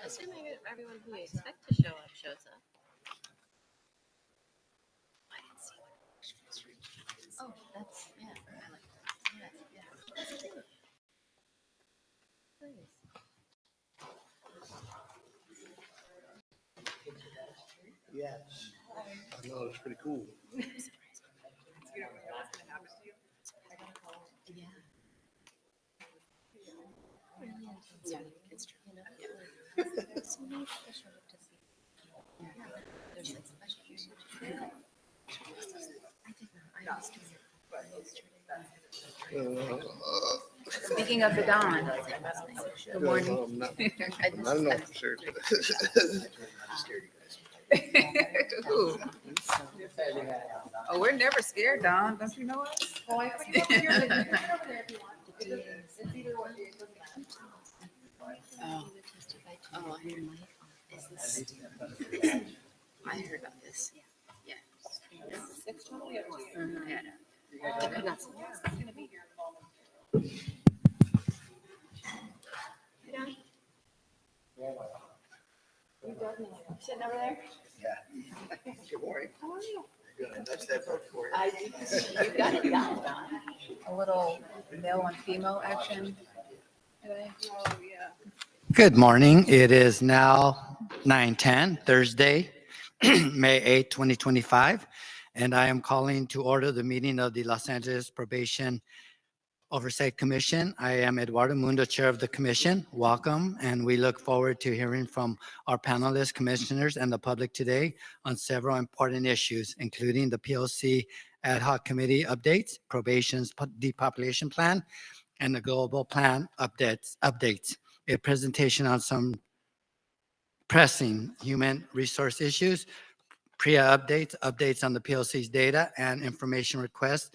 Assuming everyone who we expect to show up shows up. I didn't see what. Oh, that's yeah. I like that. Yeah. Please. Yes. I know, it's pretty cool. Yeah. Yeah, it's true. Yeah. So many people show up to see. Yeah. There's like special issues. I did not. I was doing it yesterday. Speaking of the dawn. Good morning. I don't know for sure. Oh, we're never scared, Don. Don't you know us? Oh, I put you over here. You can put it over there if you want. It's either one. Oh. Oh, I heard is this? I heard about this. Yeah. Yeah. 6:20. Yeah. I could not. I'm gonna be here in a moment. You definitely sitting over there. Yeah. Good morning. How are you? Good. That's that book for you. You got it down, Don. A little male on female action today. Oh, yeah. Good morning. It is now 9:10, Thursday, May 8, 2025, and I am calling to order the meeting of the Los Angeles Probation Oversight Commission. I am Eduardo Mundo, Chair of the Commission. Welcome, and we look forward to hearing from our panelists, commissioners, and the public today on several important issues, including the POC Ad Hoc Committee updates, probation's depopulation plan, and the global plan updates, a presentation on some pressing human resource issues, PRIA updates on the POC's data and information requests,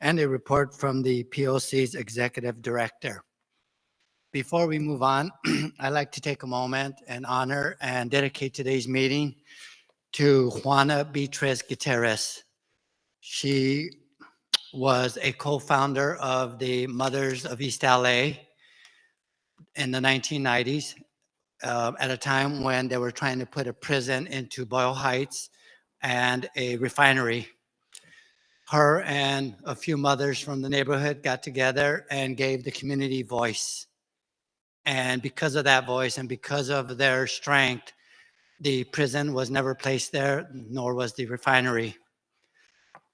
and a report from the POC's executive director. Before we move on, I'd like to take a moment and honor and dedicate today's meeting to Juana Beatriz Gutierrez. She was a co-founder of the Mothers of East LA in the 1990s, at a time when they were trying to put a prison into Boyle Heights and a refinery. Her and a few mothers from the neighborhood got together and gave the community voice. And because of that voice and because of their strength, the prison was never placed there, nor was the refinery.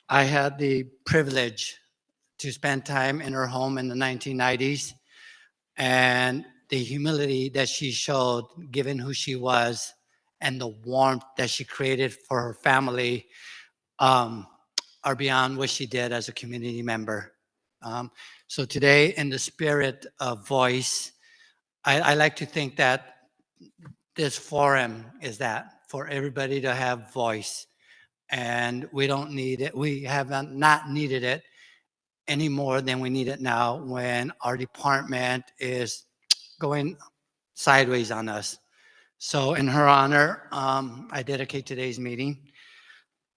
I had the privilege to spend time in her home in the 1990s, and the humility that she showed, given who she was, and the warmth that she created for her family are beyond what she did as a community member. So today, in the spirit of voice, I like to think that this forum is that, for everybody to have voice. And we don't need it. We haven't not needed it any more than we need it now when our department is going sideways on us. So in her honor, I dedicate today's meeting.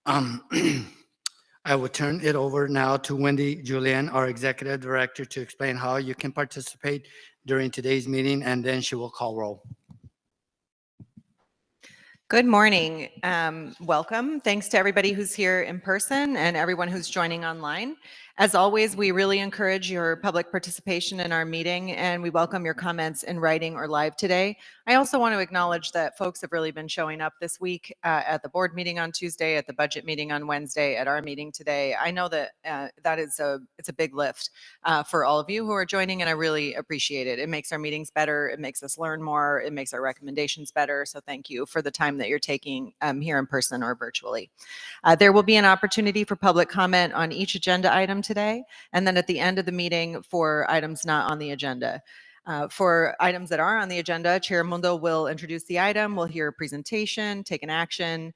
I will turn it over now to Wendy Julian, our executive director, to explain how you can participate during today's meeting, and then she will call roll. Good morning. Welcome. Thanks to everybody who's here in person and everyone who's joining online. As always, we really encourage your public participation in our meeting, and we welcome your comments in writing or live today. I also want to acknowledge that folks have really been showing up this week at the board meeting on Tuesday, at the budget meeting on Wednesday, at our meeting today. I know that it's a big lift for all of you who are joining, and I really appreciate it. It makes our meetings better. It makes us learn more. It makes our recommendations better. So thank you for the time that you're taking here in person or virtually. There will be an opportunity for public comment on each agenda item today, and then at the end of the meeting for items not on the agenda. For items that are on the agenda, Chair Mundo will introduce the item, we'll hear a presentation, take an action.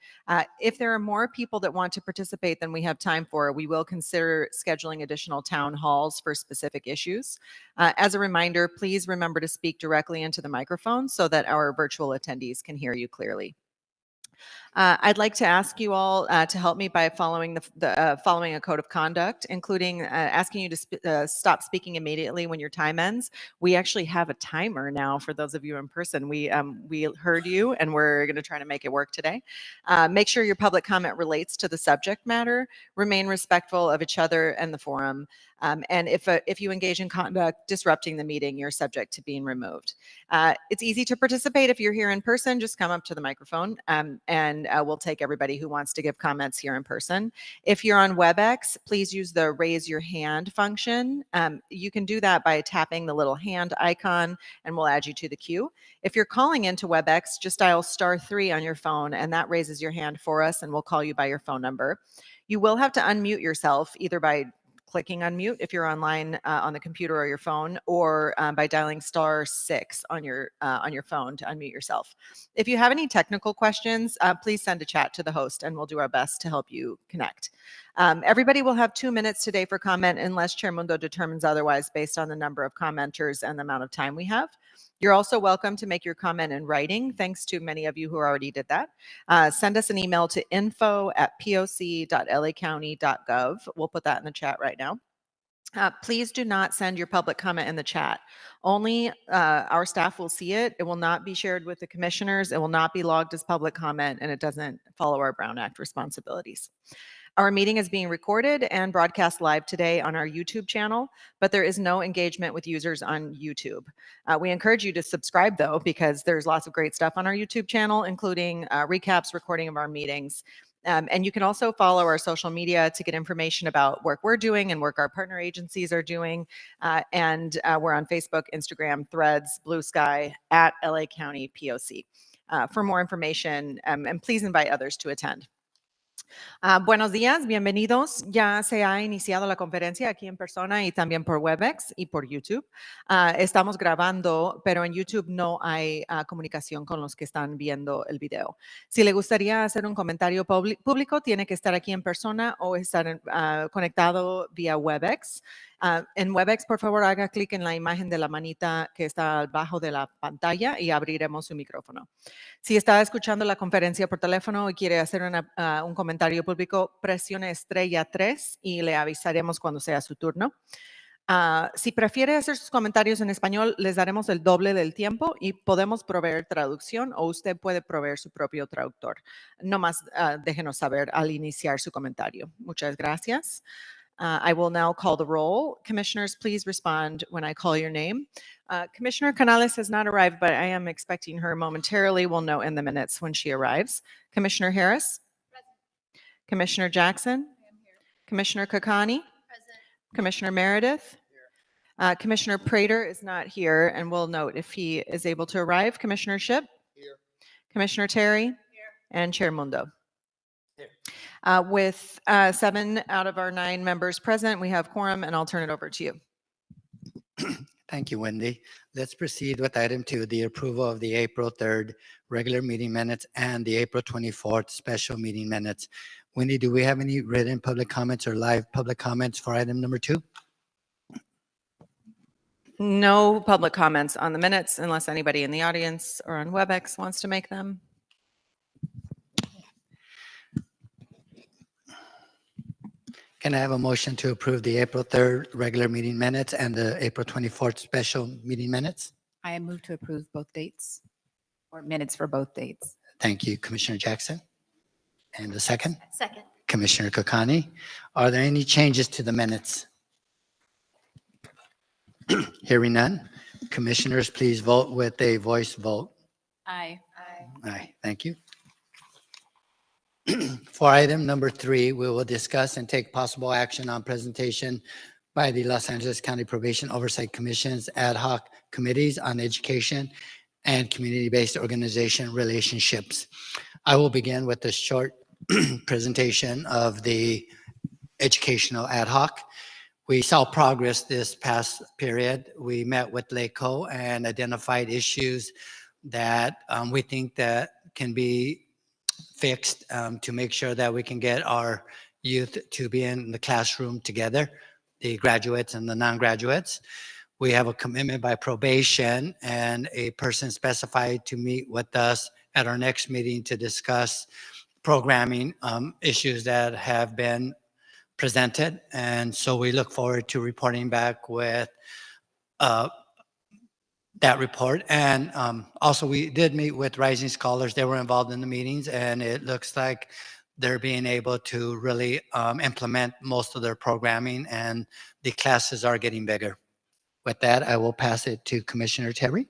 If there are more people that want to participate than we have time for, we will consider scheduling additional town halls for specific issues. As a reminder, please remember to speak directly into the microphone so that our virtual attendees can hear you clearly. I'd like to ask you all to help me by following following a code of conduct, including asking you to stop speaking immediately when your time ends. We actually have a timer now for those of you in person. We heard you, and we're going to try to make it work today. Make sure your public comment relates to the subject matter. Remain respectful of each other and the forum. And if you engage in conduct disrupting the meeting, you're subject to being removed. It's easy to participate if you're here in person. Just come up to the microphone and we'll take everybody who wants to give comments here in person. If you're on WebEx, please use the raise your hand function. You can do that by tapping the little hand icon and we'll add you to the queue. If you're calling into WebEx, just dial *3 on your phone and that raises your hand for us and we'll call you by your phone number. You will have to unmute yourself either by clicking unmute if you're online on the computer or your phone, or by dialing *6 on your phone to unmute yourself. If you have any technical questions, please send a chat to the host and we'll do our best to help you connect. Everybody will have 2 minutes today for comment unless Chair Mundo determines otherwise based on the number of commenters and the amount of time we have. You're also welcome to make your comment in writing, thanks to many of you who already did that. Send us an email to info@poc.lacounty.gov. We'll put that in the chat right now. Please do not send your public comment in the chat. Only our staff will see it. It will not be shared with the commissioners. It will not be logged as public comment, and it doesn't follow our Brown Act responsibilities. Our meeting is being recorded and broadcast live today on our YouTube channel, but there is no engagement with users on YouTube. We encourage you to subscribe though, because there's lots of great stuff on our YouTube channel, including recaps, recording of our meetings. And you can also follow our social media to get information about work we're doing and work our partner agencies are doing. And we're on Facebook, Instagram, Threads, Blue Sky, at LA County POC. For more information, and please invite others to attend. Buenos días, bienvenidos. Ya se ha iniciado la conferencia aquí en persona y también por WebEx y por YouTube. Estamos grabando, pero en YouTube no hay comunicación con los que están viendo el video. Si le gustaría hacer un comentario público, tiene que estar aquí en persona o estar conectado vía WebEx. En WebEx, por favor, haga clic en la imagen de la manita que está abajo de la pantalla y abriremos su micrófono. Si está escuchando la conferencia por teléfono y quiere hacer un comentario público, presione *3 y le avisaremos cuando sea su turno. Si prefiere hacer sus comentarios en español, les daremos el doble del tiempo y podemos proveer traducción o usted puede proveer su propio traductor. No más déjenos saber al iniciar su comentario. Muchas gracias. I will now call the roll. Commissioners, please respond when I call your name. Commissioner Canales has not arrived, but I am expecting her momentarily. We'll know in the minutes when she arrives. Commissioner Harris? Present. Commissioner Jackson? Commissioner Kakani? Present. Commissioner Meredith? Commissioner Prater is not here, and we'll note if he is able to arrive. Commissioner Shipp? Here. Commissioner Terry? Here. And Chair Mundo? Here. With 7 out of our 9 members present, we have quorum, and I'll turn it over to you. Thank you, Wendy. Let's proceed with item 2, the approval of the April 3rd regular meeting minutes and the April 24th special meeting minutes. Wendy, do we have any written public comments or live public comments for item number 2? No public comments on the minutes unless anybody in the audience or on WebEx wants to make them. Can I have a motion to approve the April 3rd regular meeting minutes and the April 24th special meeting minutes? I move to approve both dates or minutes for both dates. Thank you, Commissioner Jackson. And the second? Second. Commissioner Kokani. Are there any changes to the minutes? Hearing none. Commissioners, please vote with a voice vote. Aye. Aye, thank you. For item number 3, we will discuss and take possible action on presentation by the Los Angeles County Probation Oversight Commission's ad hoc committees on education and community-based organization relationships. I will begin with a short presentation of the educational ad hoc. We saw progress this past period. We met with LACO and identified issues that we think that can be fixed to make sure that we can get our youth to be in the classroom together, the graduates and the non-graduates. We have a commitment by probation and a person specified to meet with us at our next meeting to discuss programming issues that have been presented. And so we look forward to reporting back with that report. And also we did meet with Rising Scholars. They were involved in the meetings, and it looks like they're being able to really implement most of their programming, and the classes are getting bigger. With that, I will pass it to Commissioner Terry.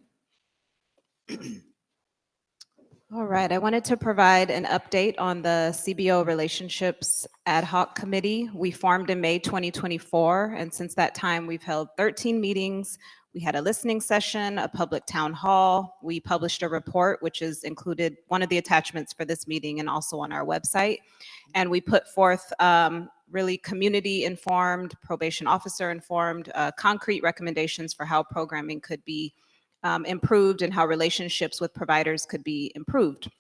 All right, I wanted to provide an update on the CBO Relationships Ad Hoc Committee. We formed in May 2024, and since that time, we've held 13 meetings. We had a listening session, a public town hall. We published a report, which is included one of the attachments for this meeting and also on our website. And we put forth really community-informed, probation officer-informed, concrete recommendations for how programming could be improved and how relationships with providers could be improved.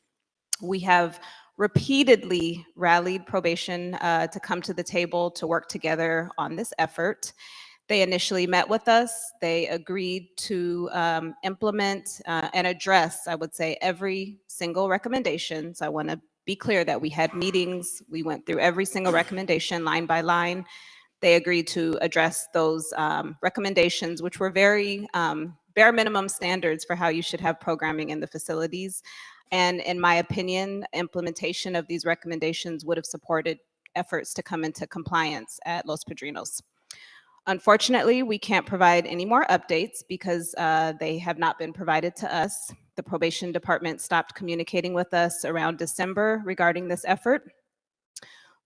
We have repeatedly rallied probation to come to the table to work together on this effort. They initially met with us. They agreed to implement and address, I would say, every single recommendation. So I want to be clear that we had meetings. We went through every single recommendation line by line. They agreed to address those recommendations, which were very bare minimum standards for how you should have programming in the facilities. And in my opinion, implementation of these recommendations would have supported efforts to come into compliance at Los Padrinos. Unfortunately, we can't provide any more updates because they have not been provided to us. The probation department stopped communicating with us around December regarding this effort.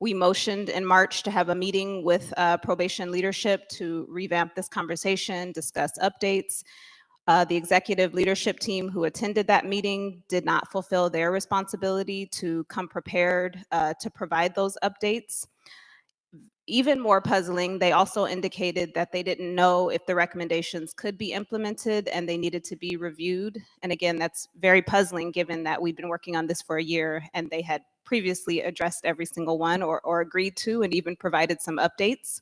We motioned in March to have a meeting with probation leadership to revamp this conversation, discuss updates. The executive leadership team who attended that meeting did not fulfill their responsibility to come prepared to provide those updates. Even more puzzling, they also indicated that they didn't know if the recommendations could be implemented and they needed to be reviewed. And again, that's very puzzling given that we've been working on this for a year and they had previously addressed every single one or agreed to and even provided some updates.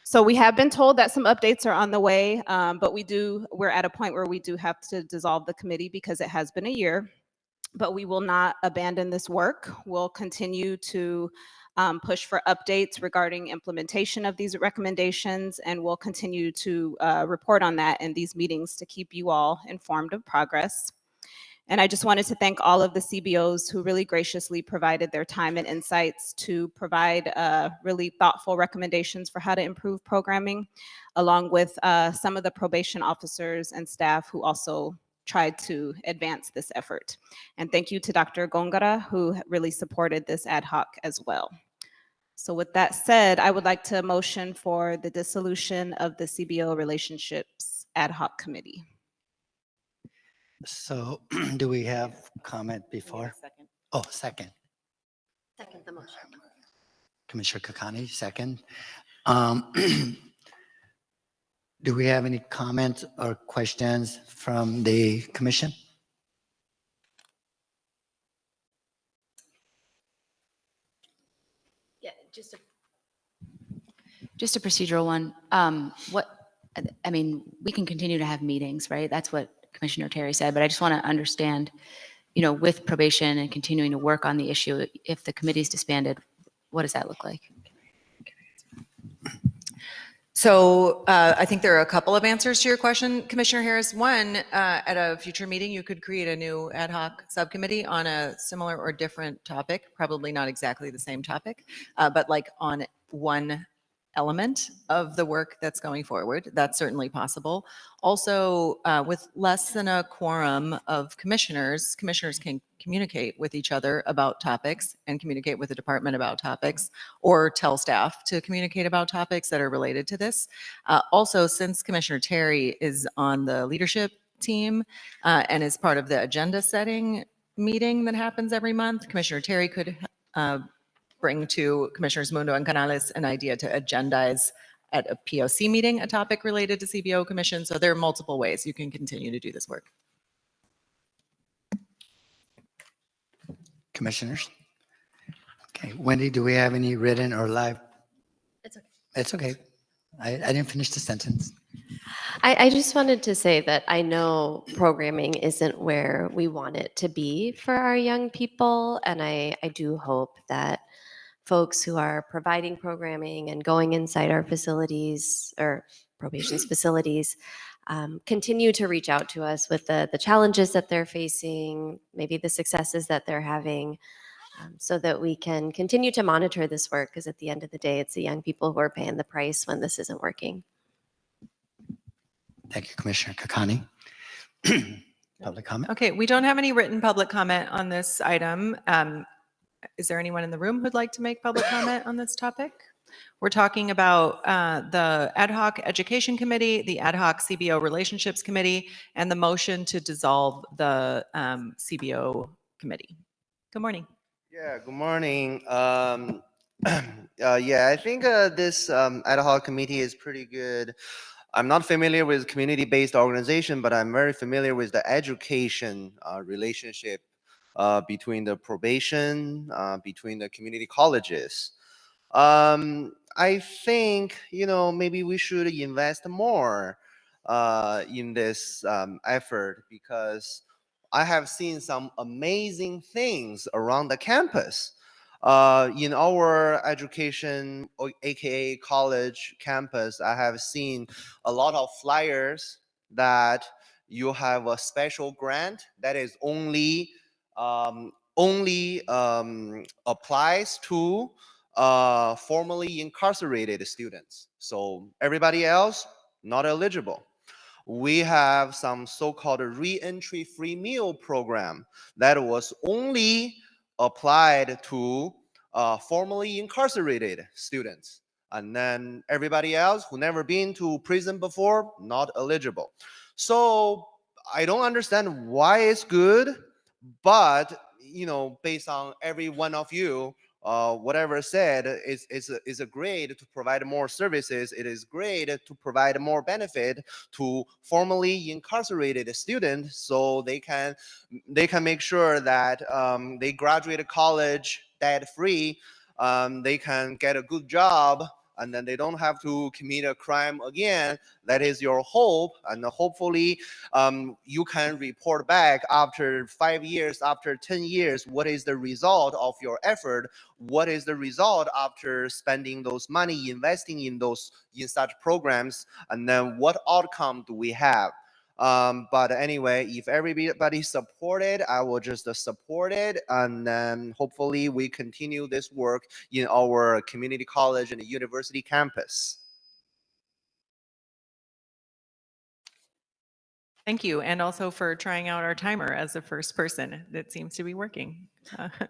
So we have been told that some updates are on the way, but we're at a point where we do have to dissolve the committee because it has been a year, but we will not abandon this work. We'll continue to push for updates regarding implementation of these recommendations, and we'll continue to report on that in these meetings to keep you all informed of progress. And I just wanted to thank all of the CBOs who really graciously provided their time and insights to provide really thoughtful recommendations for how to improve programming, along with some of the probation officers and staff who also tried to advance this effort. And thank you to Dr. Gongara, who really supported this ad hoc as well. So with that said, I would like to motion for the dissolution of the CBO Relationships Ad Hoc Committee. So do we have comment before? Second. Oh, second. Second the motion. Commissioner Kakani, second. Do we have any comments or questions from the commission? Yeah, Just a procedural one. We can continue to have meetings, right? That's what Commissioner Terry said, but I just want to understand, with probation and continuing to work on the issue, if the committee's disbanded, what does that look like? So I think there are a couple of answers to your question, Commissioner Harris. One, at a future meeting, you could create a new ad hoc subcommittee on a similar or different topic, probably not exactly the same topic, but like on one element of the work that's going forward. That's certainly possible. Also, with less than a quorum of commissioners can communicate with each other about topics and communicate with the department about topics, or tell staff to communicate about topics that are related to this. Also, since Commissioner Terry is on the leadership team and is part of the agenda setting meeting that happens every month, Commissioner Terry could bring to Commissioners Mundo and Canales an idea to agendize at a POC meeting a topic related to CBO commission. So there are multiple ways you can continue to do this work. Commissioners? Okay, Wendy, do we have any written or live? It's okay. It's okay. I didn't finish the sentence. I just wanted to say that I know programming isn't where we want it to be for our young people. And I do hope that folks who are providing programming and going inside our facilities or probation's facilities continue to reach out to us with the challenges that they're facing, maybe the successes that they're having, so that we can continue to monitor this work. Because at the end of the day, it's the young people who are paying the price when this isn't working. Thank you, Commissioner Kakani. Public comment? Okay, we don't have any written public comment on this item. Is there anyone in the room who'd like to make public comment on this topic? We're talking about the Ad hoc Education Committee, the Ad hoc CBO Relationships Committee, and the motion to dissolve the CBO Committee. Good morning. Yeah, good morning. Yeah, I think this ad hoc committee is pretty good. I'm not familiar with community-based organization, but I'm very familiar with the education relationship between the probation, between the community colleges. I think, maybe we should invest more in this effort, because I have seen some amazing things around the campus. In our education, aka college campus, I have seen a lot of flyers that you have a special grant that is only applies to formerly incarcerated students. So everybody else not eligible. We have some so-called re-entry free meal program that was only applied to formerly incarcerated students. And then everybody else who never been to prison before, not eligible. So I don't understand why it's good, but based on every one of you, whatever said, is a great to provide more services. It is great to provide more benefit to formerly incarcerated students, so they can make sure that they graduate college debt free. They can get a good job, and then they don't have to commit a crime again. That is your hope, and hopefully you can report back after 5 years, after 10 years, what is the result of your effort, what is the result after spending those money, investing in such programs, and then what outcome do we have. But anyway, if everybody supported, I will just support it, and then hopefully we continue this work in our community college and university campus. Thank you, and also for trying out our timer as the first person. That seems to be working.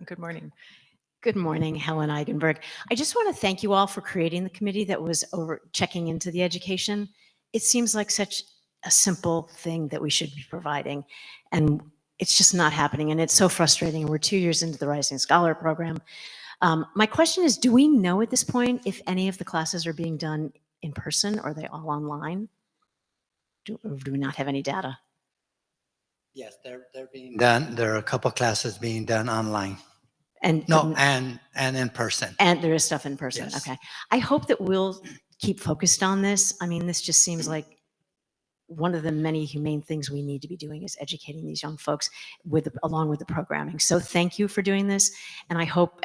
Good morning. Good morning, Helen Eigenberg. I just want to thank you all for creating the committee that was over checking into the education. It seems like such a simple thing that we should be providing, and it's just not happening, and it's so frustrating. We're 2 years into the Rising Scholar program. My question is, do we know at this point if any of the classes are being done in person, or are they all online? Or do we not have any data? Yes, they're being done. There are a couple classes being done online. And in person. And there is stuff in person. Yes. Okay. I hope that we'll keep focused on this. I mean, this just seems like one of the many humane things we need to be doing is educating these young folks along with the programming. So thank you for doing this. And I hope,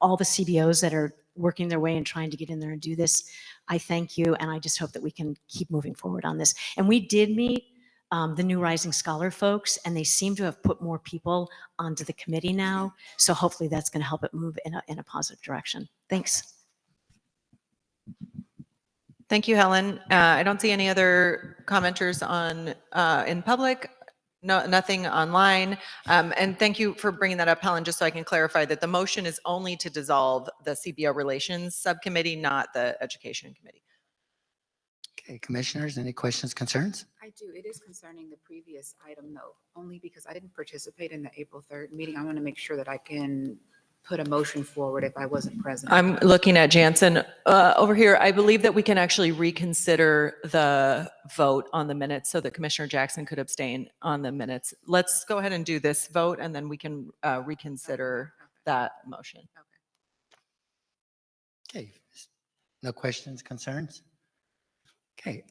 all the CBOs that are working their way and trying to get in there and do this, I thank you. And I just hope that we can keep moving forward on this. And we did meet the new Rising Scholar folks, and they seem to have put more people onto the committee now. So hopefully that's going to help it move in a positive direction. Thanks. Thank you, Helen. I don't see any other commenters in public. No, nothing online. And thank you for bringing that up, Helen, just so I can clarify that the motion is only to dissolve the CBO Relations Subcommittee, not the Education Committee. Okay, commissioners, any questions, concerns? I do. It is concerning the previous item though, only because I didn't participate in the April 3rd meeting. I want to make sure that I can put a motion forward if I wasn't present. I'm looking at Jansen over here. I believe that we can actually reconsider the vote on the minutes so that Commissioner Jackson could abstain on the minutes. Let's go ahead and do this vote, and then we can reconsider that motion. Okay, no questions, concerns? Okay,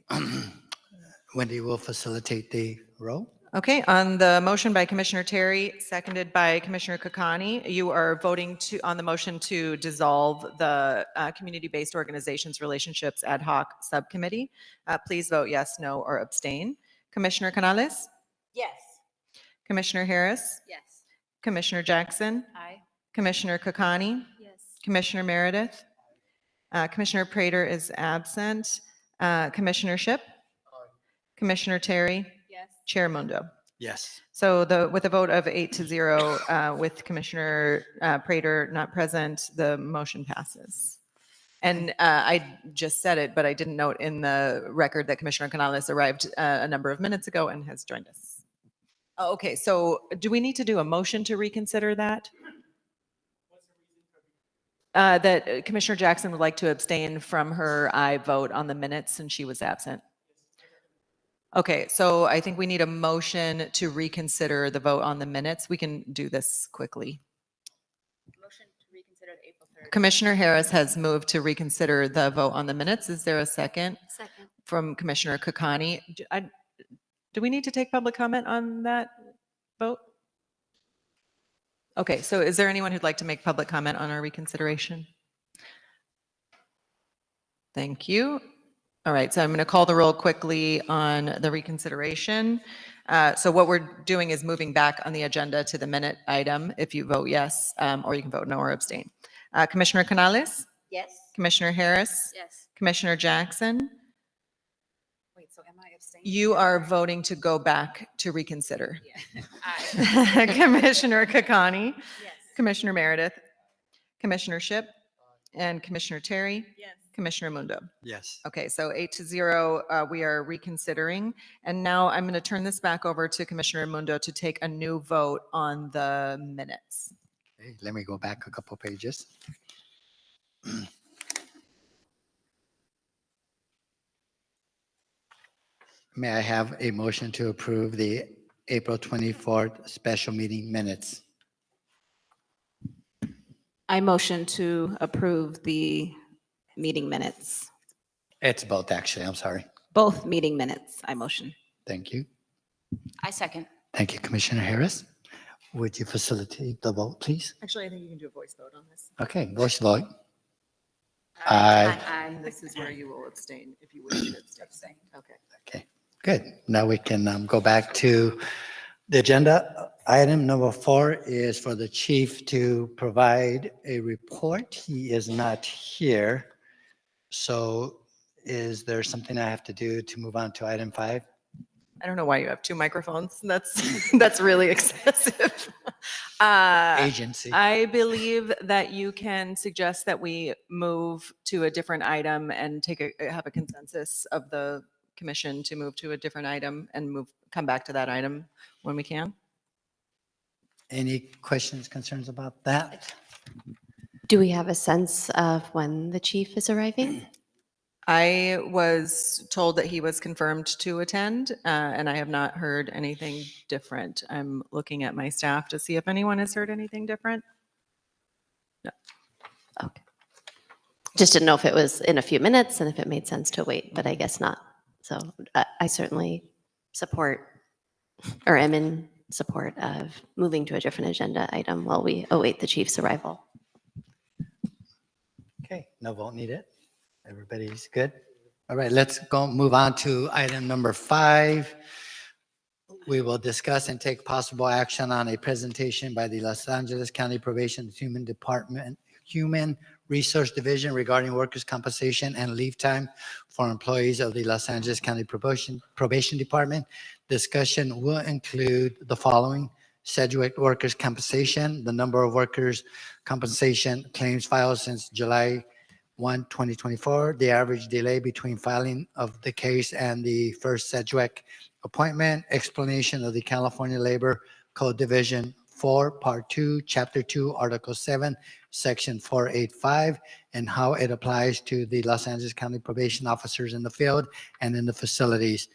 Wendy will facilitate the roll. Okay, on the motion by Commissioner Terry, seconded by Commissioner Kakani, you are voting on the motion to dissolve the Community-Based Organizations Relationships Ad Hoc Subcommittee. Please vote yes, no, or abstain. Commissioner Canales? Yes. Commissioner Harris? Yes. Commissioner Jackson? Aye. Commissioner Kakani? Yes. Commissioner Meredith? Commissioner Prater is absent. Commissioner Ship? Commissioner Terry? Yes. Chair Mundo. Yes. So with a vote of 8-0, with Commissioner Prater not present, the motion passes. And I just said it, but I didn't note in the record that Commissioner Canales arrived a number of minutes ago and has joined us. Oh, okay, so do we need to do a motion to reconsider that? That Commissioner Jackson would like to abstain from her aye vote on the minutes since she was absent. Okay, so I think we need a motion to reconsider the vote on the minutes. We can do this quickly. Motion to reconsider the April 3rd. Commissioner Harris has moved to reconsider the vote on the minutes. Is there a second? Second. From Commissioner Kakani. Do we need to take public comment on that vote? Okay, so is there anyone who'd like to make public comment on our reconsideration? Thank you. All right, so I'm going to call the roll quickly on the reconsideration. So what we're doing is moving back on the agenda to the minute item if you vote yes, or you can vote no or abstain. Commissioner Canales? Yes. Commissioner Harris? Yes. Commissioner Jackson? Wait, so am I abstaining? You are voting to go back to reconsider. Yeah. Aye. Commissioner Kakani? Yes. Commissioner Meredith? Commissioner Ship? And Commissioner Terry? Yes. Commissioner Mundo? Yes. Okay, so 8-0, we are reconsidering. And now I'm going to turn this back over to Commissioner Mundo to take a new vote on the minutes. Okay, let me go back a couple pages. May I have a motion to approve the April 24th special meeting minutes? I motion to approve the meeting minutes. It's both, actually. I'm sorry. Both meeting minutes, I motion. Thank you. I second. Thank you, Commissioner Harris. Would you facilitate the vote, please? Actually, I think you can do a voice vote on this. Okay, voice vote. Aye. And this is where you will abstain if you wish to abstain. Okay. Okay, good. Now we can go back to the agenda. Item number 4 is for the chief to provide a report. He is not here. So is there something I have to do to move on to item 5? I don't know why you have 2 microphones. That's really excessive. Agency. I believe that you can suggest that we move to a different item and have a consensus of the commission to move to a different item and come back to that item when we can. Any questions, concerns about that? Do we have a sense of when the chief is arriving? I was told that he was confirmed to attend, and I have not heard anything different. I'm looking at my staff to see if anyone has heard anything different. No. Okay. Just didn't know if it was in a few minutes and if it made sense to wait, but I guess not. So I certainly support or am in support of moving to a different agenda item while we await the chief's arrival. Okay, no vote needed. Everybody's good? All right, let's move on to item number 5. We will discuss and take possible action on a presentation by the Los Angeles County Probation Human Resource Division regarding workers' compensation and leave time for employees of the Los Angeles County Probation Department. Discussion will include the following: Sedgwick workers' compensation, the number of workers' compensation claims filed since July 1, 2024, the average delay between filing of the case and the first Sedgwick appointment, explanation of the California Labor Code Division 4, Part 2, Chapter 2, Article 7, Section 485, and how it applies to the Los Angeles County probation officers in the field and in the facilities.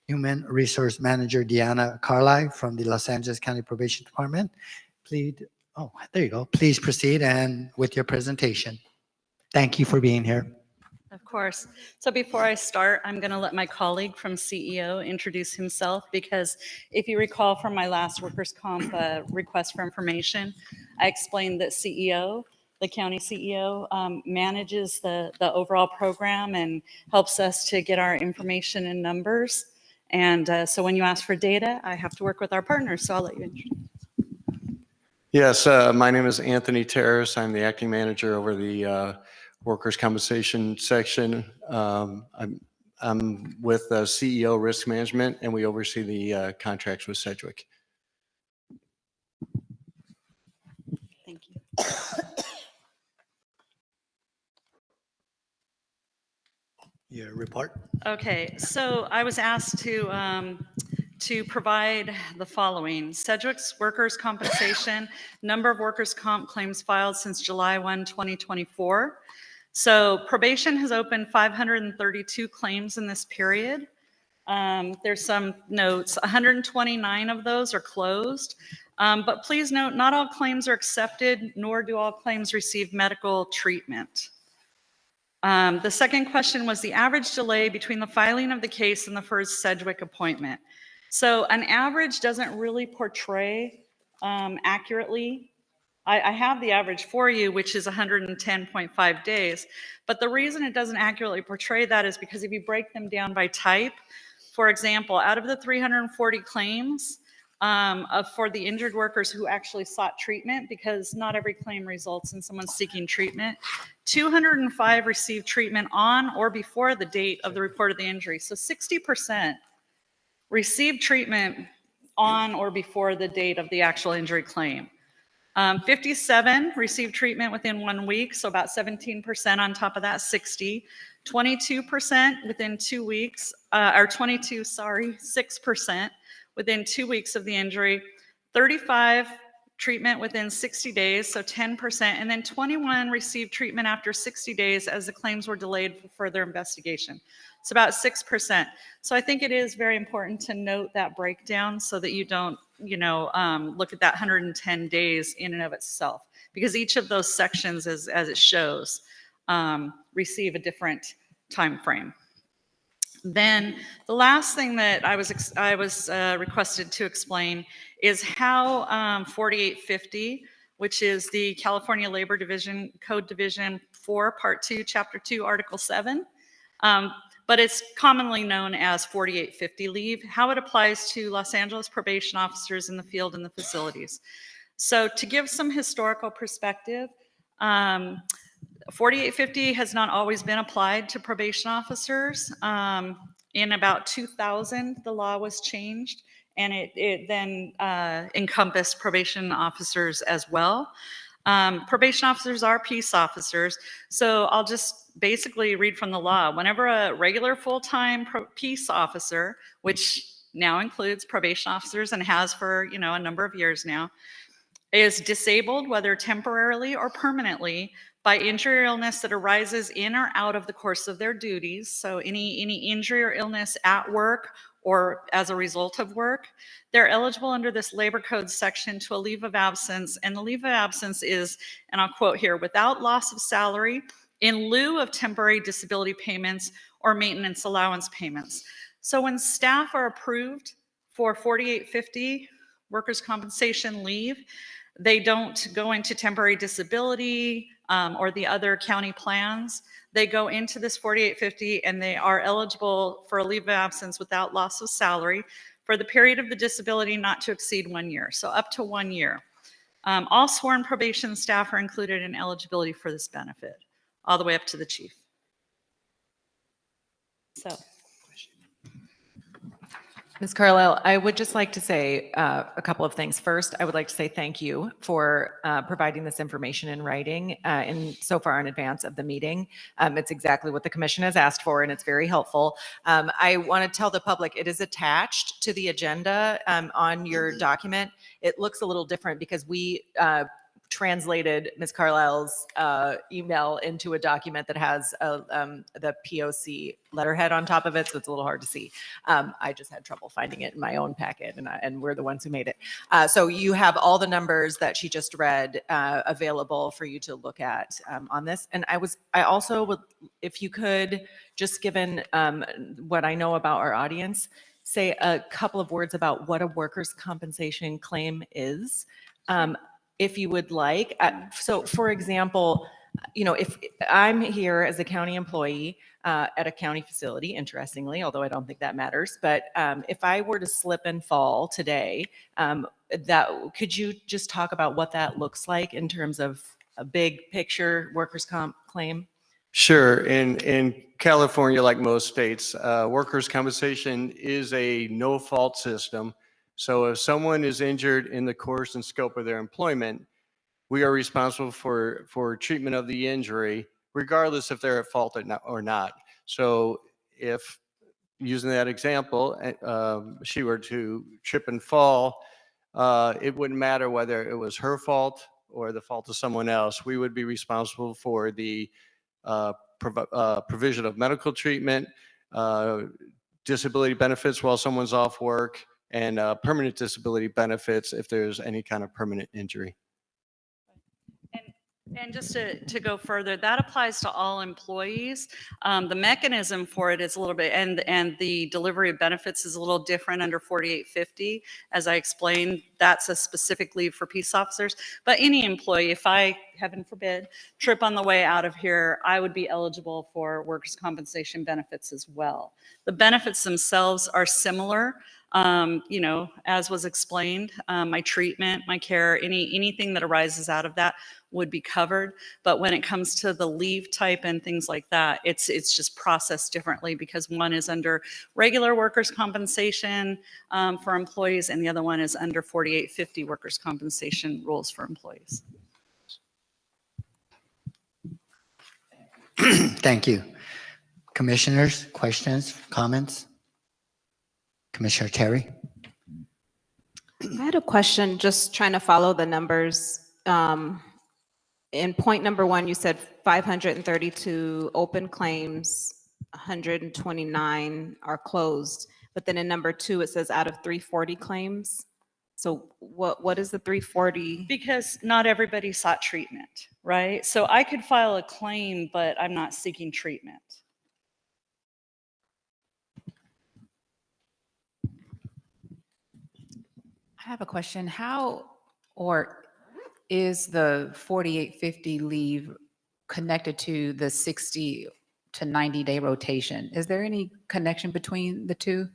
Human Resource Manager Deanna Carly from the Los Angeles County Probation Department. Please, there you go. Please proceed and with your presentation. Thank you for being here. Of course. So before I start, I'm going to let my colleague from CEO introduce himself, because if you recall from my last workers' comp request for information, I explained that CEO, the county CEO, manages the overall program and helps us to get our information and numbers. And so when you ask for data, I have to work with our partners. So I'll let you introduce. Yes, my name is Anthony Terrace. I'm the acting manager over the workers' compensation section. I'm with CEO Risk Management, and we oversee the contracts with Sedgwick. Thank you. Your report? Okay, so I was asked to provide the following. Sedgwick's workers' compensation, number of workers' comp claims filed since July 1, 2024. So probation has opened 532 claims in this period. There's some notes. 129 of those are closed. But please note, not all claims are accepted, nor do all claims receive medical treatment. The second question was the average delay between the filing of the case and the first Sedgwick appointment. So an average doesn't really portray accurately. I have the average for you, which is 110.5 days. But the reason it doesn't accurately portray that is because if you break them down by type, for example, out of the 340 claims for the injured workers who actually sought treatment, because not every claim results in someone seeking treatment, 205 received treatment on or before the date of the report of the injury. So 60% received treatment on or before the date of the actual injury claim. 57 received treatment within 1 week, so about 17% on top of that 60. 22% within 2 weeks, or 6% within 2 weeks of the injury. 35 treatment within 60 days, so 10%, and then 21 received treatment after 60 days as the claims were delayed for further investigation. It's about 6%. So I think it is very important to note that breakdown so that you don't, look at that 110 days in and of itself, because each of those sections, as it shows, receive a different time frame. Then the last thing that I was requested to explain is how 4850, which is the California Labor Division Code Division 4, Part 2, Chapter 2, Article 7, but it's commonly known as 4850 leave, how it applies to Los Angeles probation officers in the field and the facilities. So to give some historical perspective, 4850 has not always been applied to probation officers. In about 2000, the law was changed, and it then encompassed probation officers as well. Probation officers are peace officers, so I'll just basically read from the law. Whenever a regular full-time peace officer, which now includes probation officers and has for a number of years now, is disabled, whether temporarily or permanently, by injury or illness that arises in or out of the course of their duties, so any injury or illness at work or as a result of work, they're eligible under this labor code section to a leave of absence. And the leave of absence is, and I'll quote here, without loss of salary, in lieu of temporary disability payments or maintenance allowance payments. So when staff are approved for 4850 workers' compensation leave, they don't go into temporary disability or the other county plans. They go into this 4850 and they are eligible for a leave of absence without loss of salary for the period of the disability not to exceed 1 year, so up to 1 year. All sworn probation staff are included in eligibility for this benefit, all the way up to the chief. So. Ms. Carlisle, I would just like to say a couple of things. First, I would like to say thank you for providing this information in writing so far in advance of the meeting. It's exactly what the commission has asked for, and it's very helpful. I want to tell the public it is attached to the agenda on your document. It looks a little different because we translated Ms. Carlisle's email into a document that has the POC letterhead on top of it, so it's a little hard to see. I just had trouble finding it in my own packet, and we're the ones who made it. So you have all the numbers that she just read available for you to look at on this. And I also would, if you could, just given what I know about our audience, say a couple of words about what a workers' compensation claim is. If you would like. So for example, if I'm here as a county employee at a county facility, interestingly, although I don't think that matters, but if I were to slip and fall today, could you just talk about what that looks like in terms of a big picture workers' comp claim? Sure. In California, like most states, workers' compensation is a no-fault system. So if someone is injured in the course and scope of their employment, we are responsible for treatment of the injury, regardless if they're at fault or not. So if, using that example, she were to trip and fall, it wouldn't matter whether it was her fault or the fault of someone else. We would be responsible for the provision of medical treatment, disability benefits while someone's off work, and permanent disability benefits if there's any kind of permanent injury. And just to go further, that applies to all employees. The mechanism for it is a little bit, and the delivery of benefits is a little different under 4850. As I explained, that's a specific leave for peace officers. But any employee, if I, heaven forbid, trip on the way out of here, I would be eligible for workers' compensation benefits as well. The benefits themselves are similar. As was explained, my treatment, my care, anything that arises out of that would be covered. But when it comes to the leave type and things like that, it's just processed differently because one is under regular workers' compensation for employees and the other one is under 4850 workers' compensation rules for employees. Thank you. Commissioners, questions, comments? Commissioner Terry? I had a question, just trying to follow the numbers. In point number 1, you said 532 open claims, 129 are closed. But then in number 2, it says out of 340 claims. So what is the 340? Because not everybody sought treatment, right? So I could file a claim, but I'm not seeking treatment. I have a question. How or is the 4850 leave connected to the 60 to 90-day rotation? Is there any connection between the two?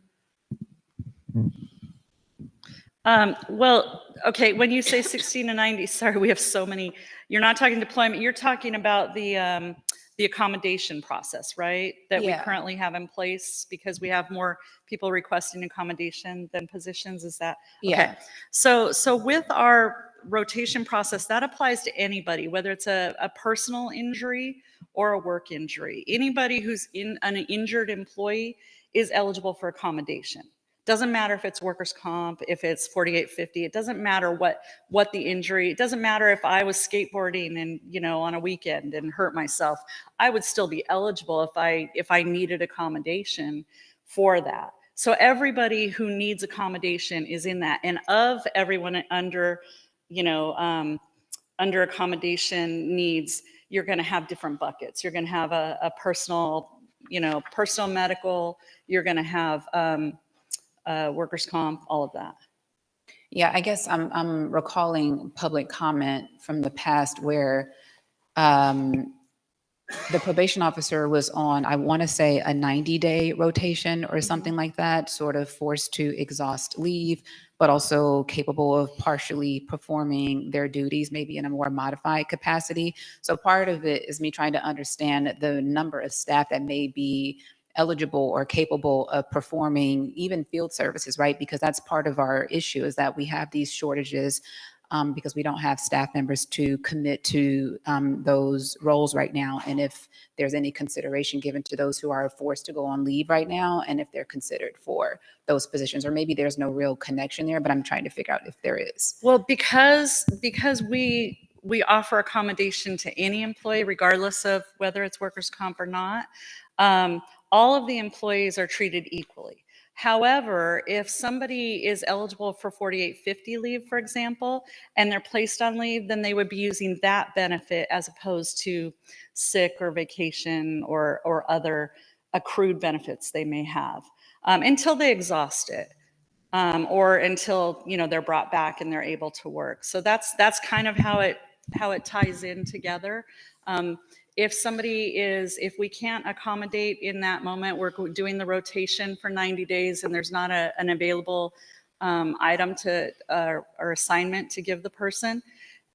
Well, okay, when you say 16 to 90, sorry, we have so many. You're not talking deployment, you're talking about the accommodation process, right? That we currently have in place because we have more people requesting accommodation than positions, is that? Yeah. Okay. So with our rotation process, that applies to anybody, whether it's a personal injury or a work injury. Anybody who's an injured employee is eligible for accommodation. Doesn't matter if it's workers' comp, if it's 4850, it doesn't matter what the injury, it doesn't matter if I was skateboarding and, on a weekend and hurt myself, I would still be eligible if I needed accommodation for that. So everybody who needs accommodation is in that. And of everyone under accommodation needs, you're going to have different buckets. You're going to have a personal medical, you're going to have workers' comp, all of that. Yeah, I guess I'm recalling public comment from the past where the probation officer was on, I want to say, a 90-day rotation or something like that, sort of forced to exhaust leave, but also capable of partially performing their duties, maybe in a more modified capacity. So part of it is me trying to understand the number of staff that may be eligible or capable of performing even field services, right? Because that's part of our issue, is that we have these shortages because we don't have staff members to commit to those roles right now. And if there's any consideration given to those who are forced to go on leave right now, and if they're considered for those positions, or maybe there's no real connection there, but I'm trying to figure out if there is. Well, because we offer accommodation to any employee, regardless of whether it's workers' comp or not. All of the employees are treated equally. However, if somebody is eligible for 4850 leave, for example, and they're placed on leave, then they would be using that benefit as opposed to sick or vacation or other accrued benefits they may have until they exhaust it. Or until they're brought back and they're able to work. So that's kind of how it ties in together. If we can't accommodate in that moment, we're doing the rotation for 90 days and there's not an available item or assignment to give the person,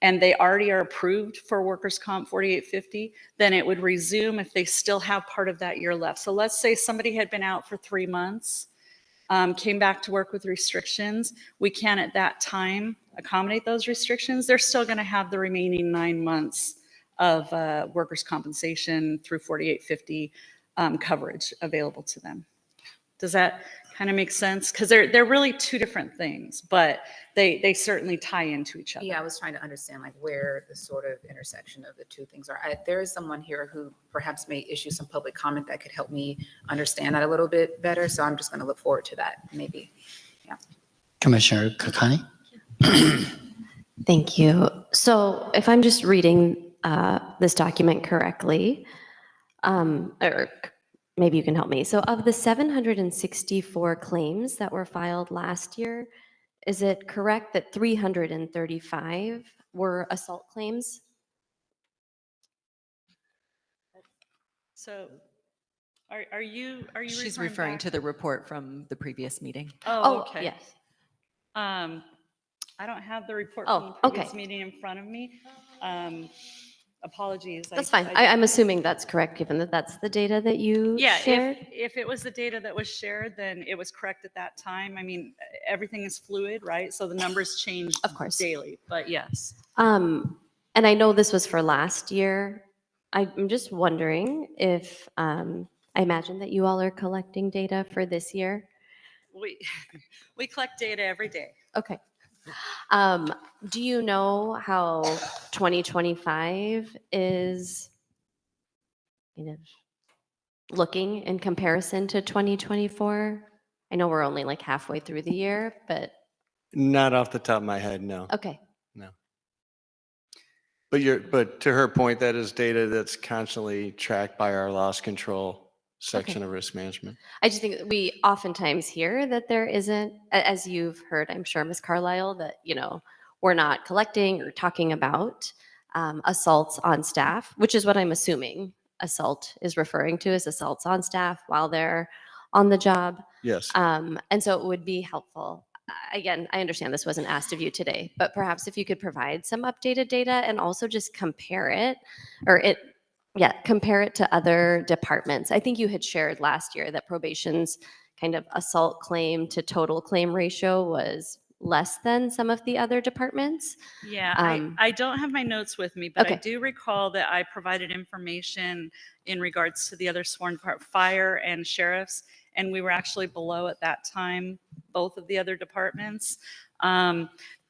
and they already are approved for workers' comp 4850, then it would resume if they still have part of that year left. So let's say somebody had been out for 3 months, came back to work with restrictions. We can at that time accommodate those restrictions. They're still going to have the remaining 9 months of workers' compensation through 4850 coverage available to them. Does that kind of make sense? Because they're really two different things, but they certainly tie into each other. Yeah, I was trying to understand like where the sort of intersection of the two things are. There is someone here who perhaps may issue some public comment that could help me understand that a little bit better. So I'm just going to look forward to that, maybe. Yeah. Commissioner Kakani? Thank you. So if I'm just reading this document correctly, or maybe you can help me. So of the 764 claims that were filed last year, is it correct that 335 were assault claims? So are you She's referring to the report from the previous meeting. Oh, okay. Yes. I don't have the report Oh, from the previous okay. meeting in front of me. Apologies. That's fine. I'm assuming that's correct, given that that's the data that you shared. If it was the data that was shared, then it was correct at that time. I mean, everything is fluid, right? So the numbers change Of course. daily, but yes. And I know this was for last year. I'm just wondering if, I imagine that you all are collecting data for this year. We collect data every day. Okay. Do you know how 2025 is kind of looking in comparison to 2024? I know we're only like halfway through the year, but Not off the top of my head, no. okay. No. But to her point, that is data that's constantly tracked by our loss control section of risk management. I just think we oftentimes hear that there isn't, as you've heard, I'm sure, Ms. Carlisle, that, we're not collecting or talking about assaults on staff, which is what I'm assuming assault is referring to, as assaults on staff while they're on the job. Yes. And so it would be helpful. Again, I understand this wasn't asked of you today, but perhaps if you could provide some updated data and also just compare it, compare it to other departments. I think you had shared last year that probation's kind of assault claim to total claim ratio was less than some of the other departments. Yeah, I don't have my notes with me, but I do recall that I provided information in regards to the other sworn part, fire and sheriffs, and we were actually below at that time both of the other departments,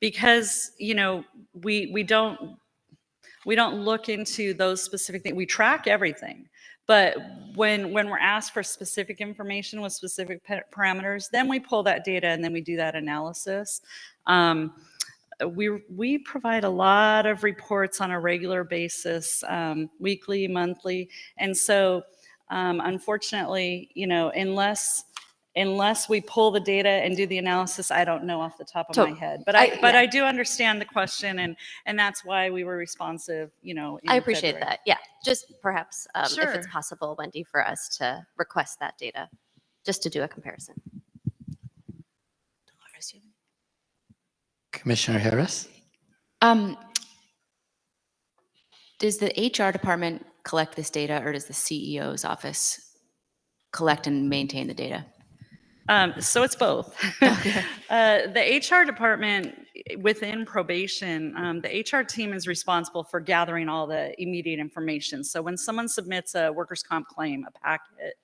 because we don't look into those specific things. We track everything, but when we're asked for specific information with specific parameters, then we pull that data and then we do that analysis. We provide a lot of reports on a regular basis, weekly, monthly, and so unfortunately, unless we pull the data and do the analysis, I don't know off the top of my head. But I do understand the question, and that's why we were responsive. I appreciate that. Yeah, just perhaps if Sure. it's possible, Wendy, for us to request that data, just to do a comparison. Commissioner Harris? Does the HR department collect this data, or does the CEO's office collect and maintain the data? So it's both. The HR department within probation, the HR team is responsible for gathering all the immediate information. So when someone submits a workers' comp claim, a packet,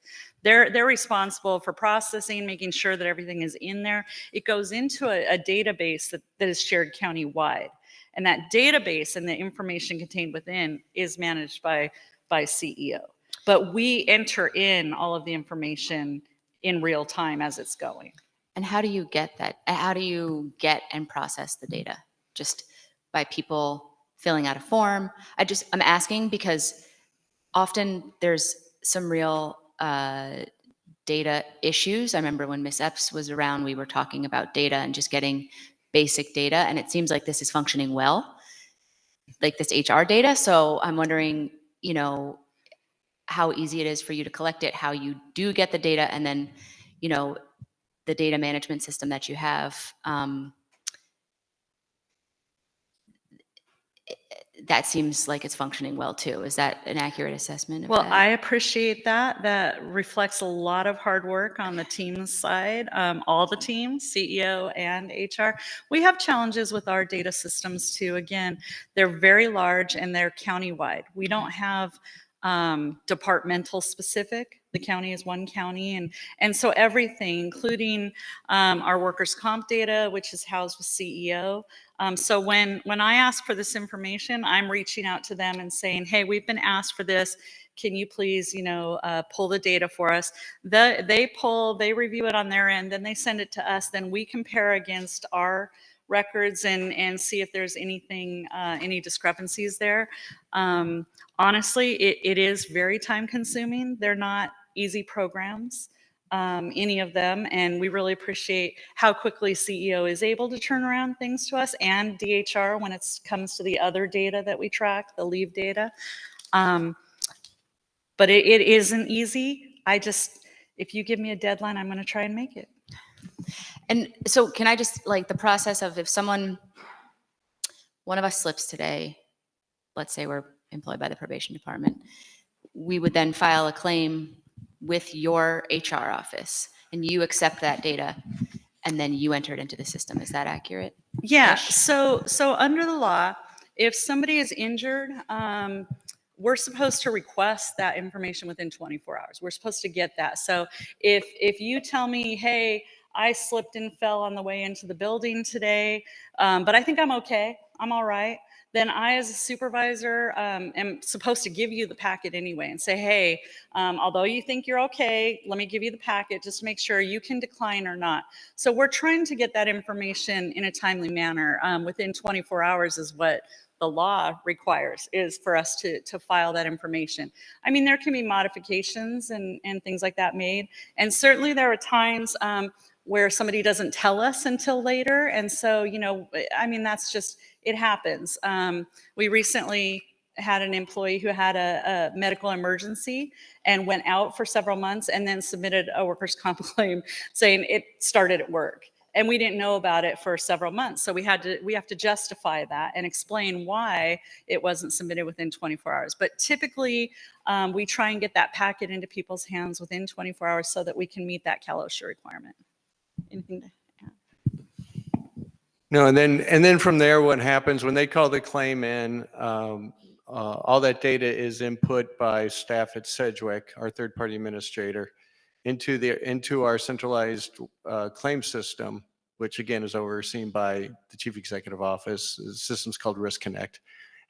they're responsible for processing, making sure that everything is in there. It goes into a database that is shared county-wide. And that database and the information contained within is managed by CEO. But we enter in all of the information in real time as it's going. And how do you get that? How do you get and process the data? Just by people filling out a form? I'm asking because often there's some real data issues. I remember when Ms. Epps was around, we were talking about data and just getting basic data, and it seems like this is functioning well, like this HR data. So I'm wondering, you know, how easy it is for you to collect it, how you do get the data, and then, you know, the data management system that you have. That seems like it's functioning well too. Is that an accurate assessment of Well, that? I appreciate that. That reflects a lot of hard work on the team's side, all the teams, CEO and HR. We have challenges with our data systems too. Again, they're very large and they're countywide. We don't have departmental specific. The county is one county, and so everything, including our workers' comp data, which is housed with CEO. So when I ask for this information, I'm reaching out to them and saying, hey, we've been asked for this. Can you please, pull the data for us? They review it on their end, then they send it to us. Then we compare against our records and see if there's anything, any discrepancies there. Honestly, it is very time consuming. They're not easy programs. Any of them, and we really appreciate how quickly CEO is able to turn around things to us, and DHR when it comes to the other data that we track, the leave data. But it isn't easy. If you give me a deadline, I'm going to try and make it. And so can I just, like, the process of if one of us slips today, let's say we're employed by the probation department, we would then file a claim with your HR office, and you accept that data, and then you enter it into the system. Is that accurate? Yeah. So under the law, if somebody is injured, we're supposed to request that information within 24 hours. We're supposed to get that. So if you tell me, hey, I slipped and fell on the way into the building today, but I think I'm okay, I'm all right, then I, as a supervisor, am supposed to give you the packet anyway and say, hey, although you think you're okay, let me give you the packet just to make sure you can decline or not. So we're trying to get that information in a timely manner. Within 24 hours is what the law requires, is for us to file that information. I mean, there can be modifications and things like that made. And certainly there are times where somebody doesn't tell us until later. And so, I mean, that's just, it happens. We recently had an employee who had a medical emergency and went out for several months and then submitted a workers' comp claim saying it started at work. And we didn't know about it for several months. So we have to justify that and explain why it wasn't submitted within 24 hours. But typically, we try and get that packet into people's hands within 24 hours so that we can meet that Cal OSHA requirement. Anything to add? No, and then from there, what happens when they call the claim in, all that data is input by staff at Sedgwick, our third-party administrator, into our centralized claim system, which again is overseen by the Chief Executive Office. The system's called Risk Connect,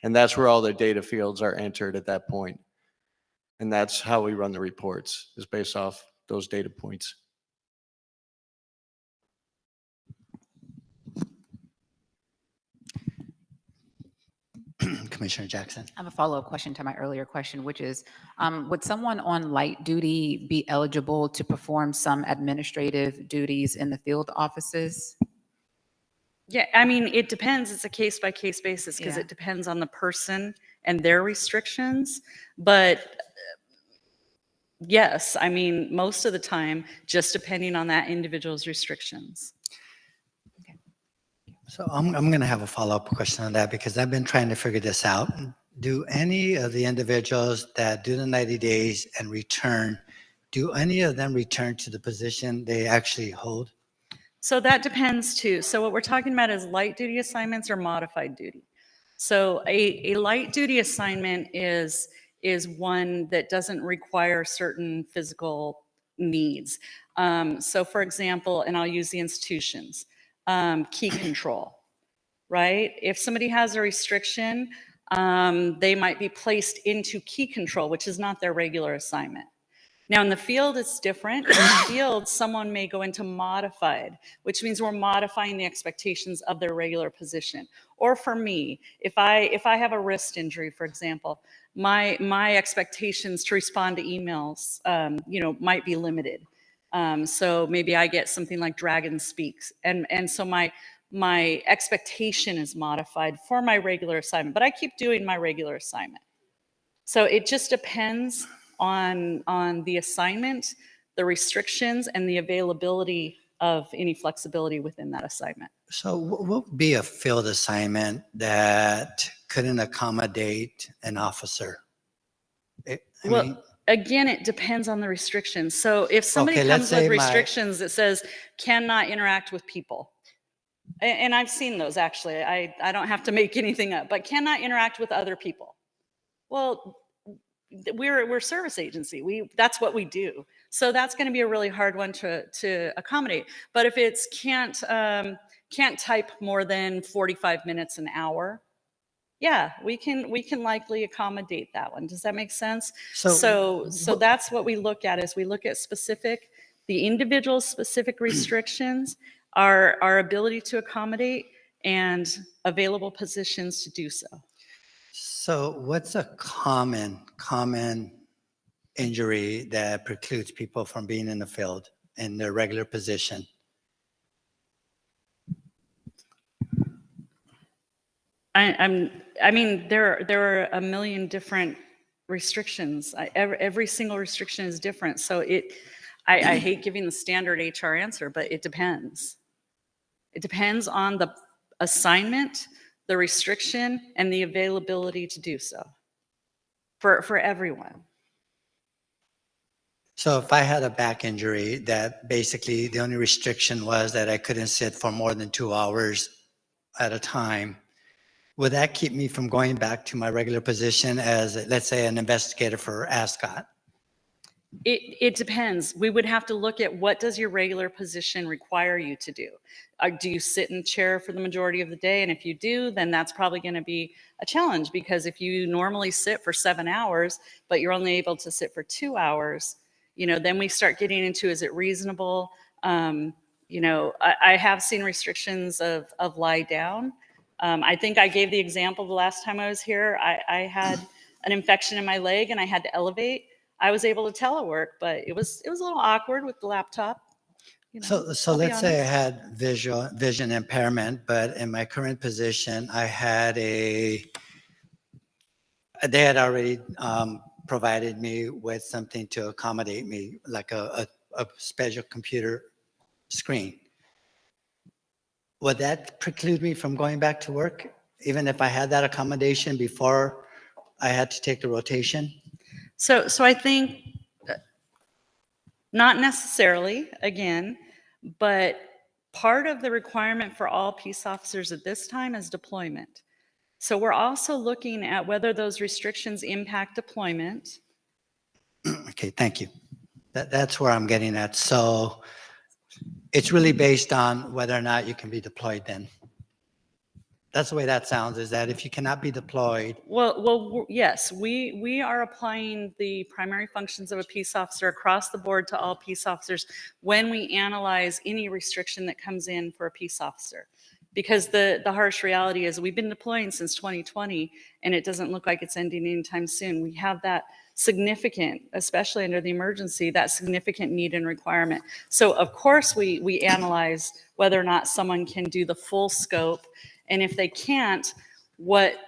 and that's where all the data fields are entered at that point. And that's how we run the reports, is based off those data points. Commissioner Jackson. I have a follow-up question to my earlier question, which is, would someone on light duty be eligible to perform some administrative duties in the field offices? Yeah, I mean, it depends. It's a case-by-case basis because Yeah. it depends on the person and their restrictions. But yes, I mean, most of the time, just depending on that individual's restrictions. So I'm going to have a follow-up question on that because I've been trying to figure this out. Do any of the individuals that do the 90 days and return, do any of them return to the position they actually hold? So that depends too. So what we're talking about is light duty assignments or modified duty. So a light duty assignment is one that doesn't require certain physical needs. So for example, and I'll use the institutions, key control. right? If somebody has a restriction, they might be placed into key control, which is not their regular assignment. Now, in the field, it's different. In the field, someone may go into modified, which means we're modifying the expectations of their regular position. Or for me, if I have a wrist injury, for example, my expectations to respond to emails, might be limited. So maybe I get something like Dragon Speaks, and so my expectation is modified for my regular assignment, but I keep doing my regular assignment. So it just depends on the assignment, the restrictions, and the availability of any flexibility within that assignment. So what would be a field assignment that couldn't accommodate an officer? Well, again, it depends on the restrictions. So if somebody Okay, let's comes with say restrictions that says cannot interact with people, and I've seen those actually, I don't have to make anything up, but cannot interact with other people. Well, we're a service agency. That's what we do. So that's going to be a really hard one to accommodate. But if it's can't type more than 45 minutes an hour, yeah, we can likely accommodate that one. Does that make sense? So that's what we look at, is we look at the individual specific restrictions, our ability to accommodate, and available positions to do so. So what's a common injury that precludes people from being in the field in their regular position? I mean, there are a million different restrictions. Every single restriction is different. So I hate giving the standard HR answer, but it depends. It depends on the assignment, the restriction, and the availability to do so for everyone. So if I had a back injury that basically the only restriction was that I couldn't sit for more than 2 hours at a time, would that keep me from going back to my regular position as, let's say, an investigator for ASCOT? It depends. We would have to look at, what does your regular position require you to do? Do you sit in chair for the majority of the day? And if you do, then that's probably going to be a challenge, because if you normally sit for 7 hours, but you're only able to sit for 2 hours, then we start getting into, is it reasonable? I have seen restrictions of lie down. I think I gave the example the last time I was here. I had an infection in my leg and I had to elevate. I was able to telework, but it was a little awkward with the laptop. So let's say I had vision impairment, but in my current position, they had already provided me with something to accommodate me, like a special computer screen. Would that preclude me from going back to work, even if I had that accommodation before I had to take the rotation? So I think not necessarily, again, but part of the requirement for all peace officers at this time is deployment. So we're also looking at whether those restrictions impact deployment. Okay, thank you. That's where I'm getting at. So it's really based on whether or not you can be deployed then. That's the way that sounds, is that if you cannot be deployed. Well, yes, we are applying the primary functions of a peace officer across the board to all peace officers when we analyze any restriction that comes in for a peace officer. Because the harsh reality is, we've been deploying since 2020 and it doesn't look like it's ending anytime soon. We have that significant, especially under the emergency, that significant need and requirement. So of course we analyze whether or not someone can do the full scope, and if they can't, what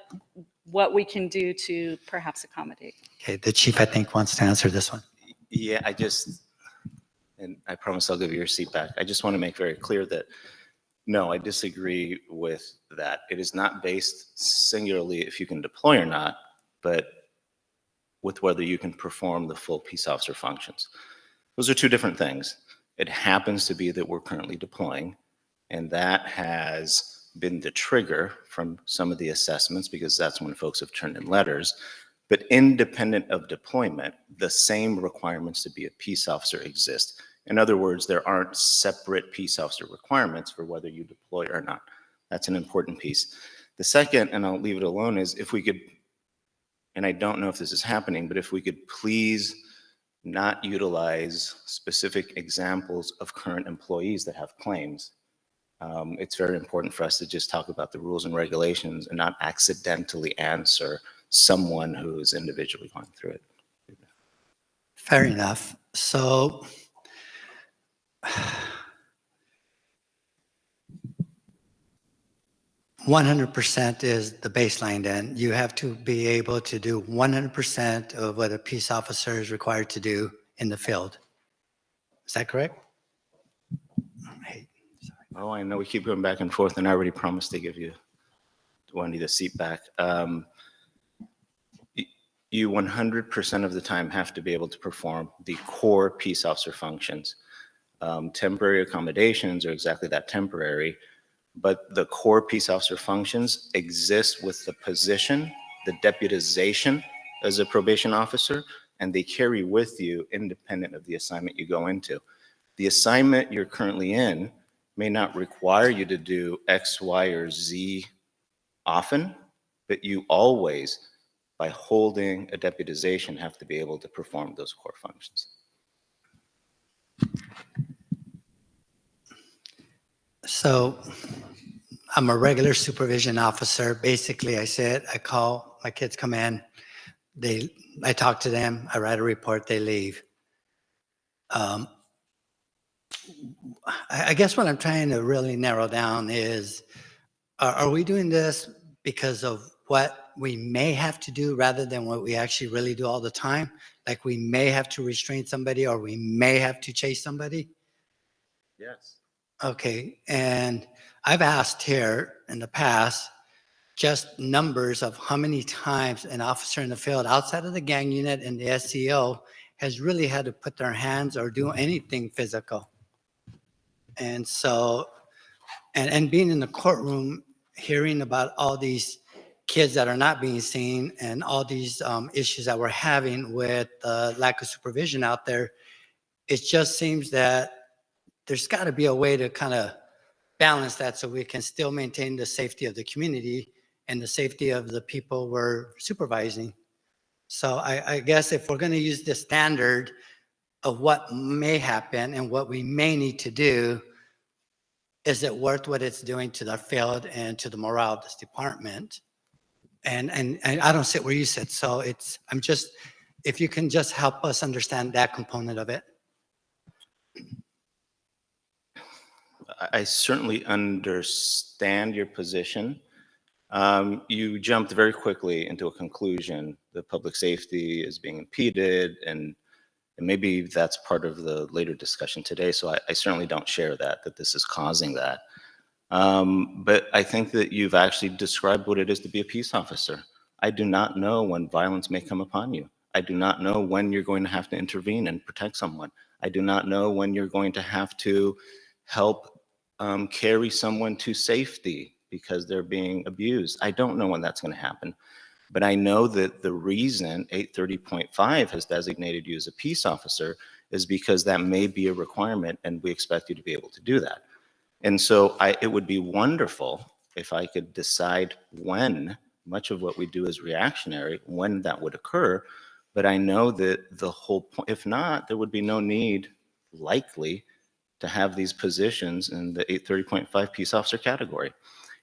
we can do to perhaps accommodate. Okay, the chief, I think, wants to answer this one. Yeah, and I promise I'll give you your seat back. I just want to make very clear that, no, I disagree with that. It is not based singularly if you can deploy or not, but with whether you can perform the full peace officer functions. Those are two different things. It happens to be that we're currently deploying, and that has been the trigger from some of the assessments, because that's when folks have turned in letters. But independent of deployment, the same requirements to be a peace officer exist. In other words, there aren't separate peace officer requirements for whether you deploy or not. That's an important piece. The second, and I'll leave it alone, is if we could, and I don't know if this is happening, but if we could please not utilize specific examples of current employees that have claims. It's very important for us to just talk about the rules and regulations and not accidentally answer someone who's individually going through it. Fair enough. So 100% is the baseline then. You have to be able to do 100% of what a peace officer is required to do in the field. Is that correct? Hey, Oh, I know we keep going back and forth, and I already promised to give you, Wendy, the seat back. You 100% of the time have to be able to perform the core peace officer functions. Temporary accommodations are exactly that, temporary, but the core peace officer functions exist with the position, the deputization as a probation officer, and they carry with you independent of the assignment you go into. The assignment you're currently in may not require you to do X, Y, or Z often, but you always, by holding a deputization, have to be able to perform those core functions. So I'm a regular supervision officer. Basically, I call, my kids come in, I talk to them, I write a report, they leave. I guess what I'm trying to really narrow down is, are we doing this because of what we may have to do rather than what we actually really do all the time? Like we may have to restrain somebody or we may have to chase somebody? Yes. Okay, and I've asked here in the past, just numbers of how many times an officer in the field outside of the gang unit and the SEO has really had to put their hands or do anything physical. And so, and being in the courtroom, hearing about all these kids that are not being seen and all these issues that we're having with lack of supervision out there, it just seems that there's got to be a way to kind of balance that so we can still maintain the safety of the community and the safety of the people we're supervising. So I guess if we're going to use the standard of what may happen and what we may need to do, is it worth what it's doing to the field and to the morale of this department? And I don't sit where you sit. So if you can just help us understand that component of it. I certainly understand your position. You jumped very quickly into a conclusion that public safety is being impeded, and maybe that's part of the later discussion today. So I certainly don't share that this is causing that. But I think that you've actually described what it is to be a peace officer. I do not know when violence may come upon you. I do not know when you're going to have to intervene and protect someone. I do not know when you're going to have to help carry someone to safety because they're being abused. I don't know when that's going to happen. But I know that the reason 830.5 has designated you as a peace officer is because that may be a requirement, and we expect you to be able to do that. And so it would be wonderful if I could decide when, much of what we do is reactionary, when that would occur. But I know that the whole point, if not, there would be no need, likely, to have these positions in the 830.5 peace officer category.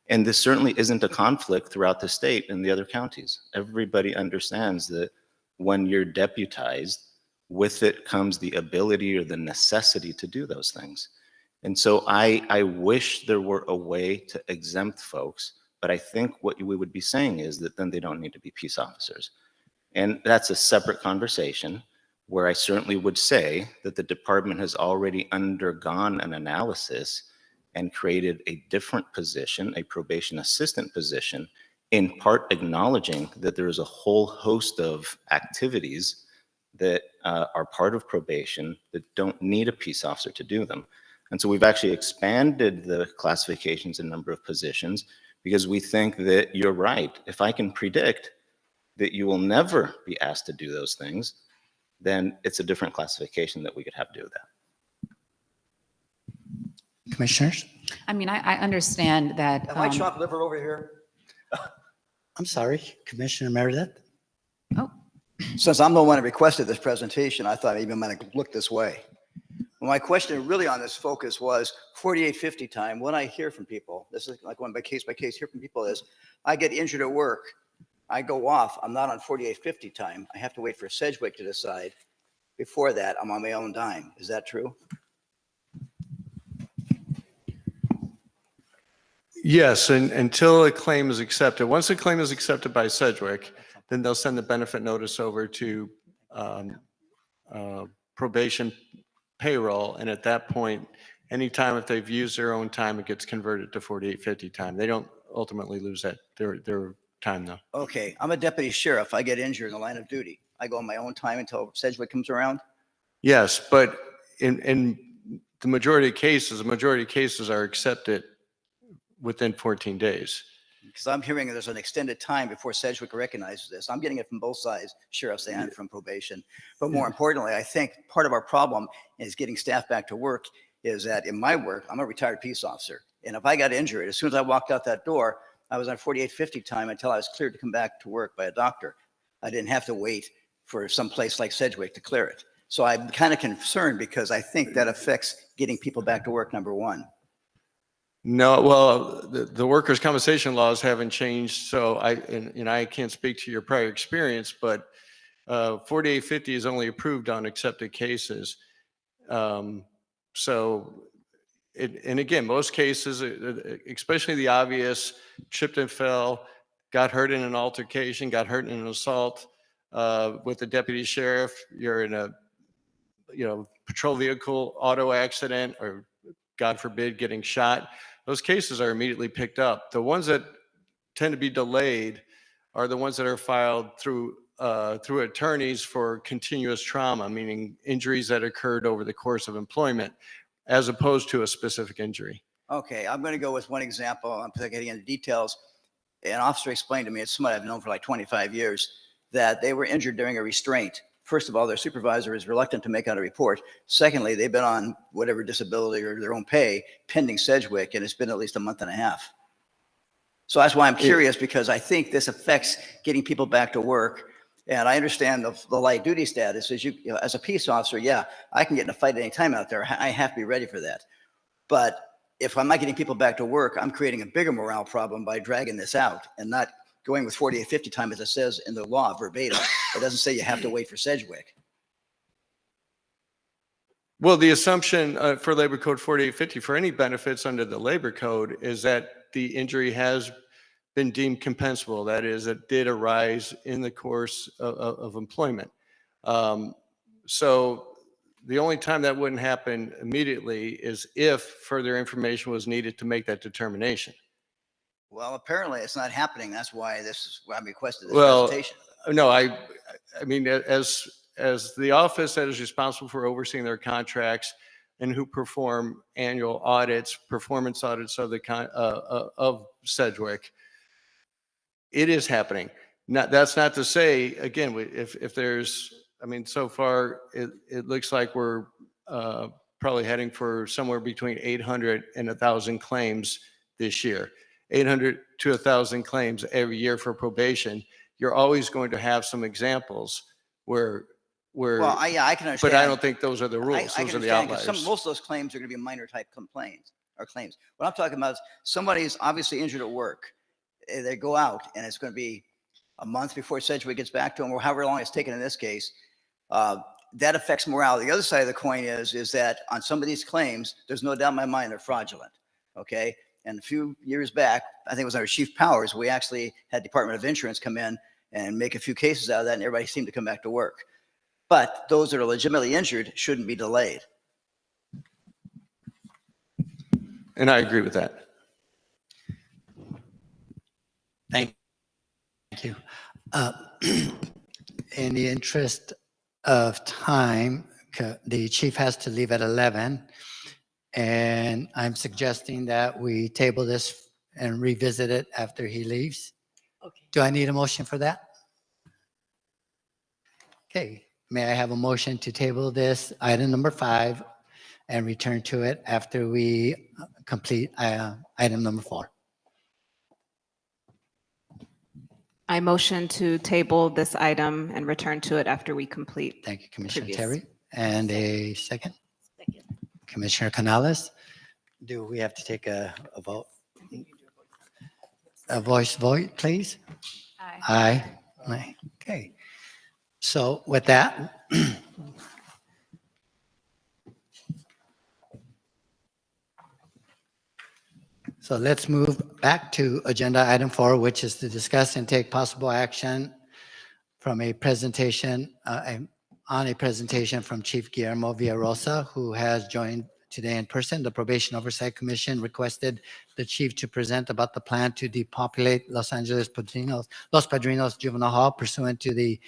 And this certainly isn't a conflict throughout the state and the other counties. Everybody understands that when you're deputized, with it comes the ability or the necessity to do those things. And so I wish there were a way to exempt folks, but I think what we would be saying is that then they don't need to be peace officers. And that's a separate conversation where I certainly would say that the department has already undergone an analysis and created a different position, a probation assistant position, in part acknowledging that there is a whole host of activities that are part of probation that don't need a peace officer to do them. And so we've actually expanded the classifications and number of positions because we think that you're right. If I can predict that you will never be asked to do those things, then it's a different classification that we could have to do that. Commissioners? I mean, I understand that. Am I chopped liver over here? I'm sorry, Commissioner Meredith. Oh, Since I'm the one that requested this presentation, I thought I even might look this way. Well, my question really on this focus was 4850 time. What I hear from people, this is like one by case, hear from people is, I get injured at work, I go off, I'm not on 4850 time. I have to wait for Sedgwick to decide. Before that, I'm on my own dime. Is that true? Yes, and until a claim is accepted. Once a claim is accepted by Sedgwick, then they'll send the benefit notice over to probation payroll. And at that point, anytime if they've used their own time, it gets converted to 4850 time. They don't ultimately lose that their time though. Okay, I'm a deputy sheriff. I get injured in the line of duty. I go on my own time until Sedgwick comes around? Yes, but in the majority of cases are accepted within 14 days. Because I'm hearing there's an extended time before Sedgwick recognizes this. I'm getting it from both sides, sheriffs and from probation. But more importantly, I think part of our problem is getting staff back to work is that in my work, I'm a retired peace officer. And if I got injured, as soon as I walked out that door, I was on 4850 time until I was cleared to come back to work by a doctor. I didn't have to wait for some place like Sedgwick to clear it. So I'm kind of concerned because I think that affects getting people back to work, number one. No, well, the workers' compensation laws haven't changed, so I can't speak to your prior experience, but 4850 is only approved on accepted cases. And again, most cases, especially the obvious, tripped and fell, got hurt in an altercation, got hurt in an assault with the deputy sheriff, you're in a patrol vehicle auto accident, or God forbid, getting shot. Those cases are immediately picked up. The ones that tend to be delayed are the ones that are filed through attorneys for continuous trauma, meaning injuries that occurred over the course of employment, as opposed to a specific injury. Okay, I'm going to go with one example. I'm not getting into details. An officer explained to me, it's somebody I've known for like 25 years, that they were injured during a restraint. First of all, their supervisor is reluctant to make out a report. Secondly, they've been on whatever disability or their own pay pending Sedgwick, and it's been at least a month and a half. So that's why I'm curious, because I think this affects getting people back to work. And I understand the light duty status is as a peace officer, yeah, I can get in a fight at any time out there. I have to be ready for that. But if I'm not getting people back to work, I'm creating a bigger morale problem by dragging this out and not going with 4850 time as it says in the law verbatim. It doesn't say you have to wait for Sedgwick. Well, the assumption for Labor Code 4850 for any benefits under the Labor Code is that the injury has been deemed compensable. That is, it did arise in the course of employment. So the only time that wouldn't happen immediately is if further information was needed to make that determination. Well, apparently it's not happening. That's why I requested this presentation. No, I mean, as the office that is responsible for overseeing their contracts and who perform annual audits, performance audits of of Sedgwick, it is happening. That's not to say, again, if there's, I mean, so far it looks like we're probably heading for somewhere between 800 and 1,000 claims this year. 800 to 1,000 claims every year for probation. You're always going to have some examples where well, I can understand. But I don't think those are the rules. Those are the outliers. Most of those claims are going to be minor type complaints or claims. What I'm talking about is somebody's obviously injured at work. They go out and it's going to be a month before Sedgwick gets back to them, or however long it's taken in this case. That affects morale. The other side of the coin is that on some of these claims, there's no doubt in my mind they're fraudulent. Okay. And a few years back, I think it was under Chief Powers, we actually had Department of Insurance come in and make a few cases out of that, and everybody seemed to come back to work. But those that are legitimately injured shouldn't be delayed. And I agree with that. Thank you. In the interest of time, the chief has to leave at 11. And I'm suggesting that we table this and revisit it after he leaves. Okay. Do I need a motion for that? Okay. May I have a motion to table this item number 5 and return to it after we complete item number 4. I motion to table this item and return to it after we complete. Thank you, Commissioner previous. Terry. And a second? Commissioner Canales, do we have to take a vote? A voice vote, please? Aye. Aye. Okay. So with that, so let's move back to agenda item 4, which is to discuss and take possible action from a presentation, on a presentation from Chief Guillermo Villarosa, who has joined today in person. The Probation Oversight Commission requested the chief to present about the plan to depopulate Los Padrinos Juvenile Hall pursuant to the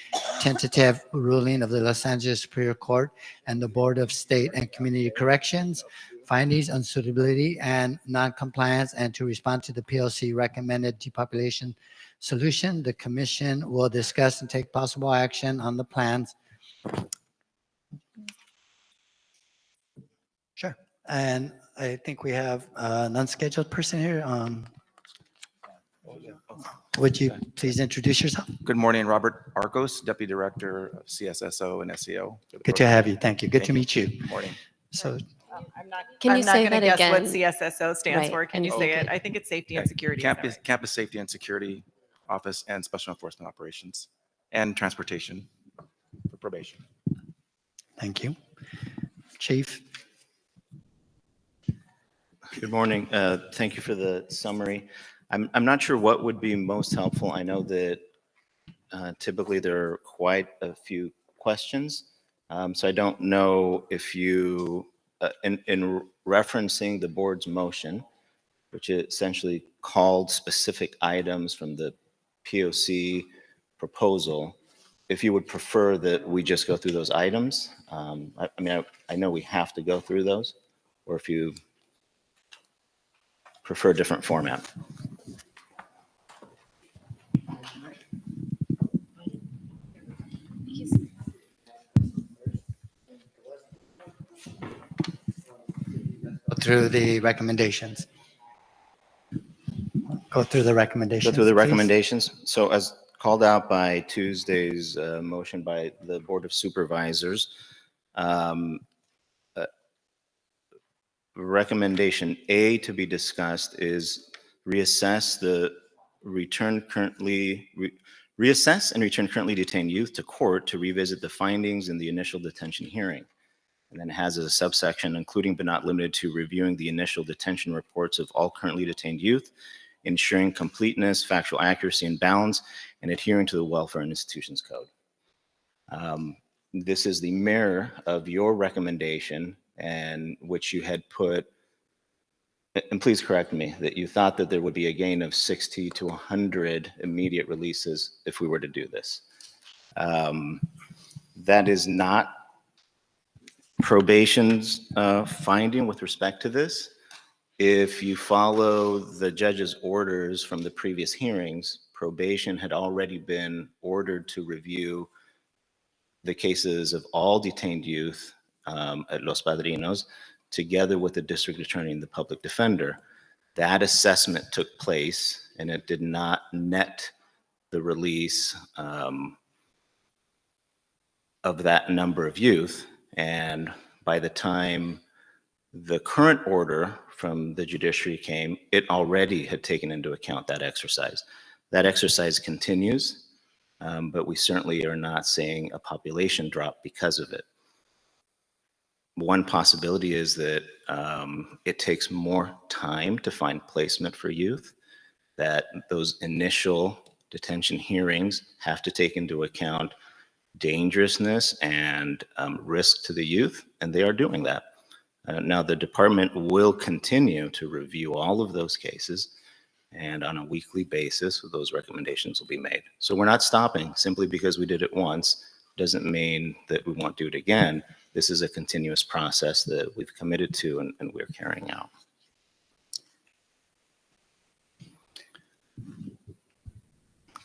tentative ruling of the Los Angeles Superior Court and the Board of State and Community Corrections, findings on suitability and non-compliance, and to respond to the POC recommended depopulation solution. The commission will discuss and take possible action on the plans. Sure. And I think we have an unscheduled person here. Would you please introduce yourself? Good morning, Robert Arcos, Deputy Director of CSSO and SEO. Good to have you. Thank you. Good to meet you. Good morning. So Can you say I'm not that going to guess what again? CSSO stands Right, for. Can and you if say you it? could- I think it's Safety and Security. Is that Campus, right? Campus Safety and Security Office and Special Enforcement Operations and Transportation for probation. thank you. Chief? Good morning. Thank you for the summary. I'm not sure what would be most helpful. I know that typically there are quite a few questions. So I don't know if you, in referencing the board's motion, which essentially called specific items from the POC proposal, if you would prefer that we just go through those items. I mean, I know we have to go through those, or if you prefer a different format. Through the recommendations. Go through the recommendations. Go through the please. recommendations. So as called out by Tuesday's motion by the Board of Supervisors, recommendation A to be discussed is reassess and return currently detained youth to court to revisit the findings in the initial detention hearing. And then it has as a subsection, including but not limited to reviewing the initial detention reports of all currently detained youth, ensuring completeness, factual accuracy, and balance, and adhering to the Welfare and Institutions Code. This is the mirror of your recommendation, and which you had put, and please correct me, that you thought that there would be a gain of 60 to 100 immediate releases if we were to do this. That is not probation's finding with respect to this. If you follow the judge's orders from the previous hearings, probation had already been ordered to review the cases of all detained youth at Los Padrinos, together with the district attorney and the public defender. That assessment took place, and it did not net the release of that number of youth. And by the time the current order from the judiciary came, it already had taken into account that exercise. That exercise continues, but we certainly are not seeing a population drop because of it. One possibility is that it takes more time to find placement for youth, that those initial detention hearings have to take into account dangerousness and risk to the youth, and they are doing that. Now, the department will continue to review all of those cases, and on a weekly basis, those recommendations will be made. So we're not stopping simply because we did it once. Doesn't mean that we won't do it again. This is a continuous process that we've committed to and we're carrying out.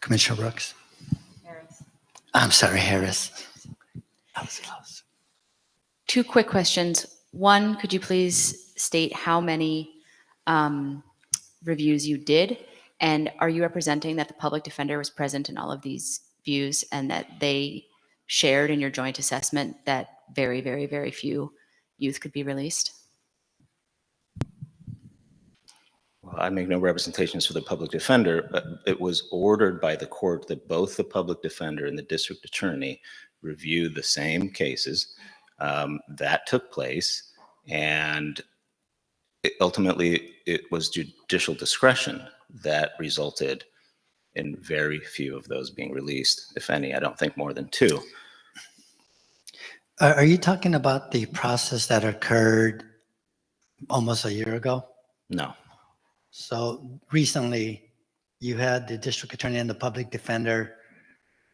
Commissioner Brooks. I'm sorry, Harris. That was close. 2 quick questions. One, could you please state how many reviews you did? And are you representing that the public defender was present in all of these views and that they shared in your joint assessment that very, very, very few youth could be released? Well, I make no representations for the public defender, but it was ordered by the court that both the public defender and the district attorney review the same cases. That took place, and ultimately it was judicial discretion that resulted in very few of those being released, if any. I don't think more than two. Are you talking about the process that occurred almost a year ago? No. So recently, you had the district attorney and the public defender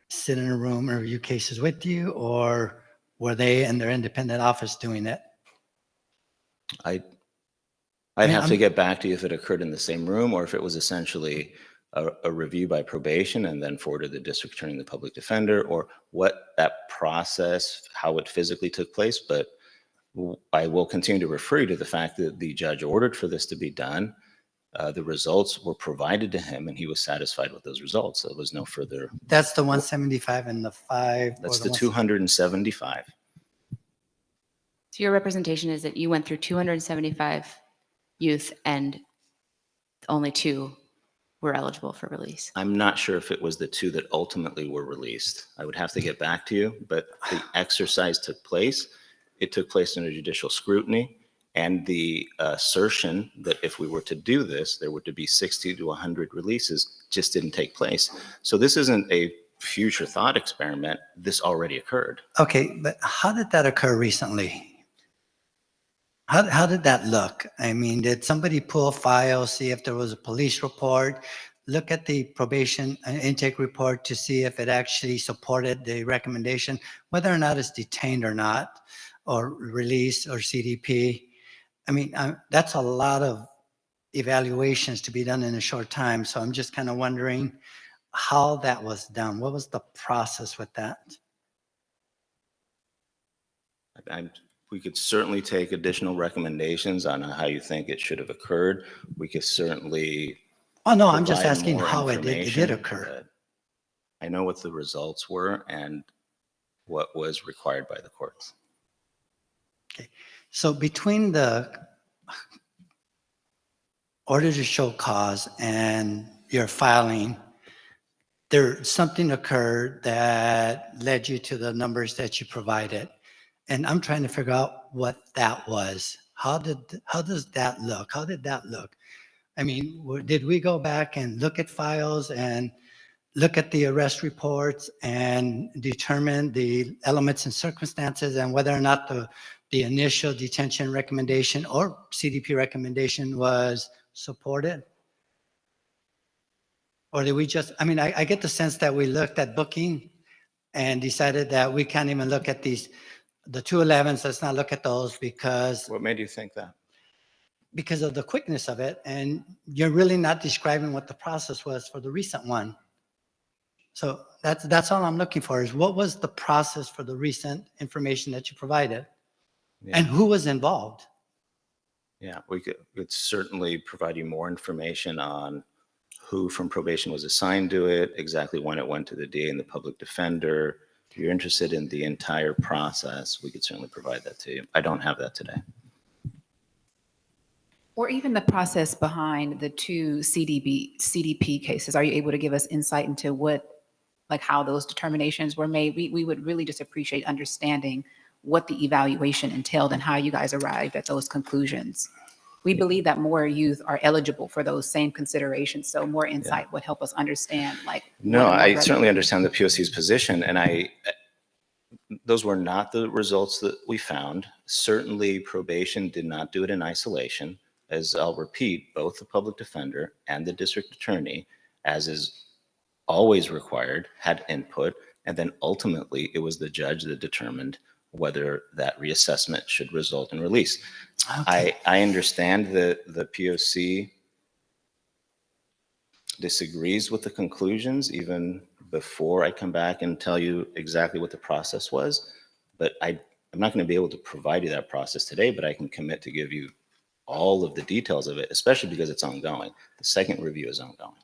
sit in a room and review cases with you, or were they in their independent office doing it? I'd mean, have to I'm- get back to you if it occurred in the same room or if it was essentially a review by probation and then forwarded to the district attorney and the public defender, or what that process, how it physically took place. But I will continue to refer you to the fact that the judge ordered for this to be done. The results were provided to him and he was satisfied with those results. So there was no further. That's the 175 and the 5. That's or the 275. So your representation is that you went through 275 youth and only 2 were eligible for release. I'm not sure if it was the 2 that ultimately were released. I would have to get back to you, but the exercise took place. It took place under judicial scrutiny, and the assertion that if we were to do this, there were to be 60 to 100 releases just didn't take place. So this isn't a future thought experiment. This already occurred. Okay, but how did that occur recently? How did that look? I mean, did somebody pull a file, see if there was a police report, look at the probation intake report to see if it actually supported the recommendation, whether or not it's detained or not, or released or CDP? I mean, that's a lot of evaluations to be done in a short time. So I'm just kind of wondering how that was done. What was the process with that? We could certainly take additional recommendations on how you think it should have occurred. We could certainly. Oh, no, I'm just provide asking more how it did information, occur. but I know what the results were and what was required by the courts. Okay, so between the order to show cause and your filing, something occurred that led you to the numbers that you provided. And I'm trying to figure out what that was. How does that look? How did that look? I mean, did we go back and look at files and look at the arrest reports and determine the elements and circumstances and whether or not the initial detention recommendation or CDP recommendation was supported? Or did we just, I mean, I get the sense that we looked at booking and decided that we can't even look at the 211s, let's not look at those because. What made you think that? Because of the quickness of it, and you're really not describing what the process was for the recent one. So that's all I'm looking for, is what was the process for the recent information that you provided? Yeah. And who was involved? Yeah, we could certainly provide you more information on who from probation was assigned to it, exactly when it went to the DA and the public defender. If you're interested in the entire process, we could certainly provide that to you. I don't have that today. Or even the process behind the 2 CDP cases. Are you able to give us insight into how those determinations were made? We would really just appreciate understanding what the evaluation entailed and how you guys arrived at those conclusions. We believe that more youth are eligible for those same considerations. So more insight would help us understand No, I certainly understand the POC's position, and those were not the results that we found. Certainly probation did not do it in isolation. As I'll repeat, both the public defender and the district attorney, as is always required, had input, and then ultimately it was the judge that determined whether that reassessment should result in release. Okay. I understand that the POC disagrees with the conclusions even before I come back and tell you exactly what the process was, but I'm not going to be able to provide you that process today, but I can commit to give you all of the details of it, especially because it's ongoing. The second review is ongoing.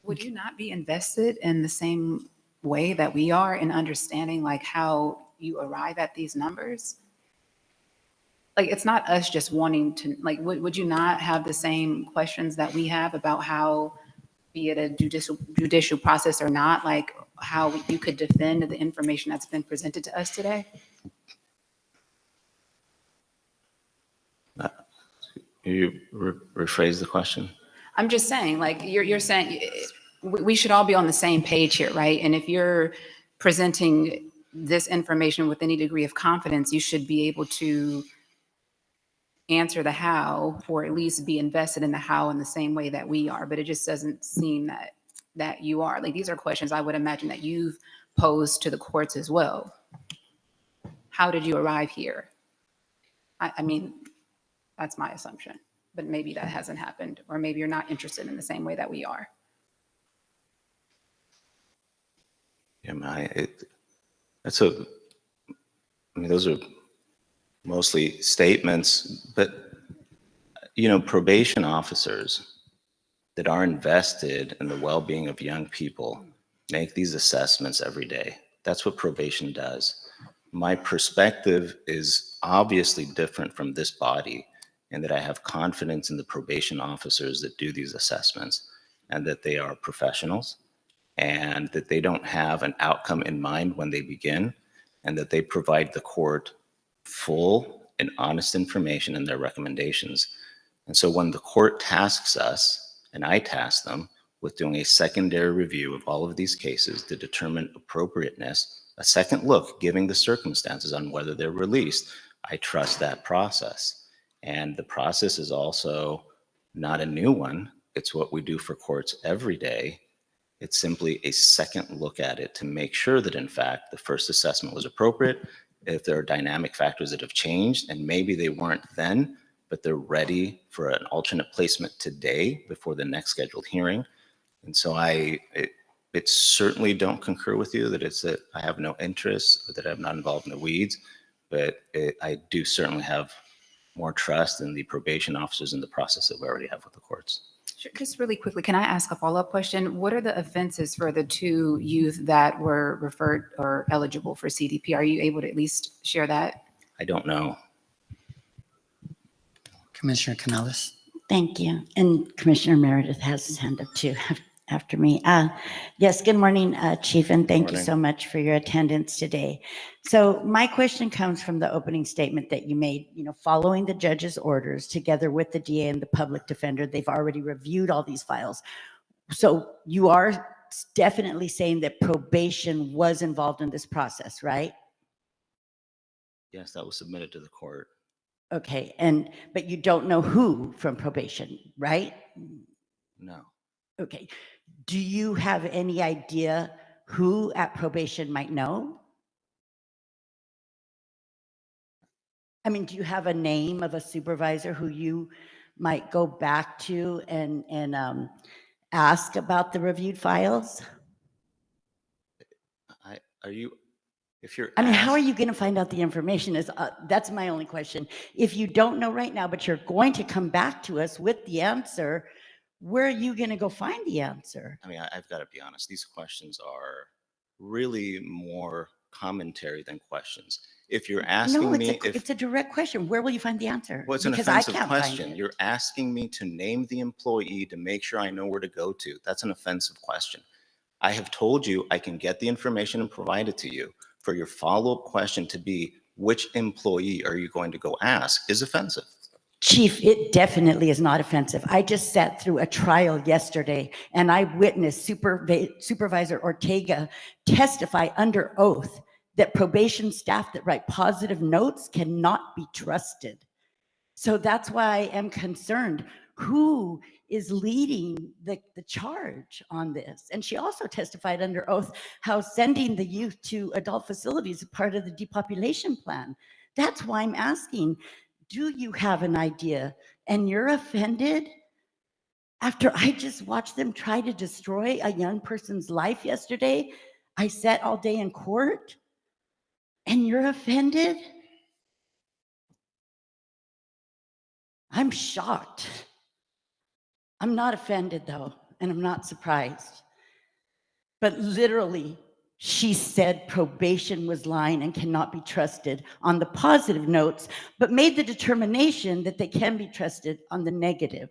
Would you not be invested in the same way that we are in understanding like how you arrive at these numbers? Like, it's not us just wanting to, like, would you not have the same questions that we have about how, be it a judicial process or not, like how you could defend the information that's been presented to us today? You rephrase the question. I'm just saying, like, you're saying we should all be on the same page here, right? And if you're presenting this information with any degree of confidence, you should be able to answer the how, or at least be invested in the how in the same way that we are. But it just doesn't seem that you are. Like, these are questions I would imagine that you've posed to the courts as well. How did you arrive here? I mean, that's my assumption, but maybe that hasn't happened, or maybe you're not interested in the same way that we are. Yeah, those are mostly statements, but probation officers that are invested in the well-being of young people make these assessments every day. That's what probation does. My perspective is obviously different from this body, in that I have confidence in the probation officers that do these assessments, and that they are professionals, and that they don't have an outcome in mind when they begin, and that they provide the court full and honest information in their recommendations. And so when the court tasks us, and I task them, with doing a secondary review of all of these cases to determine appropriateness, a second look, giving the circumstances on whether they're released, I trust that process. And the process is also not a new one. It's what we do for courts every day. It's simply a second look at it to make sure that, in fact, the first assessment was appropriate. If there are dynamic factors that have changed, and maybe they weren't then, but they're ready for an alternate placement today before the next scheduled hearing. And so I certainly don't concur with you that I have no interest, or that I'm not involved in the weeds, but I do certainly have more trust in the probation officers in the process that we already have with the courts. Sure. Just really quickly, can I ask a follow-up question? What are the offenses for the two youth that were referred or eligible for CDP? Are you able to at least share that? I don't know. Commissioner Canales. Thank you. And Commissioner Meredith has his hand up too after me. Yes, good morning, Chief, and thank you so much for your attendance today. So my question comes from the opening statement that you made, following the judge's orders together with the DA and the public defender, they've already reviewed all these files. So you are definitely saying that probation was involved in this process, right? Yes, that was submitted to the court. Okay, but you don't know who from probation, right? No. Okay. Do you have any idea who at probation might know? I mean, do you have a name of a supervisor who you might go back to and ask about the reviewed files? How are you going to find out the information? That's my only question. If you don't know right now, but you're going to come back to us with the answer, where are you going to go find the answer? I've got to be honest. These questions are really more commentary than questions. If you're asking me, it's a direct question. Where will you find the answer? Well, it's an offensive question. You're asking me to name the employee to make sure I know where to go to. That's an offensive question. I have told you I can get the information and provide it to you. For your follow-up question to be, which employee are you going to go ask, is offensive. Chief, it definitely is not offensive. I just sat through a trial yesterday and I witnessed Supervisor Ortega testify under oath that probation staff that write positive notes cannot be trusted. So that's why I am concerned. Who is leading the charge on this? And she also testified under oath how sending the youth to adult facilities is part of the depopulation plan. That's why I'm asking, do you have an idea? And you're offended? After I just watched them try to destroy a young person's life yesterday, I sat all day in court, and you're offended? I'm shocked. I'm not offended though, and I'm not surprised. But literally, she said probation was lying and cannot be trusted on the positive notes, but made the determination that they can be trusted on the negative.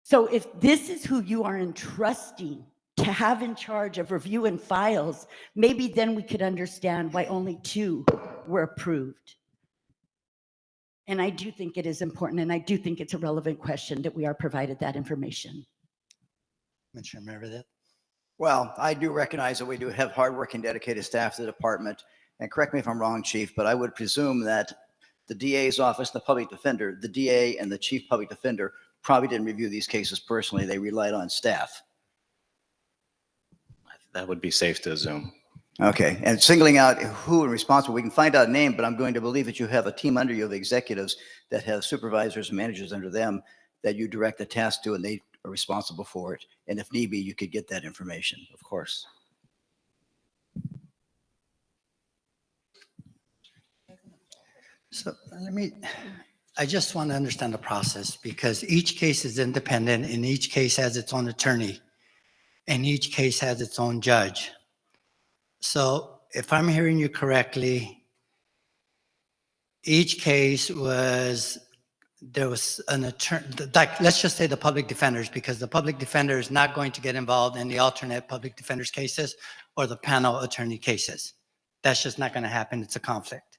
So if this is who you are entrusting to have in charge of reviewing files, maybe then we could understand why only 2 were approved. And I do think it is important, and I do think it's a relevant question that we are provided that information. Commissioner Meredith? Well, I do recognize that we do have hardworking, dedicated staff to the department. And correct me if I'm wrong, Chief, but I would presume that the DA's office, the public defender, the DA and the chief public defender probably didn't review these cases personally. They relied on staff. That would be safe to assume. Okay, and singling out who is responsible, we can find out a name, but I'm going to believe that you have a team under you of executives that have supervisors and managers under them that you direct the task to, and they are responsible for it. And if need be, you could get that information. Of course. So I just want to understand the process, because each case is independent and each case has its own attorney and each case has its own judge. So if I'm hearing you correctly, each case there was an attorney, like, let's just say the public defenders, because the public defender is not going to get involved in the alternate public defenders cases or the panel attorney cases. That's just not going to happen. It's a conflict.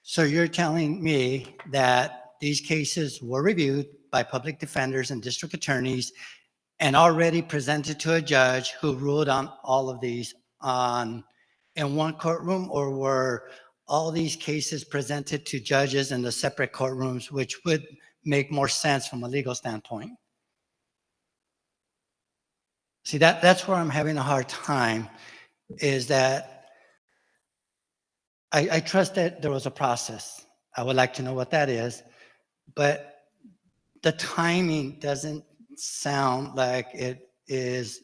So you're telling me that these cases were reviewed by public defenders and district attorneys and already presented to a judge who ruled on all of these in one courtroom, or were all these cases presented to judges in the separate courtrooms, which would make more sense from a legal standpoint? See, that's where I'm having a hard time, is that I trust that there was a process. I would like to know what that is, but the timing doesn't sound like it is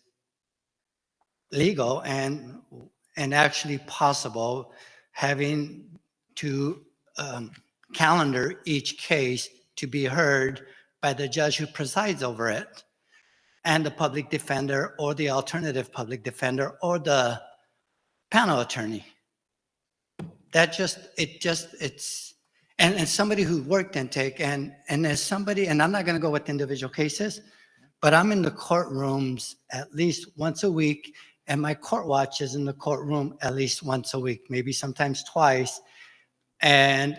legal and actually possible, having to calendar each case to be heard by the judge who presides over it, and the public defender or the alternative public defender or the panel attorney. And somebody who worked intake, and as somebody, and I'm not going to go with individual cases, but I'm in the courtrooms at least once a week, and my court watch is in the courtroom at least once a week, maybe sometimes twice. And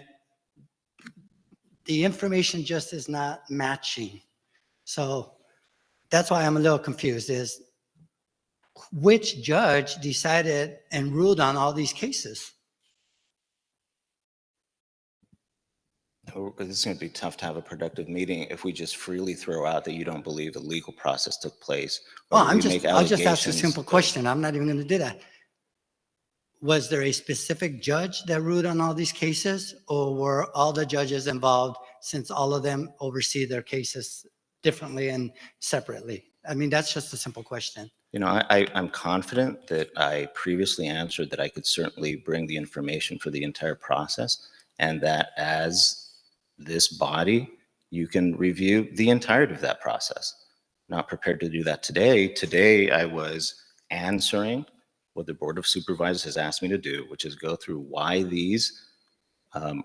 the information just is not matching. So that's why I'm a little confused, is which judge decided and ruled on all these cases? This is going to be tough to have a productive meeting if we just freely throw out that you don't believe the legal process took place. Well, I'll just ask a simple question. I'm not even going to do that. Was there a specific judge that ruled on all these cases, or were all the judges involved, since all of them oversee their cases differently and separately? I mean, that's just a simple question. You know, I'm confident that I previously answered that I could certainly bring the information for the entire process, and that as this body, you can review the entirety of that process. Not prepared to do that today. Today, I was answering what the Board of Supervisors has asked me to do, which is go through why these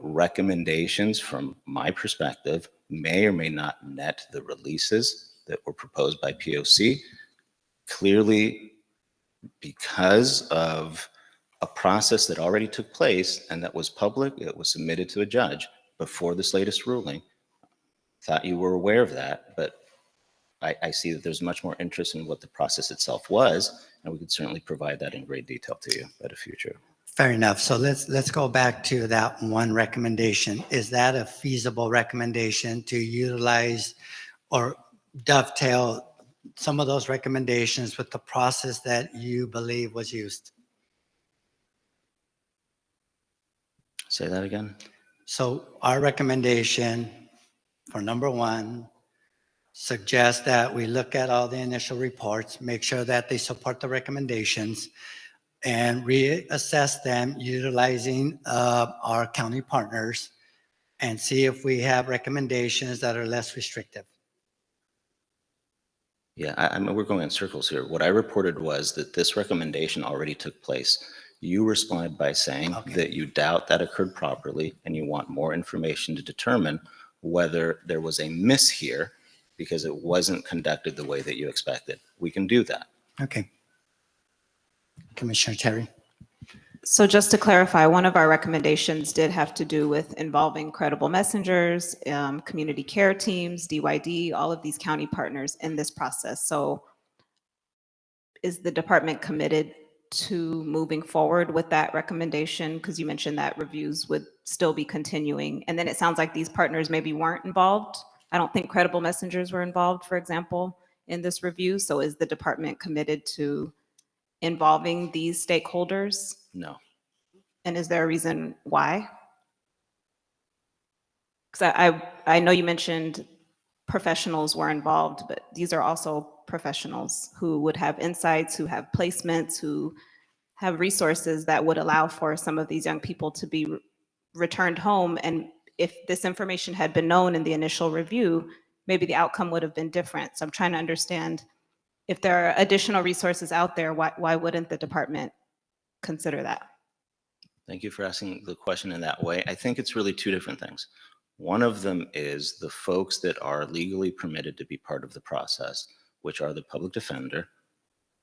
recommendations from my perspective may or may not net the releases that were proposed by POC. Clearly, because of a process that already took place and that was public, it was submitted to a judge before this latest ruling. Thought you were aware of that, but I see that there's much more interest in what the process itself was, and we could certainly provide that in great detail to you at a future. Fair enough. So let's go back to that one recommendation. Is that a feasible recommendation to utilize or dovetail some of those recommendations with the process that you believe was used? Say that again. So our recommendation for number one suggests that we look at all the initial reports, make sure that they support the recommendations, and reassess them utilizing our county partners, and see if we have recommendations that are less restrictive. Yeah, I mean, we're going in circles here. What I reported was that this recommendation already took place. You responded by saying that you doubt that occurred properly and you want more information to determine whether there was a miss here because it wasn't conducted the way that you expected. We can do that. Okay. Commissioner Terry. So just to clarify, one of our recommendations did have to do with involving credible messengers, community care teams, DYD, all of these county partners in this process. So is the department committed to moving forward with that recommendation? Because you mentioned that reviews would still be continuing. And then it sounds like these partners maybe weren't involved. I don't think credible messengers were involved, for example, in this review. So is the department committed to involving these stakeholders? No. And is there a reason why? Because I know you mentioned professionals were involved, but these are also professionals who would have insights, who have placements, who have resources that would allow for some of these young people to be returned home. And if this information had been known in the initial review, maybe the outcome would have been different. So I'm trying to understand, if there are additional resources out there, why wouldn't the department consider that? Thank you for asking the question in that way. I think it's really two different things. One of them is the folks that are legally permitted to be part of the process, which are the public defender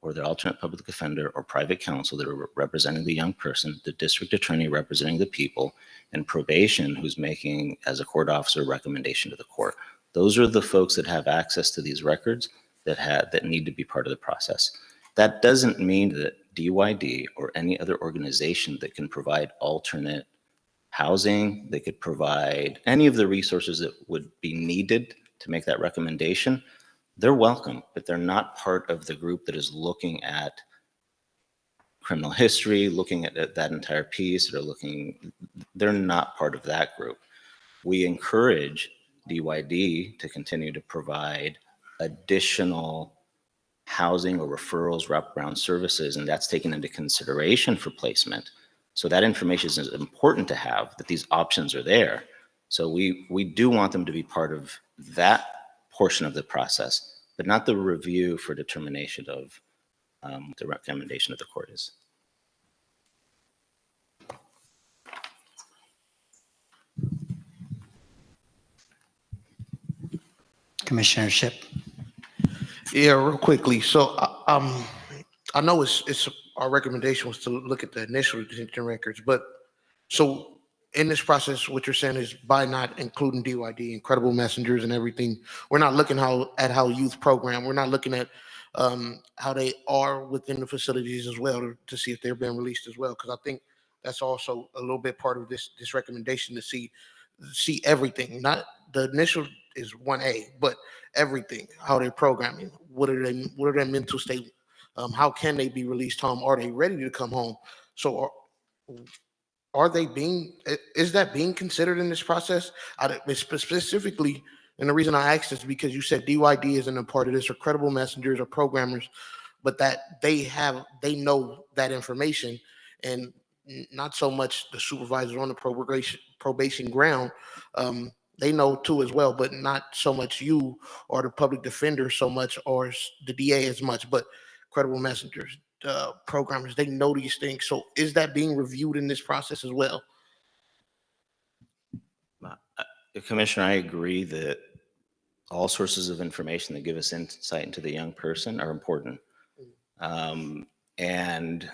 or the alternate public defender or private counsel that are representing the young person, the district attorney representing the people, and probation who's making, as a court officer, recommendation to the court. Those are the folks that have access to these records that need to be part of the process. That doesn't mean that DYD or any other organization that can provide alternate housing, they could provide any of the resources that would be needed to make that recommendation, they're welcome, but they're not part of the group that is looking at criminal history, looking at that entire piece, they're not part of that group. We encourage DYD to continue to provide additional housing or referrals, wraparound services, and that's taken into consideration for placement. So that information is important to have, that these options are there. So we do want them to be part of that portion of the process, but not the review for determination of the recommendation of the court is. Commissioner Ship. Yeah, real quickly. So I know it's our recommendation was to look at the initial detention records, but so in this process, what you're saying is by not including DYD and credible messengers and everything, we're not looking at how youth program. We're not looking at how they are within the facilities as well to see if they're being released as well. Because I think that's also a little bit part of this recommendation to see everything. Not the initial is 1A, but everything, how they're programming, what are their mental state, how can they be released home? Are they ready to come home? So is that being considered in this process? Specifically, and the reason I asked is because you said DYD isn't a part of this, or credible messengers or programmers, but that they know that information, and not so much the supervisors on the probation ground. They know too as well, but not so much you or the public defender so much, or the DA as much, but credible messengers, programmers, they know these things. So is that being reviewed in this process as well? Commissioner, I agree that all sources of information that give us insight into the young person are important. And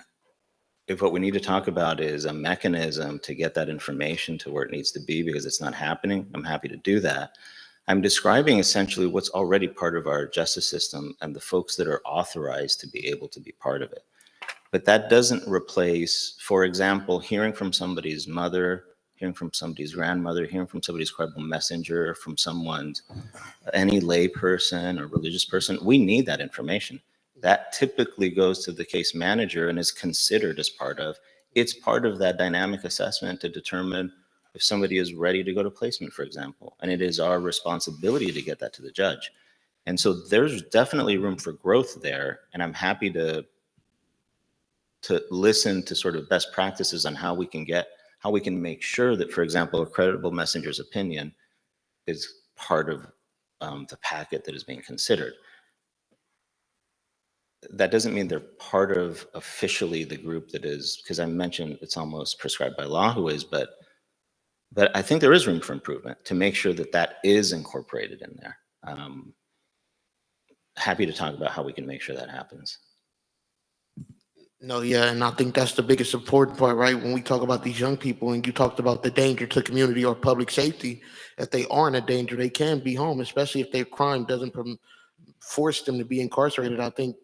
if what we need to talk about is a mechanism to get that information to where it needs to be because it's not happening, I'm happy to do that. I'm describing essentially what's already part of our justice system and the folks that are authorized to be able to be part of it. But that doesn't replace, for example, hearing from somebody's mother, hearing from somebody's grandmother, hearing from somebody's credible messenger, from someone's, any lay person or religious person. We need that information. That typically goes to the case manager and is considered as it's part of that dynamic assessment to determine if somebody is ready to go to placement, for example. And it is our responsibility to get that to the judge. And so there's definitely room for growth there. And I'm happy to listen to sort of best practices on how how we can make sure that, for example, a credible messenger's opinion is part of the packet that is being considered. That doesn't mean they're part of officially the group that is, because I mentioned it's almost prescribed by law who is, but I think there is room for improvement to make sure that that is incorporated in there. Happy to talk about how we can make sure that happens. No, yeah, and I think that's the biggest important part, right? When we talk about these young people and you talked about the danger to community or public safety, if they are in a danger, they can be home, especially if their crime doesn't force them to be incarcerated. I think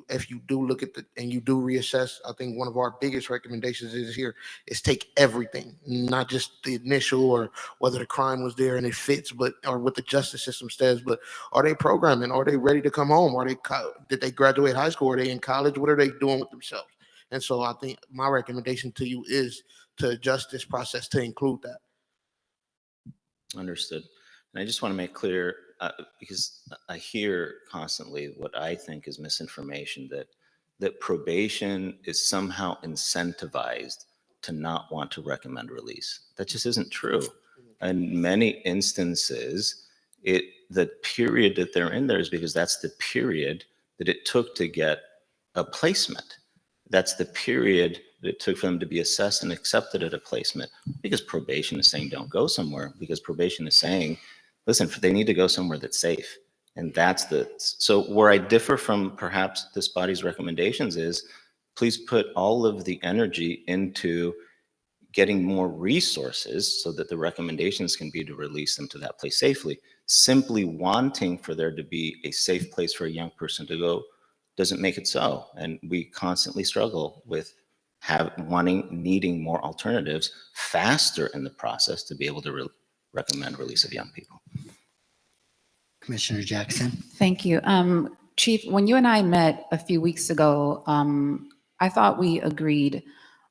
if you do look at and you do reassess, I think one of our biggest recommendations is take everything, not just the initial or whether the crime was there and it fits, or what the justice system says, but are they programming? Are they ready to come home? Did they graduate high school? Are they in college? What are they doing with themselves? And so I think my recommendation to you is to adjust this process to include that. Understood. And I just want to make clear, because I hear constantly what I think is misinformation, that probation is somehow incentivized to not want to recommend release. That just isn't true. In many instances, the period that they're in there is because that's the period that it took to get a placement. That's the period that it took for them to be assessed and accepted at a placement, because probation is saying don't go somewhere, because probation is saying, listen, they need to go somewhere that's safe. And so where I differ from perhaps this body's recommendations is, please put all of the energy into getting more resources so that the recommendations can be to release them to that place safely. Simply wanting for there to be a safe place for a young person to go doesn't make it so. And we constantly struggle with needing more alternatives faster in the process to be able to recommend release of young people. Commissioner Jackson. Thank you. Chief, when you and I met a few weeks ago, I thought we agreed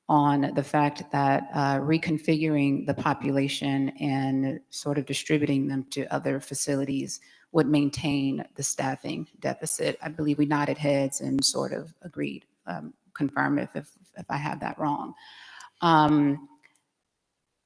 on the fact that reconfiguring the population and sort of distributing them to other facilities would maintain the staffing deficit. I believe we nodded heads and sort of agreed. Confirm if I have that wrong.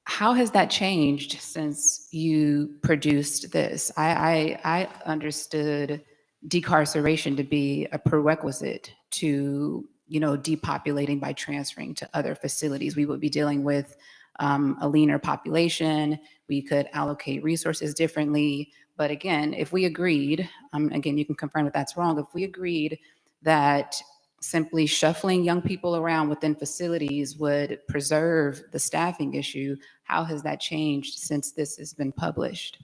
How has that changed since you produced this? I understood decarceration to be a prerequisite to, depopulating by transferring to other facilities. We would be dealing with a leaner population. We could allocate resources differently. But again, if we agreed, again, you can confirm if that's wrong, if we agreed that simply shuffling young people around within facilities would preserve the staffing issue, how has that changed since this has been published?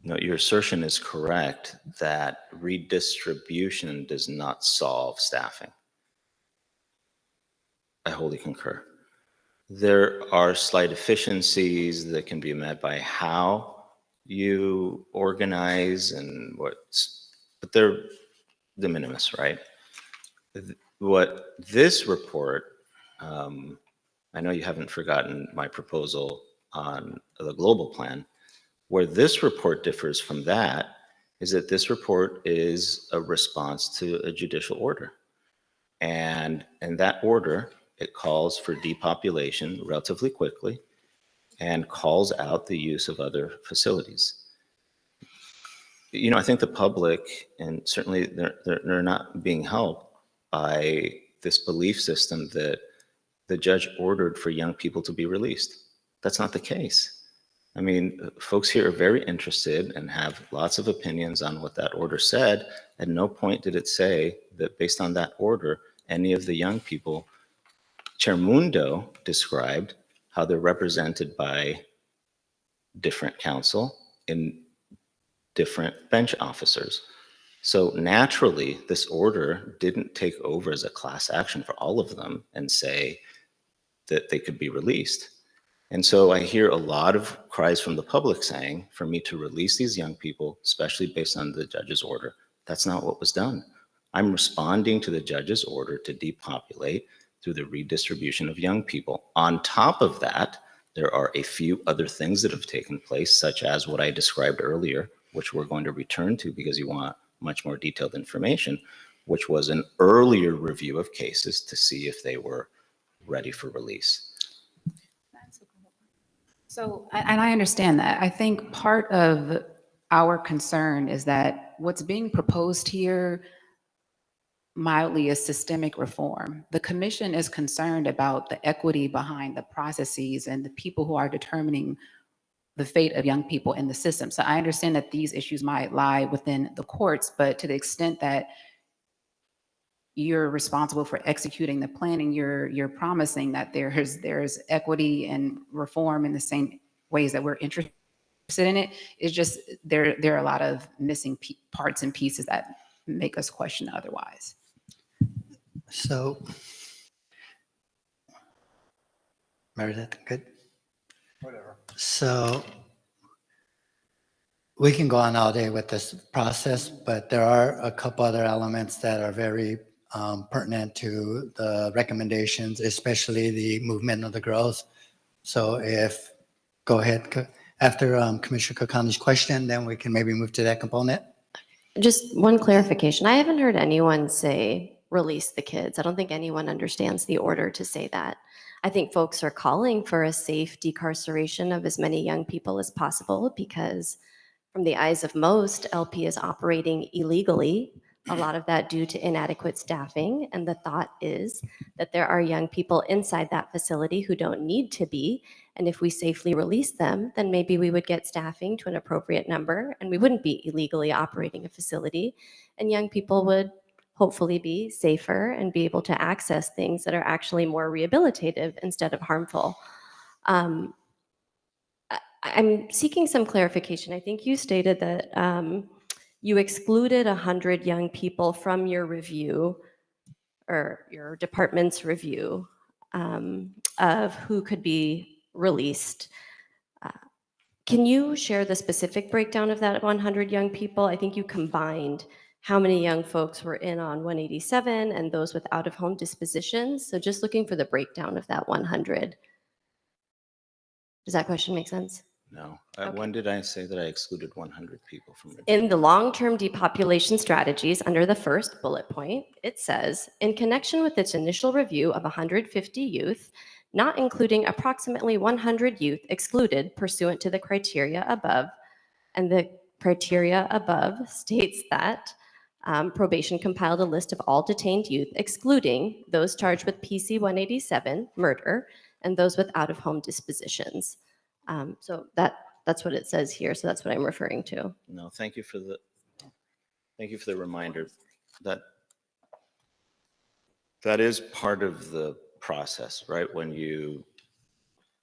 No, your assertion is correct that redistribution does not solve staffing. I wholly concur. There are slight efficiencies that can be met by how you organize but they're de minimis, right? What this report, I know you haven't forgotten my proposal on the global plan. Where this report differs from that is that this report is a response to a judicial order. And in that order, it calls for depopulation relatively quickly and calls out the use of other facilities. I think the public, and certainly they're not being helped by this belief system that the judge ordered for young people to be released. That's not the case. I mean, folks here are very interested and have lots of opinions on what that order said. At no point did it say that based on that order, any of the young people, Chair Mundo described how they're represented by different counsel and different bench officers. So naturally, this order didn't take over as a class action for all of them and say that they could be released. And so I hear a lot of cries from the public saying, for me to release these young people, especially based on the judge's order, that's not what was done. I'm responding to the judge's order to depopulate through the redistribution of young people. On top of that, there are a few other things that have taken place, such as what I described earlier, which we're going to return to because you want much more detailed information, which was an earlier review of cases to see if they were ready for release. So, and I understand that. I think part of our concern is that what's being proposed here mildly is systemic reform. The commission is concerned about the equity behind the processes and the people who are determining the fate of young people in the system. So I understand that these issues might lie within the courts, but to the extent that you're responsible for executing the planning, you're promising that there's equity and reform in the same ways that we're interested in it. It's just there are a lot of missing parts and pieces that make us question otherwise. So, Meredith, good? Whatever. So we can go on all day with this process, but there are a couple other elements that are very pertinent to the recommendations, especially the movement of the growth. So go ahead, after Commissioner Kokani's question, then we can maybe move to that component. Just one clarification. I haven't heard anyone say release the kids. I don't think anyone understands the order to say that. I think folks are calling for a safe decarceration of as many young people as possible because from the eyes of most, LP is operating illegally, a lot of that due to inadequate staffing. And the thought is that there are young people inside that facility who don't need to be. And if we safely release them, then maybe we would get staffing to an appropriate number and we wouldn't be illegally operating a facility. And young people would hopefully be safer and be able to access things that are actually more rehabilitative instead of harmful. I'm seeking some clarification. I think you stated that you excluded 100 young people from your review or your department's review of who could be released. Can you share the specific breakdown of that 100 young people? I think you combined how many young folks were in on 187 and those with out-of-home dispositions. So just looking for the breakdown of that 100. Does that question make sense? No. When did I say that I excluded 100 people from review? In the long-term depopulation strategies under the first bullet point, it says, in connection with its initial review of 150 youth, not including approximately 100 youth excluded pursuant to the criteria above, and the criteria above states that probation compiled a list of all detained youth, excluding those charged with PC 187, murder, and those with out-of-home dispositions. So that's what it says here. So that's what I'm referring to. No, thank you for the reminder. That is part of the process, right? When you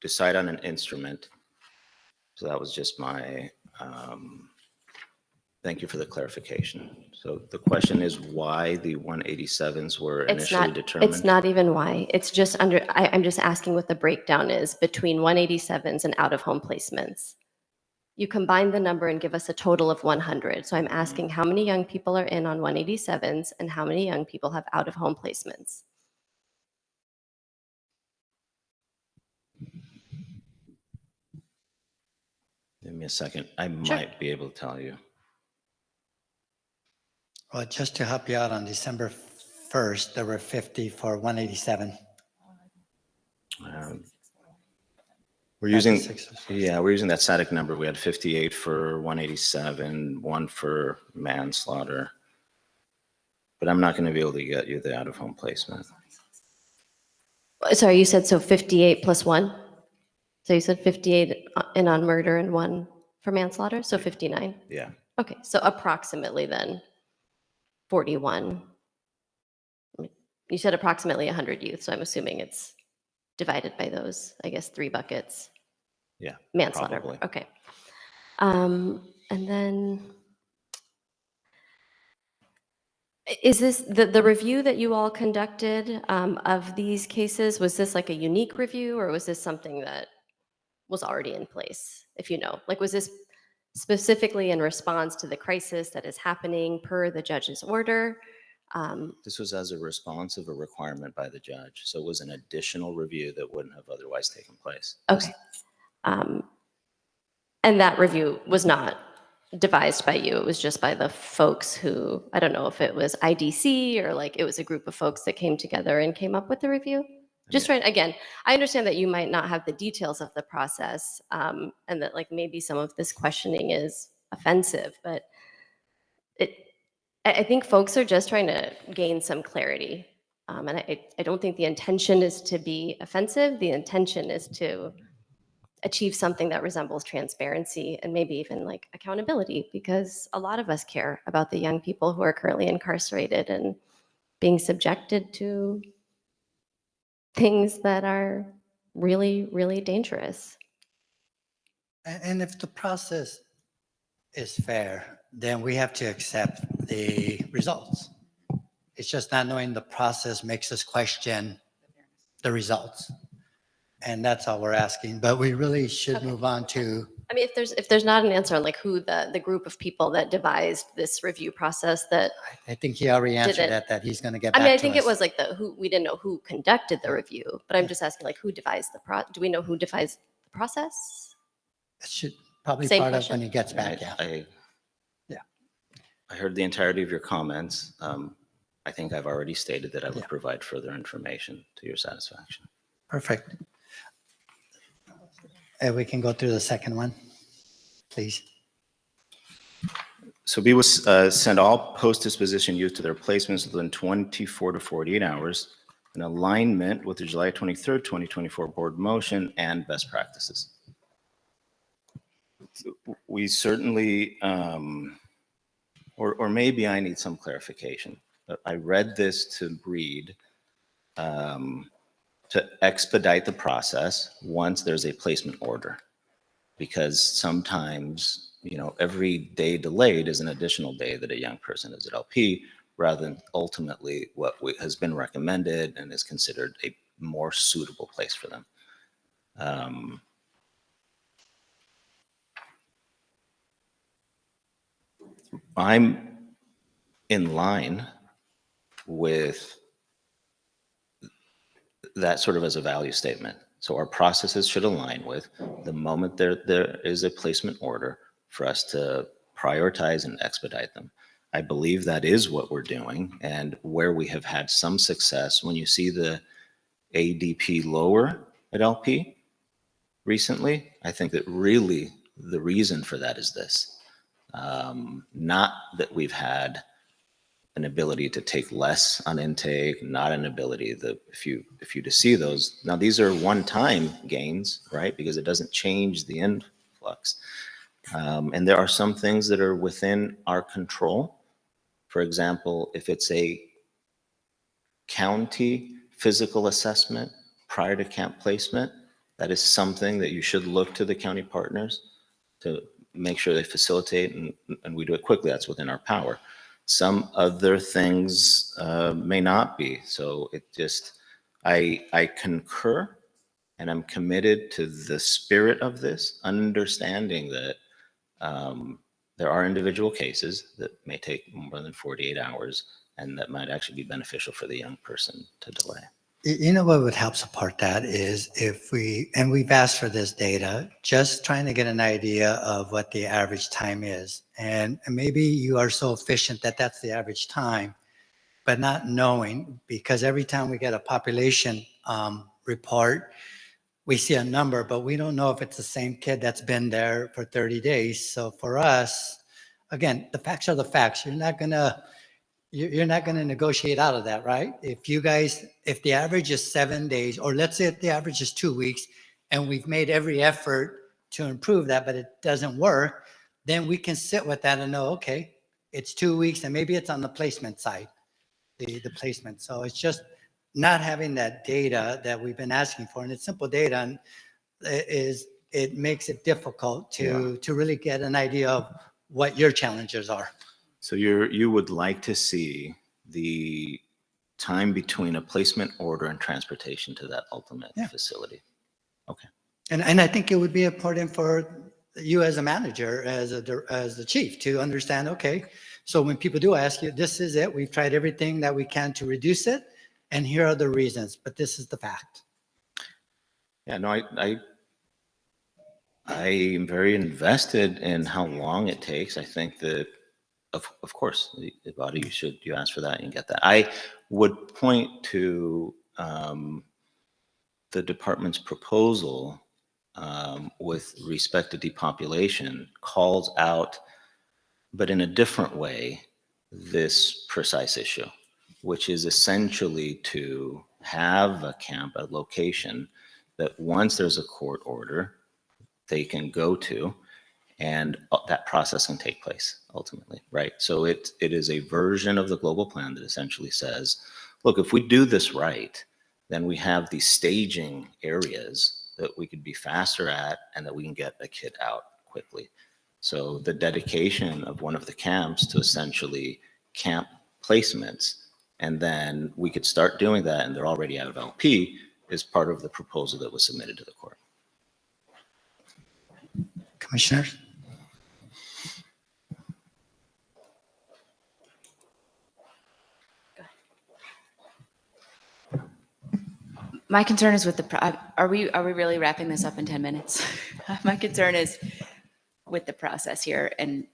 decide on an instrument. So that was just my, thank you for the clarification. So the question is why the 187s were initially determined? It's not even why. It's just I'm just asking what the breakdown is between 187s and out-of-home placements. You combine the number and give us a total of 100. So I'm asking how many young people are in on 187s and how many young people have out-of-home placements. Give me a second. I might be able to tell you. Well, just to help you out, on December 1st, there were 50 for 187. We're using that static number. We had 58 for 187, 1 for manslaughter. But I'm not going to be able to get you the out-of-home placement. Sorry, you said so 58 plus 1? So you said 58 in on murder and 1 for manslaughter, so 59? Yeah. Okay, so approximately then 41. You said approximately 100 youth, so I'm assuming it's divided by those, I guess, 3 buckets. Yeah. Manslaughter. Probably. Okay. And then is this the review that you all conducted of these cases? Was this like a unique review or was this something that was already in place, if you know? Like, was this specifically in response to the crisis that is happening per the judge's order? This was as a response of a requirement by the judge. So it was an additional review that wouldn't have otherwise taken place. Okay. And that review was not devised by you. It was just by the folks who, I don't know if it was IDC or like it was a group of folks that came together and came up with the review? Just trying, again, I understand that you might not have the details of the process, and that like maybe some of this questioning is offensive, but I think folks are just trying to gain some clarity. And I don't think the intention is to be offensive. The intention is to achieve something that resembles transparency and maybe even like accountability, because a lot of us care about the young people who are currently incarcerated and being subjected to things that are really, really dangerous. And if the process is fair, then we have to accept the results. It's just not knowing the process makes us question the results. And that's all we're asking, but we really should move on to. I mean, if there's not an answer on like who the group of people that devised this review process that I think he already answered didn't- that he's going to get I back mean, to I think us. it was like we didn't know who conducted the review, but I'm just asking like who devised do we know who devised the process? It should probably Same part question. of when he gets back, yeah. I heard the entirety of your comments. I think I've already stated that I would provide further information to your satisfaction. Perfect. And we can go through the second one, please. So B was send all post-disposition youth to their placements within 24 to 48 hours in alignment with the July 23rd, 2024 board motion and best practices. We certainly, or maybe I need some clarification, but I read this to read to expedite the process once there's a placement order, because sometimes, you know, every day delayed is an additional day that a young person is at LP, rather than ultimately what has been recommended and is considered a more suitable place for them. I'm in line with that sort of as a value statement. So our processes should align with the moment there is a placement order for us to prioritize and expedite them. I believe that is what we're doing, and where we have had some success. When you see the ADP lower at LP recently, I think that really the reason for that is this. Not that we've had an ability to take less on intake, not an ability that if you to see those. Now these are one-time gains, right? Because it doesn't change the influx. And there are some things that are within our control. For example, if it's a county physical assessment prior to camp placement, that is something that you should look to the county partners to make sure they facilitate, and we do it quickly. That's within our power. Some other things may not be. So it just, I concur, and I'm committed to the spirit of this, understanding that there are individual cases that may take more than 48 hours, and that might actually be beneficial for the young person to delay. You know what would help support that is if and we've asked for this data, just trying to get an idea of what the average time is. And maybe you are so efficient that that's the average time, but not knowing, because every time we get a population report, we see a number, but we don't know if it's the same kid that's been there for 30 days. So for us, again, the facts are the facts. You're not gonna negotiate out of that, right? If the average is 7 days, or let's say if the average is 2 weeks, and we've made every effort to improve that, but it doesn't work, then we can sit with that and know, okay, it's 2 weeks, and maybe it's on the placement side, the placement. So it's just not having that data that we've been asking for, and it's simple data, and it makes it difficult to really get an idea of what your challenges are. So you would like to see the time between a placement order and transportation to that ultimate facility. Okay. And I think it would be important for you as a manager, as the chief, to understand, okay, so when people do ask you, this is it, we've tried everything that we can to reduce it, and here are the reasons, but this is the fact. Yeah, no, I am very invested in how long it takes. I think that, of course, the body, you ask for that and get that. I would point to the department's proposal with respect to depopulation calls out, but in a different way, this precise issue, which is essentially to have a camp, a location that once there's a court order, they can go to, and that process can take place ultimately, right? So it is a version of the global plan that essentially says, look, if we do this right, then we have these staging areas that we could be faster at and that we can get a kid out quickly. So the dedication of one of the camps to essentially camp placements, and then we could start doing that, and they're already out of LP, is part of the proposal that was submitted to the court. Commissioners? My concern is with the, are we really wrapping this up in 10 minutes? My concern is with the process here, and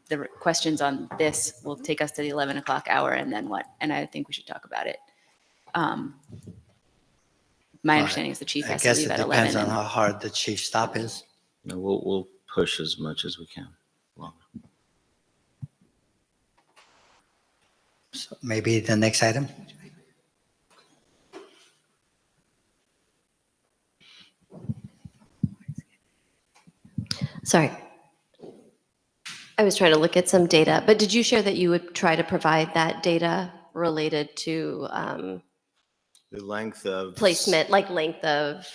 the questions on this will take us to the 11 o'clock hour, and then what? And I think we should talk about it. My understanding is the chief has to leave at 11. I guess it depends on how hard the chief stop is. No, we'll push as much as we can. So maybe the next item? Sorry. I was trying to look at some data, but did you share that you would try to provide that data related to The length of placement, like length of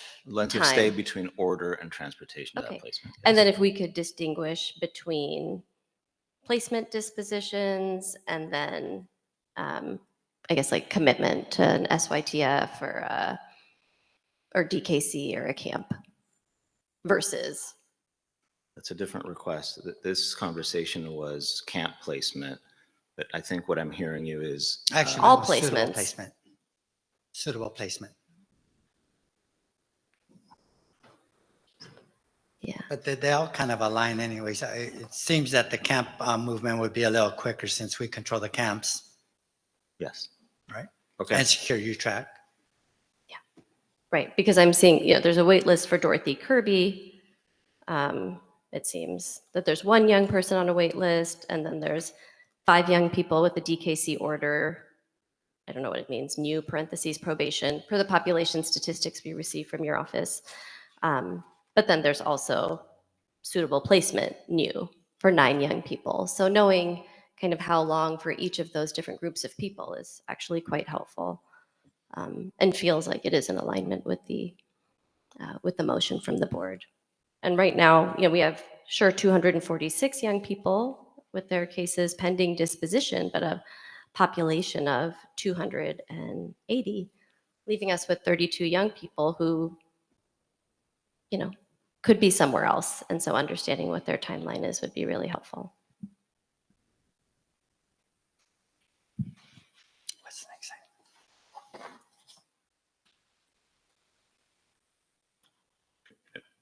stay time? between order and transportation to Okay. that placement. And then if we could distinguish between placement dispositions and then, I guess like commitment to an SYTF or DKC or a camp versus. That's a different request. This conversation was camp placement, but I think what I'm hearing you is Actually, all no, suitable placements. placement. Suitable placement. Yeah. But they all kind of align anyways. It seems that the camp movement would be a little quicker since we control the camps. Yes. Right? Okay. And secure U-track. Right, because I'm seeing, there's a wait list for Dorothy Kirby. It seems that there's one young person on a wait list, and then there's 5 young people with the DKC order. I don't know what it means, new parentheses probation, per the population statistics we receive from your office. But then there's also suitable placement new for 9 young people. So knowing kind of how long for each of those different groups of people is actually quite helpful. And feels like it is in alignment with the motion from the board. And right now, we have 246 young people with their cases pending disposition, but a population of 280, leaving us with 32 young people who, could be somewhere else. And so understanding what their timeline is would be really helpful. What's the next item?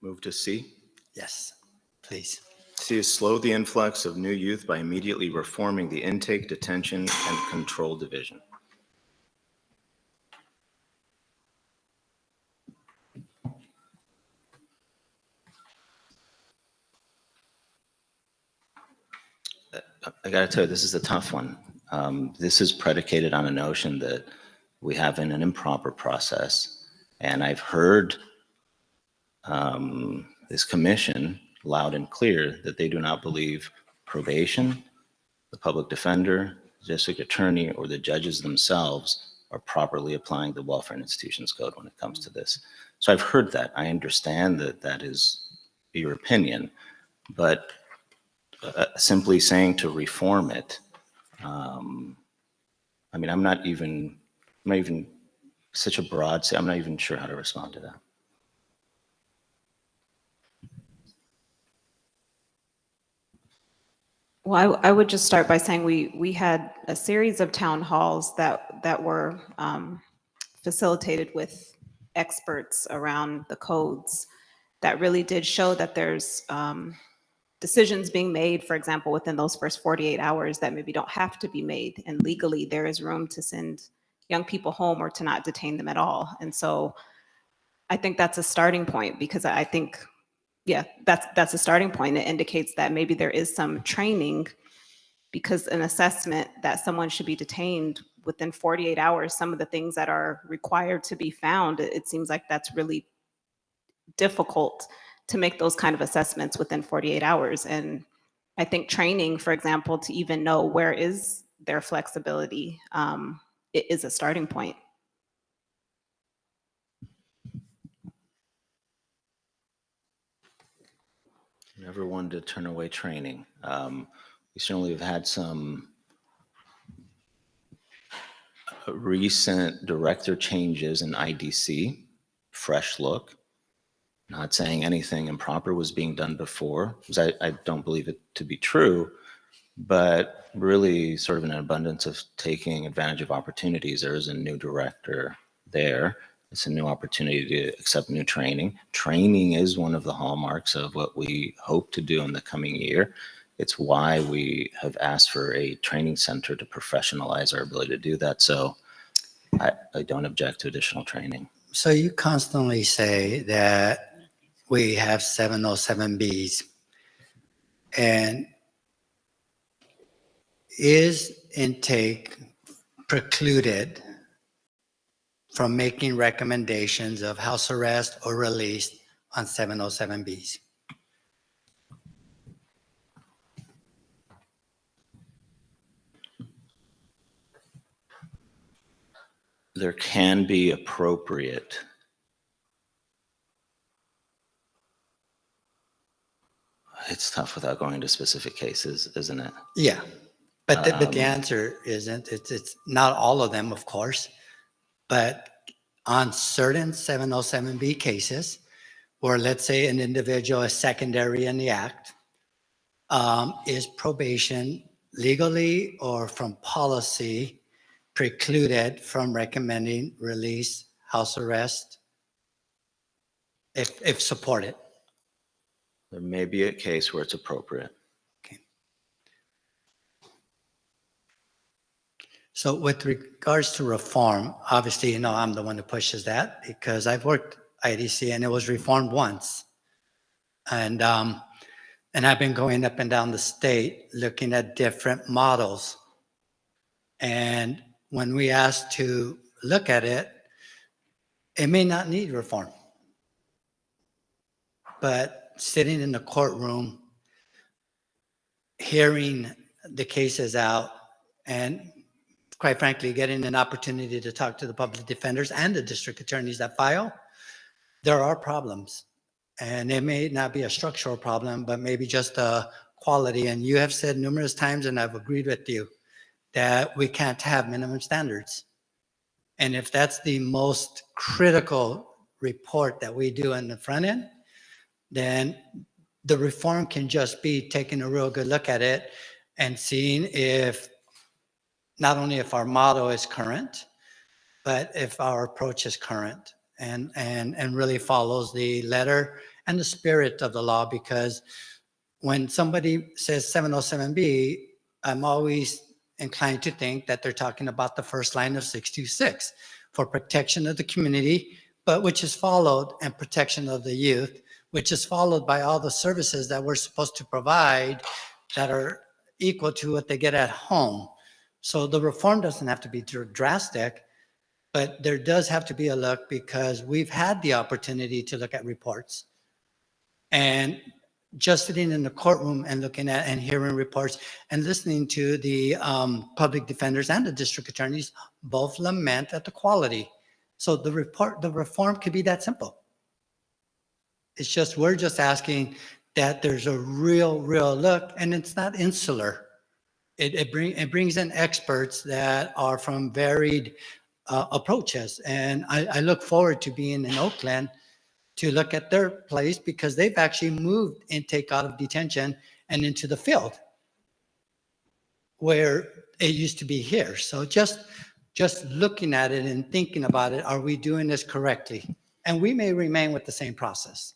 Move to C. Yes, please. C is slow the influx of new youth by immediately reforming the intake, detention, and control division. I gotta tell you, this is a tough one. This is predicated on a notion that we have an improper process. And I've heard this commission loud and clear that they do not believe probation, the public defender, district attorney, or the judges themselves are properly applying the Welfare and Institutions Code when it comes to this. So I've heard that. I understand that that is your opinion, but simply saying to reform it, I mean, I'm not even such a broad, I'm not even sure how to respond to that. Well, I would just start by saying we had a series of town halls that were facilitated with experts around the codes that really did show that there's decisions being made, for example, within those first 48 hours that maybe don't have to be made. And legally, there is room to send young people home or to not detain them at all. And so I think that's a starting point because I think, yeah, that's a starting point. It indicates that maybe there is some training because an assessment that someone should be detained within 48 hours, some of the things that are required to be found, it seems like that's really difficult to make those kind of assessments within 48 hours. And I think training, for example, to even know where is their flexibility, it is a starting point. Never one to turn away training. We certainly have had some recent director changes in IDC, fresh look. Not saying anything improper was being done before, because I don't believe it to be true, but really sort of an abundance of taking advantage of opportunities. There is a new director there. It's a new opportunity to accept new training. Training is one of the hallmarks of what we hope to do in the coming year. It's why we have asked for a training center to professionalize our ability to do that. So I don't object to additional training. So you constantly say that we have 707Bs. And is intake precluded from making recommendations of house arrest or release on 707Bs? There can be appropriate It's tough without going into specific cases, isn't it? Yeah, but the answer isn't. It's not all of them, of course, but on certain 707B cases, where let's say an individual is secondary in the act, is probation legally or from policy precluded from recommending release, house arrest, if supported? There may be a case where it's appropriate. So with regards to reform, obviously, you know, I'm the one who pushes that because I've worked IDC and it was reformed once. And I've been going up and down the state looking at different models. And when we asked to look at it, it may not need reform. But sitting in the courtroom, hearing the cases out, and quite frankly, getting an opportunity to talk to the public defenders and the district attorneys that file, there are problems. And it may not be a structural problem, but maybe just a quality. And you have said numerous times, and I've agreed with you, that we can't have minimum standards. And if that's the most critical report that we do in the front end, then the reform can just be taking a real good look at it and seeing if, not only if our motto is current, but if our approach is current and really follows the letter and the spirit of the law. Because when somebody says 707B, I'm always inclined to think that they're talking about the first line of 626 for protection of the community, but which is followed, and protection of the youth, which is followed by all the services that we're supposed to provide that are equal to what they get at home. So the reform doesn't have to be drastic, but there does have to be a look, because we've had the opportunity to look at reports. And just sitting in the courtroom and looking at and hearing reports and listening to the public defenders and the district attorneys both lament at the quality. So the reform could be that simple. It's just, we're just asking that there's a real look, and it's not insular. It brings in experts that are from varied approaches. And I look forward to being in Oakland to look at their place, because they've actually moved intake out of detention and into the field where it used to be here. So just looking at it and thinking about it, are we doing this correctly? And we may remain with the same process.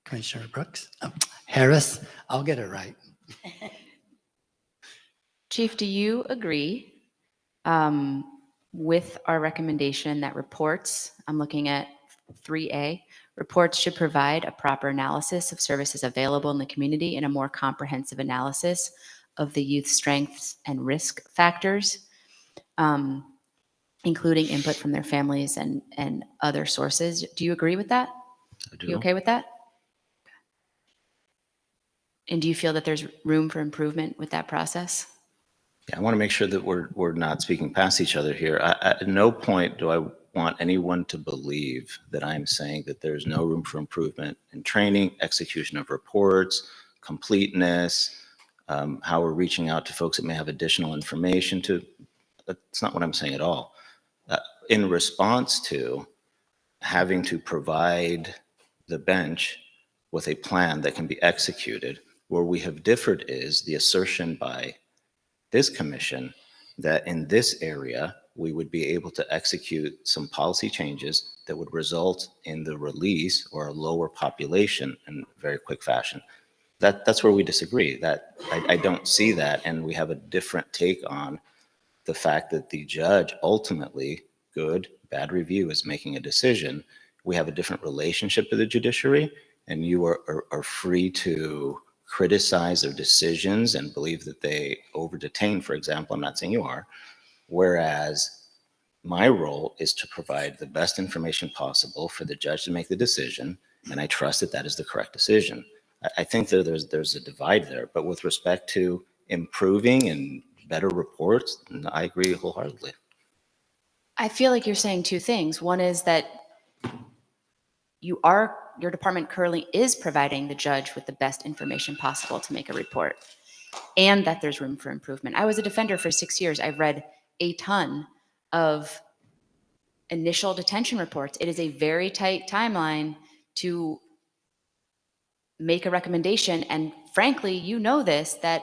Commissioner Brooks, Harris, I'll get it right. Chief, do you agree with our recommendation that reports, I'm looking at 3A, reports should provide a proper analysis of services available in the community and a more comprehensive analysis of the youth strengths and risk factors, including input from their families and other sources? Do you agree with that? I do. You okay with that? And do you feel that there's room for improvement with that process? Yeah, I want to make sure that we're not speaking past each other here. At no point do I want anyone to believe that I'm saying that there's no room for improvement in training, execution of reports, completeness, how we're reaching out to folks that may have additional information to. That's not what I'm saying at all. In response to having to provide the bench with a plan that can be executed, where we have differed is the assertion by this commission that in this area, we would be able to execute some policy changes that would result in the release or a lower population in very quick fashion. That's where we disagree. That I don't see that, and we have a different take on the fact that the judge ultimately, good, bad review, is making a decision. We have a different relationship to the judiciary, and you are free to criticize their decisions and believe that they over-detain, for example. I'm not saying you are. Whereas my role is to provide the best information possible for the judge to make the decision, and I trust that that is the correct decision. I think that there's a divide there, but with respect to improving and better reports, I agree wholeheartedly. I feel like you're saying two things. One is that your department currently is providing the judge with the best information possible to make a report, and that there's room for improvement. I was a defender for 6 years. I've read a ton of initial detention reports. It is a very tight timeline to make a recommendation. And frankly, you know this, that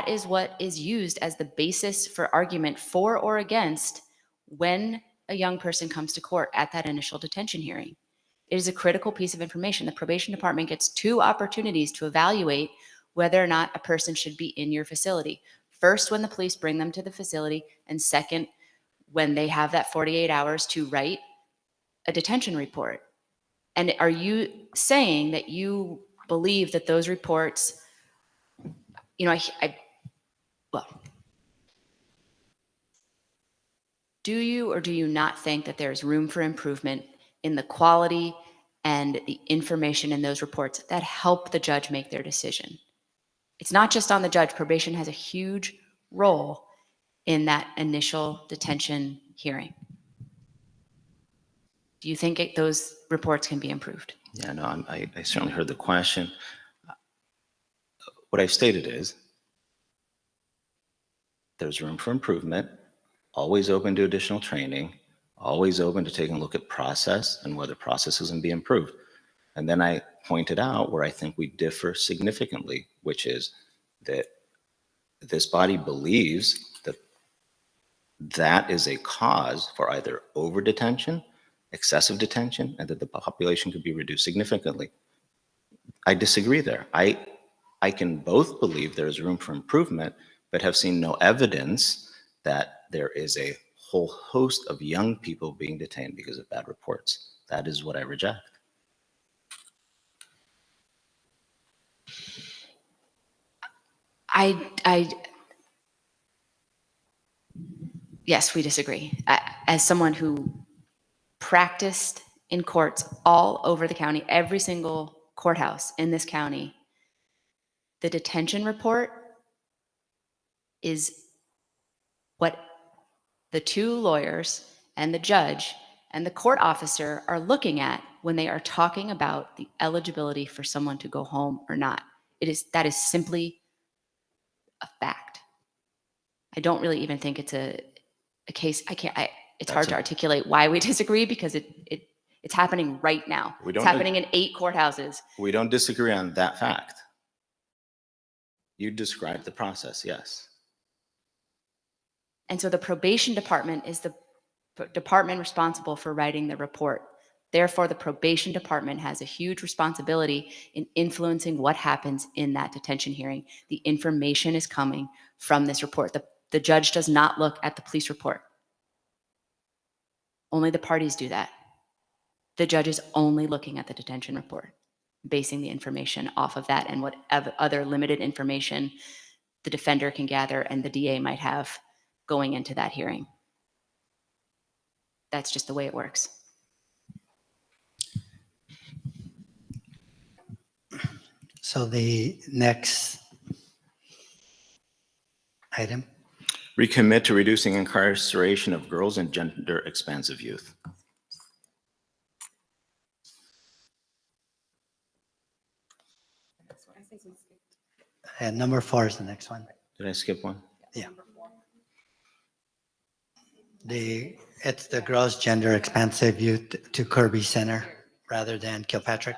is what is used as the basis for argument for or against when a young person comes to court at that initial detention hearing. It is a critical piece of information. The probation department gets 2 opportunities to evaluate whether or not a person should be in your facility. First, when the police bring them to the facility, and second, when they have that 48 hours to write a detention report. And are you saying that you believe that those reports, well, do you or do you not think that there's room for improvement in the quality and the information in those reports that help the judge make their decision? It's not just on the judge. Probation has a huge role in that initial detention hearing. Do you think those reports can be improved? Yeah, no, I certainly heard the question. What I've stated is there's room for improvement, always open to additional training, always open to taking a look at process and whether processes can be improved. And then I pointed out where I think we differ significantly, which is that this body believes that that is a cause for either over detention, excessive detention, and that the population could be reduced significantly. I disagree there. I can both believe there is room for improvement, but have seen no evidence that there is a whole host of young people being detained because of bad reports. That is what I reject. Yes, we disagree. As someone who practiced in courts all over the county, every single courthouse in this county, the detention report is what the 2 lawyers and the judge and the court officer are looking at when they are talking about the eligibility for someone to go home or not. That is simply a fact. I don't really even think it's a case. It's hard to articulate why we disagree because it's happening right now. It's happening in 8 courthouses. We don't disagree on that fact. You described the process, yes. And so the probation department is the department responsible for writing the report. Therefore, the probation department has a huge responsibility in influencing what happens in that detention hearing. The information is coming from this report. The judge does not look at the police report. Only the parties do that. The judge is only looking at the detention report, basing the information off of that and what other limited information the defender can gather and the DA might have going into that hearing. That's just the way it works. So the next item. Recommit to reducing incarceration of girls and gender expansive youth. And number 4 is the next one. Did I skip one? Yeah. It's the girls gender expansive youth to Kirby Center rather than Kilpatrick.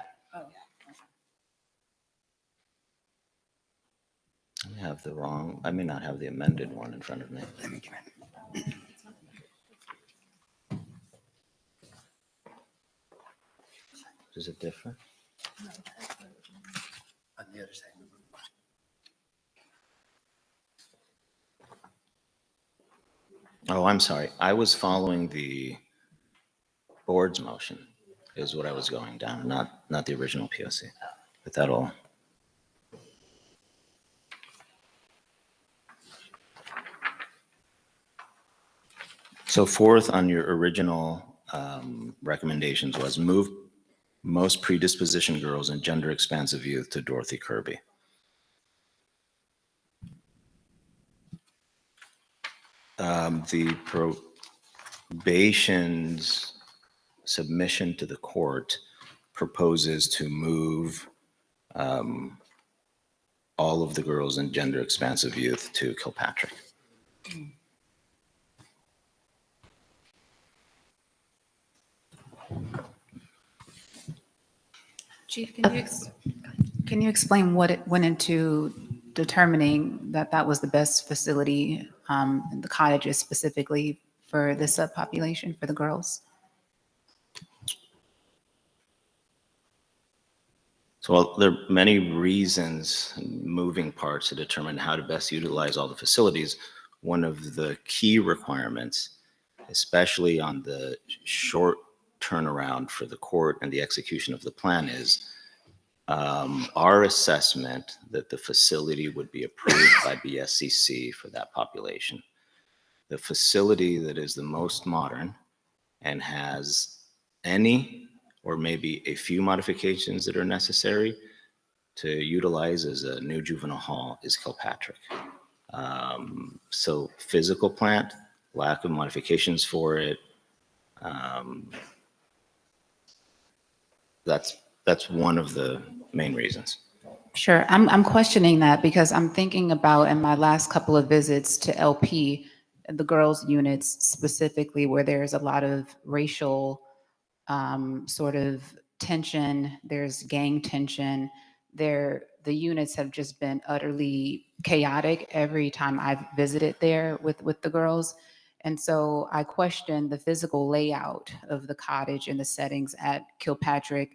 I may not have the amended one in front of me. Let me give it. Is it different? On the other side. Oh, I'm sorry. I was following the board's motion is what I was going down, not the original POC. But that'll. So 4th on your original recommendations was move most predispositioned girls and gender expansive youth to Dorothy Kirby. The probation's submission to the court proposes to move all of the girls and gender expansive youth to Kilpatrick. Chief, can you explain what it went into determining that that was the best facility, the cottages specifically for the subpopulation for the girls? So there are many reasons, moving parts to determine how to best utilize all the facilities. One of the key requirements, especially on the short turnaround for the court and the execution of the plan, is our assessment that the facility would be approved by BSCC for that population. The facility that is the most modern and has any or maybe a few modifications that are necessary to utilize as a new juvenile hall is Kilpatrick. So physical plant, lack of modifications for it, that's one of the main reasons. Sure, I'm questioning that because I'm thinking about in my last couple of visits to LP, the girls' units specifically, where there's a lot of racial sort of tension, there's gang tension. The units have just been utterly chaotic every time I've visited there with the girls. And so I question the physical layout of the cottage and the settings at Kilpatrick,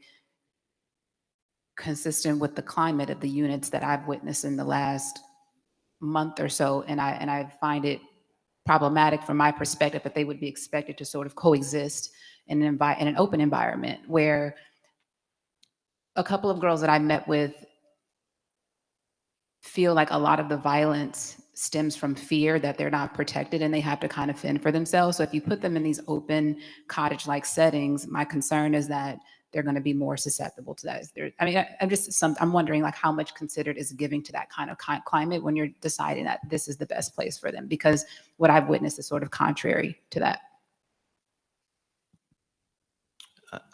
consistent with the climate of the units that I've witnessed in the last month or so. And I find it problematic from my perspective that they would be expected to sort of coexist in an open environment where a couple of girls that I met with feel like a lot of the violence stems from fear that they're not protected and they have to kind of fend for themselves. So if you put them in these open cottage-like settings, my concern is that they're going to be more susceptible to that. I'm wondering like how much considered is giving to that kind of climate when you're deciding that this is the best place for them, because what I've witnessed is sort of contrary to that.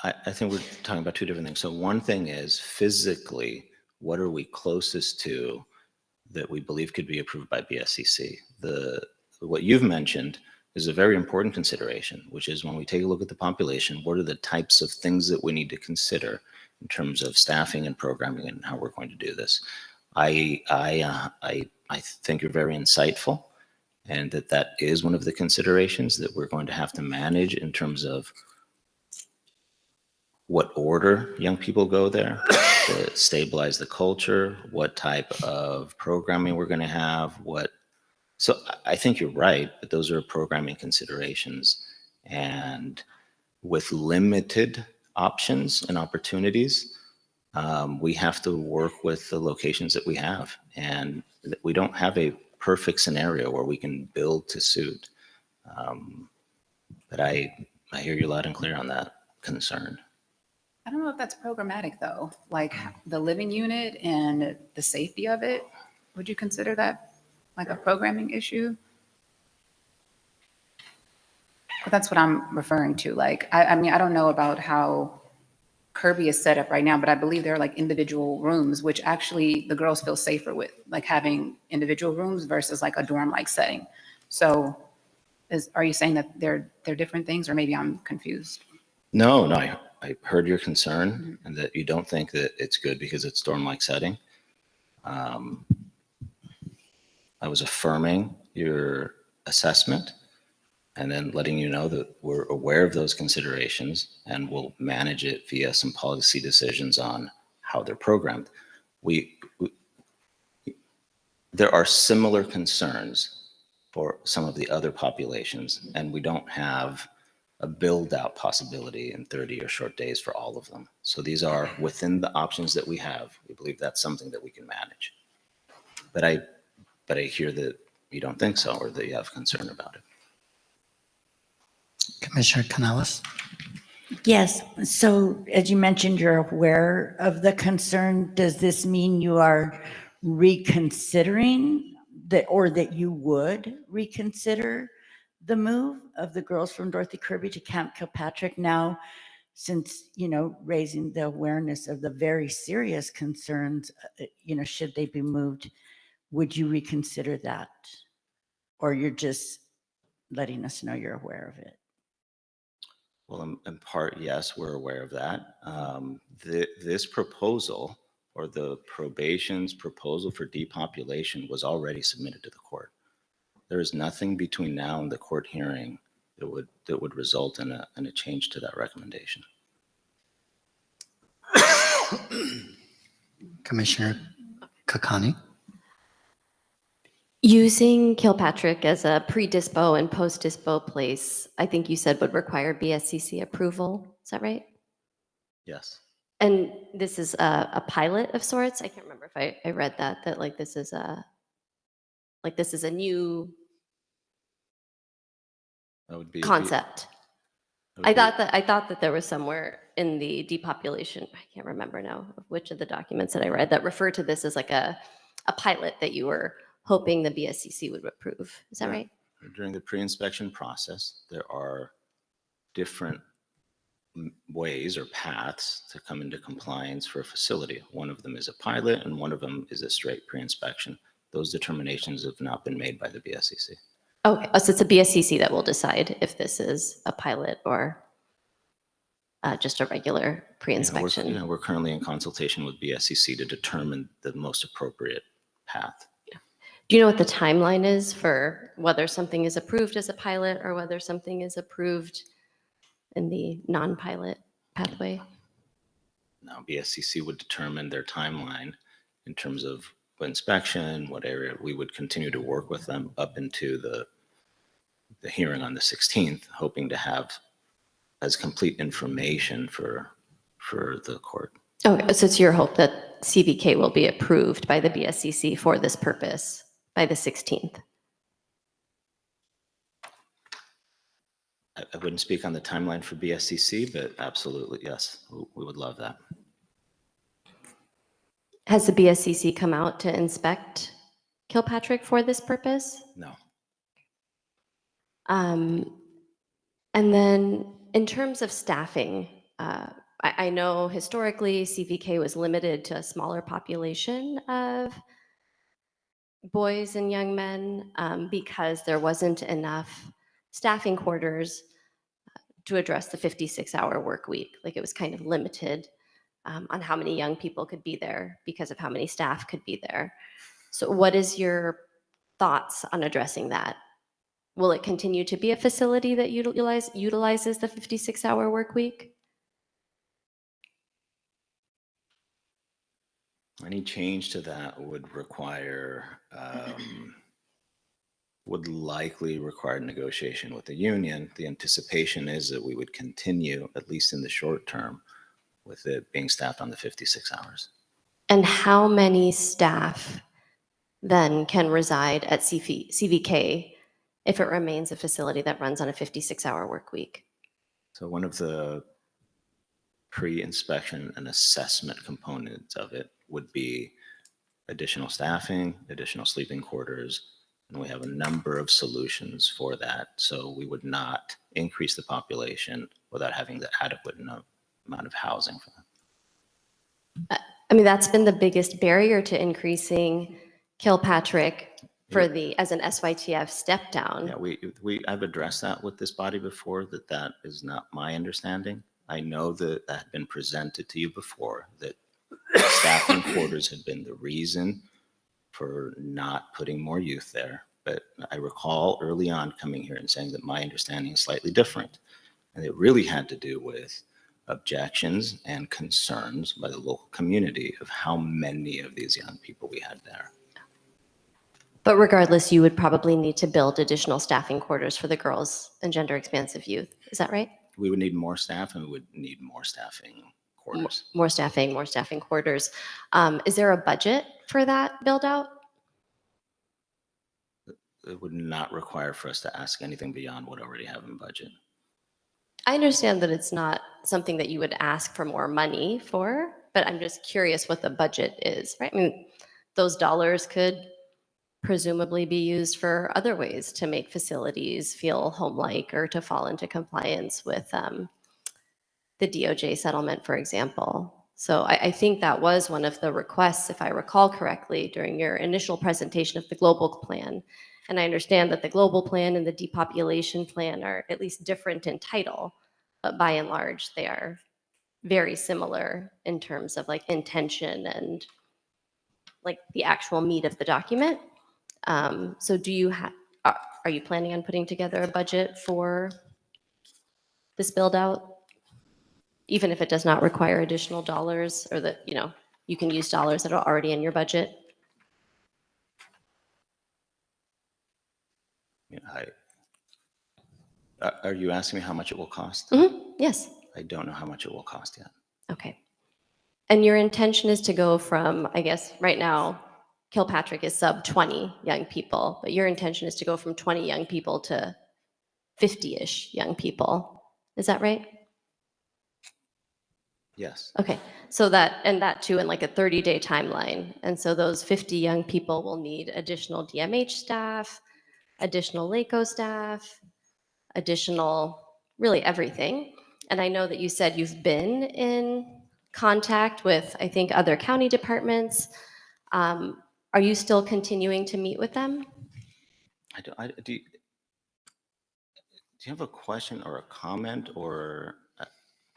I think we're talking about two different things. So one thing is physically, what are we closest to that we believe could be approved by BSCC? What you've mentioned is a very important consideration, which is when we take a look at the population, what are the types of things that we need to consider in terms of staffing and programming and how we're going to do this. I think you're very insightful, and that is one of the considerations that we're going to have to manage in terms of what order young people go there to stabilize the culture, what type of programming we're going to have, so I think you're right, but those are programming considerations. And with limited options and opportunities, we have to work with the locations that we have. And we don't have a perfect scenario where we can build to suit. But I hear you loud and clear on that concern. I don't know if that's programmatic though, like the living unit and the safety of it. Would you consider that like a programming issue? But that's what I'm referring to. Like, I mean, I don't know about how Kirby is set up right now, but I believe there are like individual rooms, which actually the girls feel safer with, like having individual rooms versus like a dorm-like setting. So are you saying that they're different things, or maybe I'm confused? No, I heard your concern and that you don't think that it's good because it's dorm-like setting. I was affirming your assessment and then letting you know that we're aware of those considerations and we'll manage it via some policy decisions on how they're programmed. There are similar concerns for some of the other populations, and we don't have a build-out possibility in 30 or short days for all of them. So these are within the options that we have. We believe that's something that we can manage. But I hear that you don't think so, or that you have concern about it. Commissioner Canales? Yes, so as you mentioned, you're aware of the concern. Does this mean you are reconsidering that, or that you would reconsider the move of the girls from Dorothy Kirby to Camp Kilpatrick now, since, raising the awareness of the very serious concerns, should they be moved? Would you reconsider that? Or you're just letting us know you're aware of it? Well, in part, yes, we're aware of that. This proposal, or the probation's proposal for depopulation, was already submitted to the court. There is nothing between now and the court hearing that would result in a change to that recommendation. Commissioner Kakani? Using Kilpatrick as a pre-dispo and post-dispo place, I think you said would require BSCC approval. Is that right? Yes. And this is a pilot of sorts. I can't remember if I read that like this is a new That would be concept. I thought that there was somewhere in the depopulation, I can't remember now of which of the documents that I read, that referred to this as like a pilot that you were hoping the BSCC would approve. Is that right? During the pre-inspection process, there are different ways or paths to come into compliance for a facility. One of them is a pilot and one of them is a straight pre-inspection. Those determinations have not been made by the BSCC. Okay, so it's a BSCC that will decide if this is a pilot or just a regular pre-inspection. We're currently in consultation with BSCC to determine the most appropriate path. Do you know what the timeline is for whether something is approved as a pilot or whether something is approved in the non-pilot pathway? Now, BSCC would determine their timeline in terms of inspection, what area. We would continue to work with them up into the hearing on the 16th, hoping to have as complete information for the court. Okay, so it's your hope that CBK will be approved by the BSCC for this purpose by the 16th? I wouldn't speak on the timeline for BSCC, but absolutely, yes, we would love that. Has the BSCC come out to inspect Kilpatrick for this purpose? No. And then in terms of staffing, I know historically CVK was limited to a smaller population of boys and young men because there wasn't enough staffing quarters to address the 56-hour work week. Like it was kind of limited on how many young people could be there because of how many staff could be there. So what is your thoughts on addressing that? Will it continue to be a facility that utilizes the 56-hour work week? Any change to that would would likely require negotiation with the union. The anticipation is that we would continue, at least in the short term, with it being staffed on the 56 hours. And how many staff then can reside at CVK if it remains a facility that runs on a 56-hour work week? So one of the pre-inspection and assessment components of it would be additional staffing, additional sleeping quarters, and we have a number of solutions for that. So we would not increase the population without having the adequate amount of housing for them. I mean, that's been the biggest barrier to increasing Kilpatrick for as an SYTF step down. Yeah, I've addressed that with this body before, that is not my understanding. I know that that had been presented to you before, that staffing quarters had been the reason for not putting more youth there. But I recall early on coming here and saying that my understanding is slightly different. And it really had to do with objections and concerns by the local community of how many of these young people we had there. But regardless, you would probably need to build additional staffing quarters for the girls and gender expansive youth. Is that right? We would need more staff and we would need more staffing quarters. More staffing quarters. Is there a budget for that build out? It would not require for us to ask anything beyond what I already have in budget. I understand that it's not something that you would ask for more money for, but I'm just curious what the budget is, right? I mean, those dollars could presumably be used for other ways to make facilities feel home-like or to fall into compliance with the DOJ settlement, for example. So I think that was one of the requests, if I recall correctly, during your initial presentation of the global plan. And I understand that the global plan and the depopulation plan are at least different in title, but by and large, they are very similar in terms of like intention and like the actual meat of the document. So do you are you planning on putting together a budget for this build out? Even if it does not require additional dollars, or that, you know, you can use dollars that are already in your budget? Are you asking me how much it will cost? Mm-hmm. Yes. I don't know how much it will cost yet. Okay. And your intention is to go from, I guess, right now, Kilpatrick is sub 20 young people, but your intention is to go from 20 young people to 50-ish young people. Is that right? Yes. Okay. So that too in like a 30-day timeline. And so those 50 young people will need additional DMH staff, additional LACO staff, additional, really everything. And I know that you said you've been in contact with, I think, other county departments. Are you still continuing to meet with them? Do you have a question or a comment or?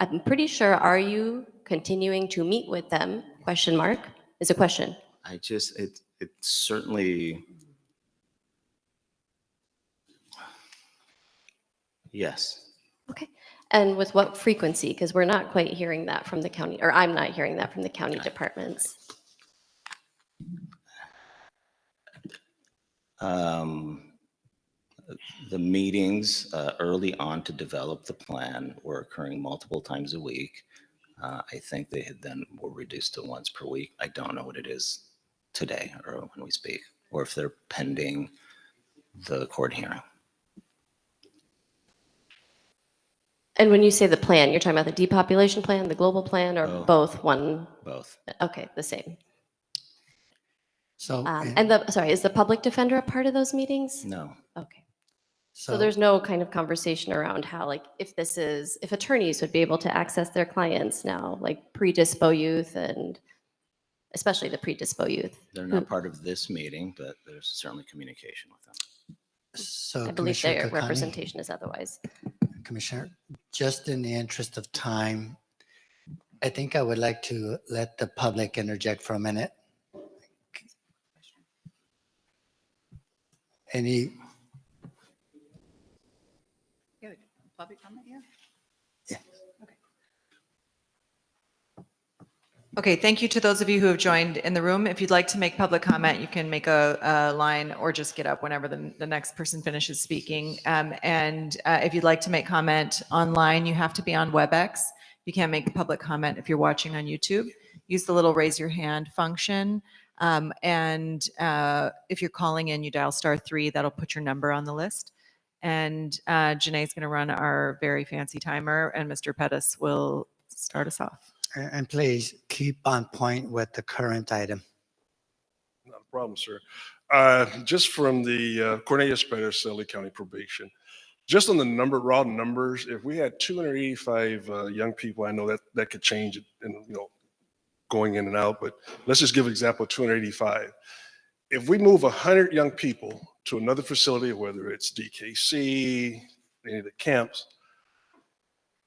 I'm pretty sure, are you continuing to meet with them? Question mark is a question. It certainly, yes. Okay. And with what frequency? Because we're not quite hearing that from the county, or I'm not hearing that from the county departments. The meetings early on to develop the plan were occurring multiple times a week. I think they had then were reduced to once per week. I don't know what it is today or when we speak, or if they're pending the court hearing. And when you say the plan, you're talking about the depopulation plan, the global plan, or both one? Both. Okay, the same. So, sorry, is the public defender a part of those meetings? No. Okay. So there's no kind of conversation around how, like, if attorneys would be able to access their clients now, like pre-dispo youth and especially the pre-dispo youth. They're not part of this meeting, but there's certainly communication with them. So I believe Commissioner their Kakani, representation is otherwise. Commissioner, just in the interest of time, I think I would like to let the public interject for a minute. Any? Public comment, yeah? Yeah. Okay. Okay, thank you to those of you who have joined in the room. If you'd like to make public comment, you can make a line or just get up whenever the next person finishes speaking. If you'd like to make comment online, you have to be on WebEx. You can't make public comment if you're watching on YouTube. Use the little raise your hand function. If you're calling in, you dial *3. That'll put your number on the list. And Janae's going to run our very fancy timer, and Mr. Pettis will start us off. And please keep on point with the current item. Not a problem, sir. Just from the Cornelius Pettis, LA County Probation, just on the raw numbers, if we had 285 young people, I know that could change it, and going in and out. But let's just give an example of 285. If we move 100 young people to another facility, whether it's DKC, any of the camps,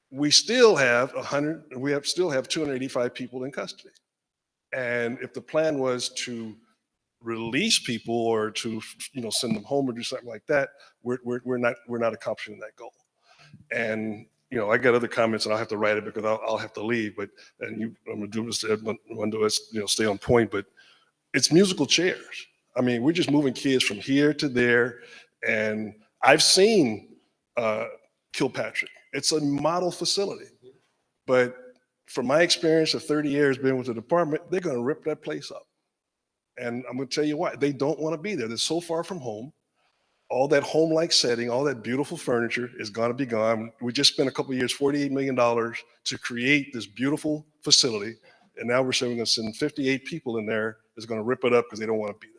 we still have 285 people in custody. And if the plan was to release people or to send them home or do something like that, we're not accomplishing that goal. And I got other comments and I'll have to write it because I'll have to leave. But I'm gonna do this to Edmundo, stay on point. But it's musical chairs. I mean, we're just moving kids from here to there, and I've seen Kilpatrick. It's a model facility, but from my experience of 30 years being with the department, they're going to rip that place up. And I'm going to tell you why. They don't want to be there. They're so far from home. All that home-like setting, all that beautiful furniture is going to be gone. We just spent a couple of years, $48 million to create this beautiful facility. And now we're saying we're going to send 58 people in there that's going to rip it up because they don't want to be there.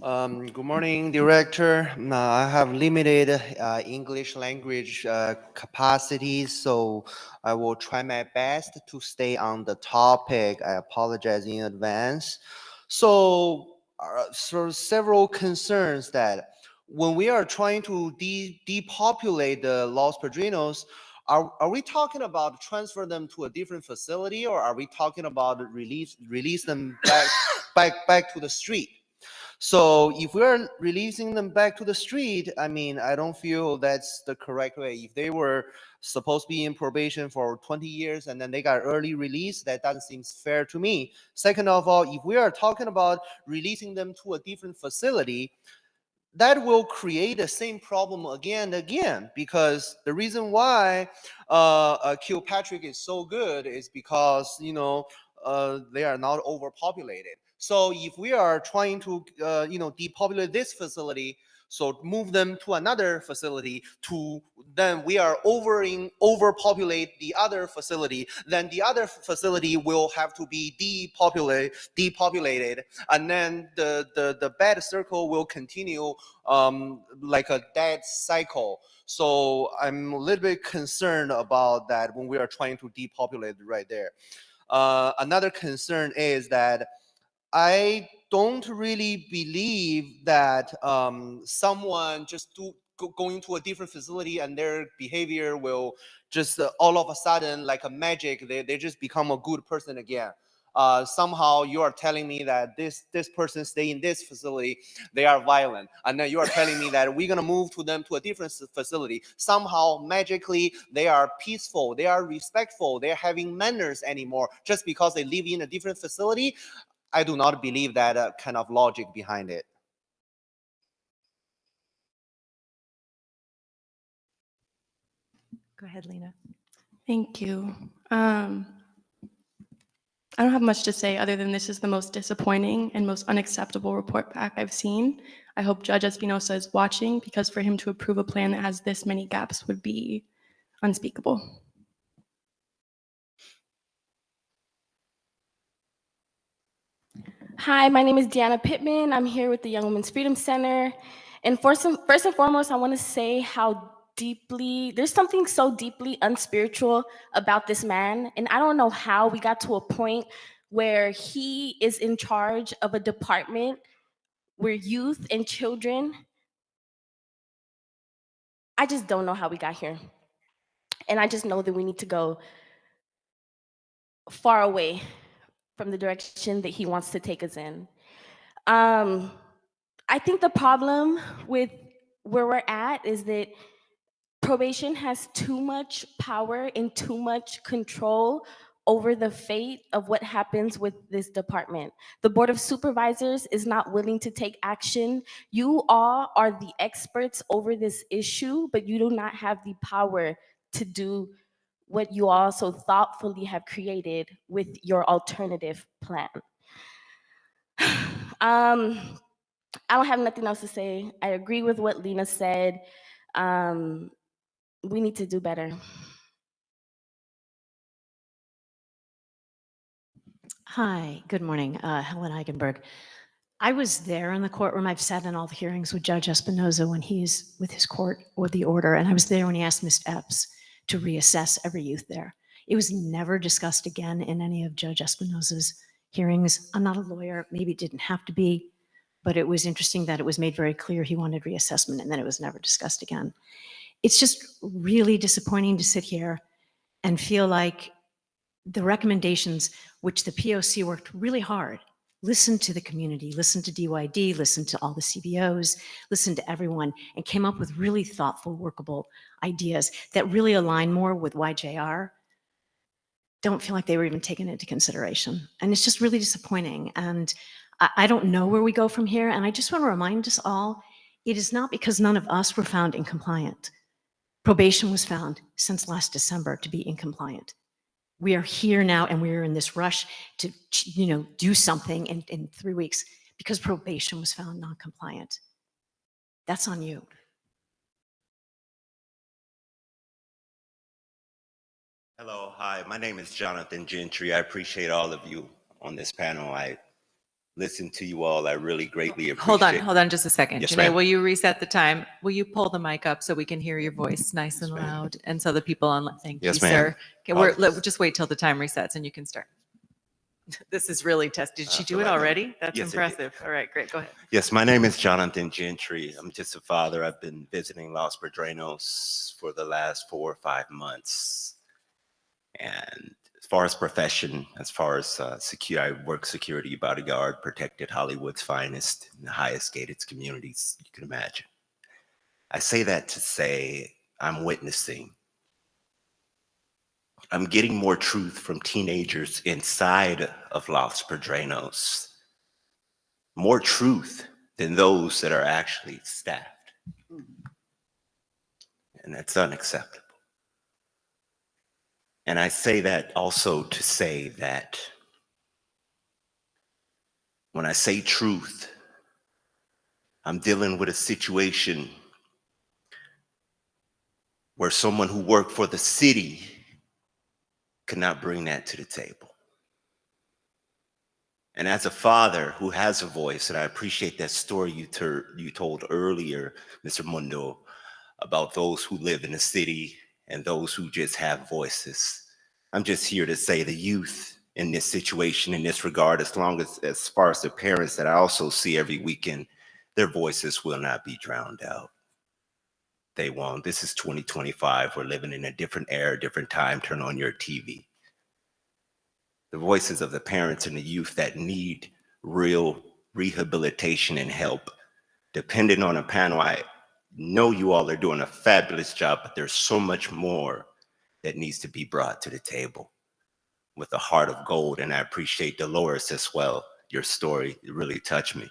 Good morning, Director. I have limited English language capacities, so I will try my best to stay on the topic. I apologize in advance. So several concerns that when we are trying to depopulate the Los Padrinos, are we talking about transfer them to a different facility, or are we talking about release them back to the street? So if we're releasing them back to the street, I mean, I don't feel that's the correct way. If they were supposed to be in probation for 20 years and then they got early release, that doesn't seem fair to me. Second of all, if we are talking about releasing them to a different facility, that will create the same problem again and again, because the reason why Kilpatrick is so good is because, they are not overpopulated. So if we are trying to, depopulate this facility, so move them to another facility, then we are overpopulate the other facility, then the other facility will have to be depopulated, and then the bad circle will continue like a dead cycle. So I'm a little bit concerned about that when we are trying to depopulate right there. Another concern is that I don't really believe that someone just going to a different facility and their behavior will just all of a sudden, like a magic, they just become a good person again. Somehow you are telling me that this person stay in this facility, they are violent, and then you are telling me that we're gonna move them to a different facility. Somehow magically they are peaceful, they are respectful, they're having manners anymore just because they live in a different facility. I do not believe that kind of logic behind it. Go ahead, Lena. Thank you. I don't have much to say other than this is the most disappointing and most unacceptable report back I've seen. I hope Judge Espinosa is watching, because for him to approve a plan that has this many gaps would be unspeakable. Hi, my name is Deanna Pittman. I'm here with the Young Women's Freedom Center. And first and foremost, I want to say how there's something so deeply unspiritual about this man. And I don't know how we got to a point where he is in charge of a department where youth and children, I just don't know how we got here. And I just know that we need to go far away from the direction that he wants to take us in. I think the problem with where we're at is that probation has too much power and too much control over the fate of what happens with this department. The Board of Supervisors is not willing to take action. You all are the experts over this issue, but you do not have the power to do what you all so thoughtfully have created with your alternative plan. I don't have nothing else to say. I agree with what Lena said. We need to do better. Hi, good morning. Helen Eigenberg. I was there in the courtroom. I've sat in all the hearings with Judge Espinoza when he's with his court or the order, and I was there when he asked Ms. Epps to reassess every youth there. It was never discussed again in any of Judge Espinoza's hearings. I'm not a lawyer. Maybe it didn't have to be, but it was interesting that it was made very clear he wanted reassessment, and then it was never discussed again. It's just really disappointing to sit here and feel like the recommendations, which the POC worked really hard, listened to the community, listened to DYD, listened to all the CBOs, listened to everyone, and came up with really thoughtful, workable ideas that really align more with YJR, don't feel like they were even taken into consideration. And it's just really disappointing. And I don't know where we go from here. And I just want to remind us all, it is not because none of us were found incompliant. Probation was found since last December to be incompliant. We are here now and we're in this rush to do something in 3 weeks because probation was found non-compliant. That's on you. Hello, hi, my name is Jonathan Gentry. I appreciate all of you on this panel. I listen to you all. I really greatly appreciate. Hold on just a second. Yes, Janae, ma'am. will you reset the time? Will you pull the mic up so we can hear your voice nice and loud? And so the people on, thank you, Yes, ma'am. sir. Okay, we'll just wait till the time resets and you can start. This is really test. Did she do it already? That's Yes, I did. impressive. All right, great, go ahead. Yes, my name is Jonathan Gentry. I'm just a father. I've been visiting Los Padrinos for the last 4 or 5 months. And as far as profession, as far as I work security bodyguard, protected Hollywood's finest, in the highest gated communities you can imagine. I say that to say I'm witnessing. I'm getting more truth from teenagers inside of Los Padrinos. More truth than those that are actually staffed. And that's unacceptable. And I say that also to say that when I say truth, I'm dealing with a situation where someone who worked for the city could not bring that to the table. And as a father who has a voice, and I appreciate that story you told earlier, Mr. Mundo, about those who live in the city and those who just have voices. I'm just here to say the youth in this situation, in this regard, as far as the parents that I also see every weekend, their voices will not be drowned out. They won't. This is 2025. We're living in a different era, different time. Turn on your TV. The voices of the parents and the youth that need real rehabilitation and help. Depending on a panel, I know you all are doing a fabulous job, but there's so much more that needs to be brought to the table with a heart of gold. And I appreciate Dolores as well. Your story, it really touched me.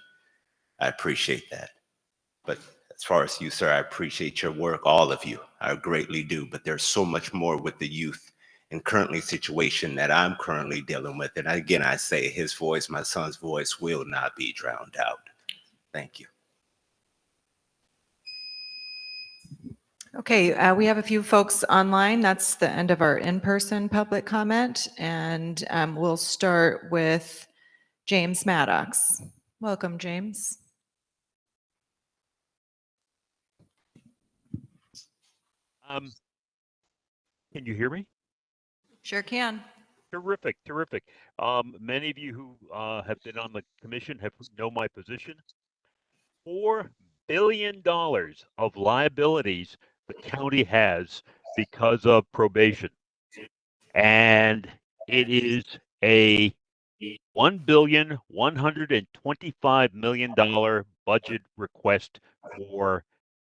I appreciate that. But as far as you, sir, I appreciate your work, all of you. I greatly do. But there's so much more with the youth and currently situation that I'm currently dealing with. And again, I say his voice, my son's voice will not be drowned out. Thank you. Okay, we have a few folks online. That's the end of our in-person public comment. And we'll start with James Maddox. Welcome, James. Can you hear me? Sure can. Terrific, terrific. Many of you who have been on the commission know my position. $4 billion of liabilities the county has because of probation. And it is a $1,125,000,000 budget request for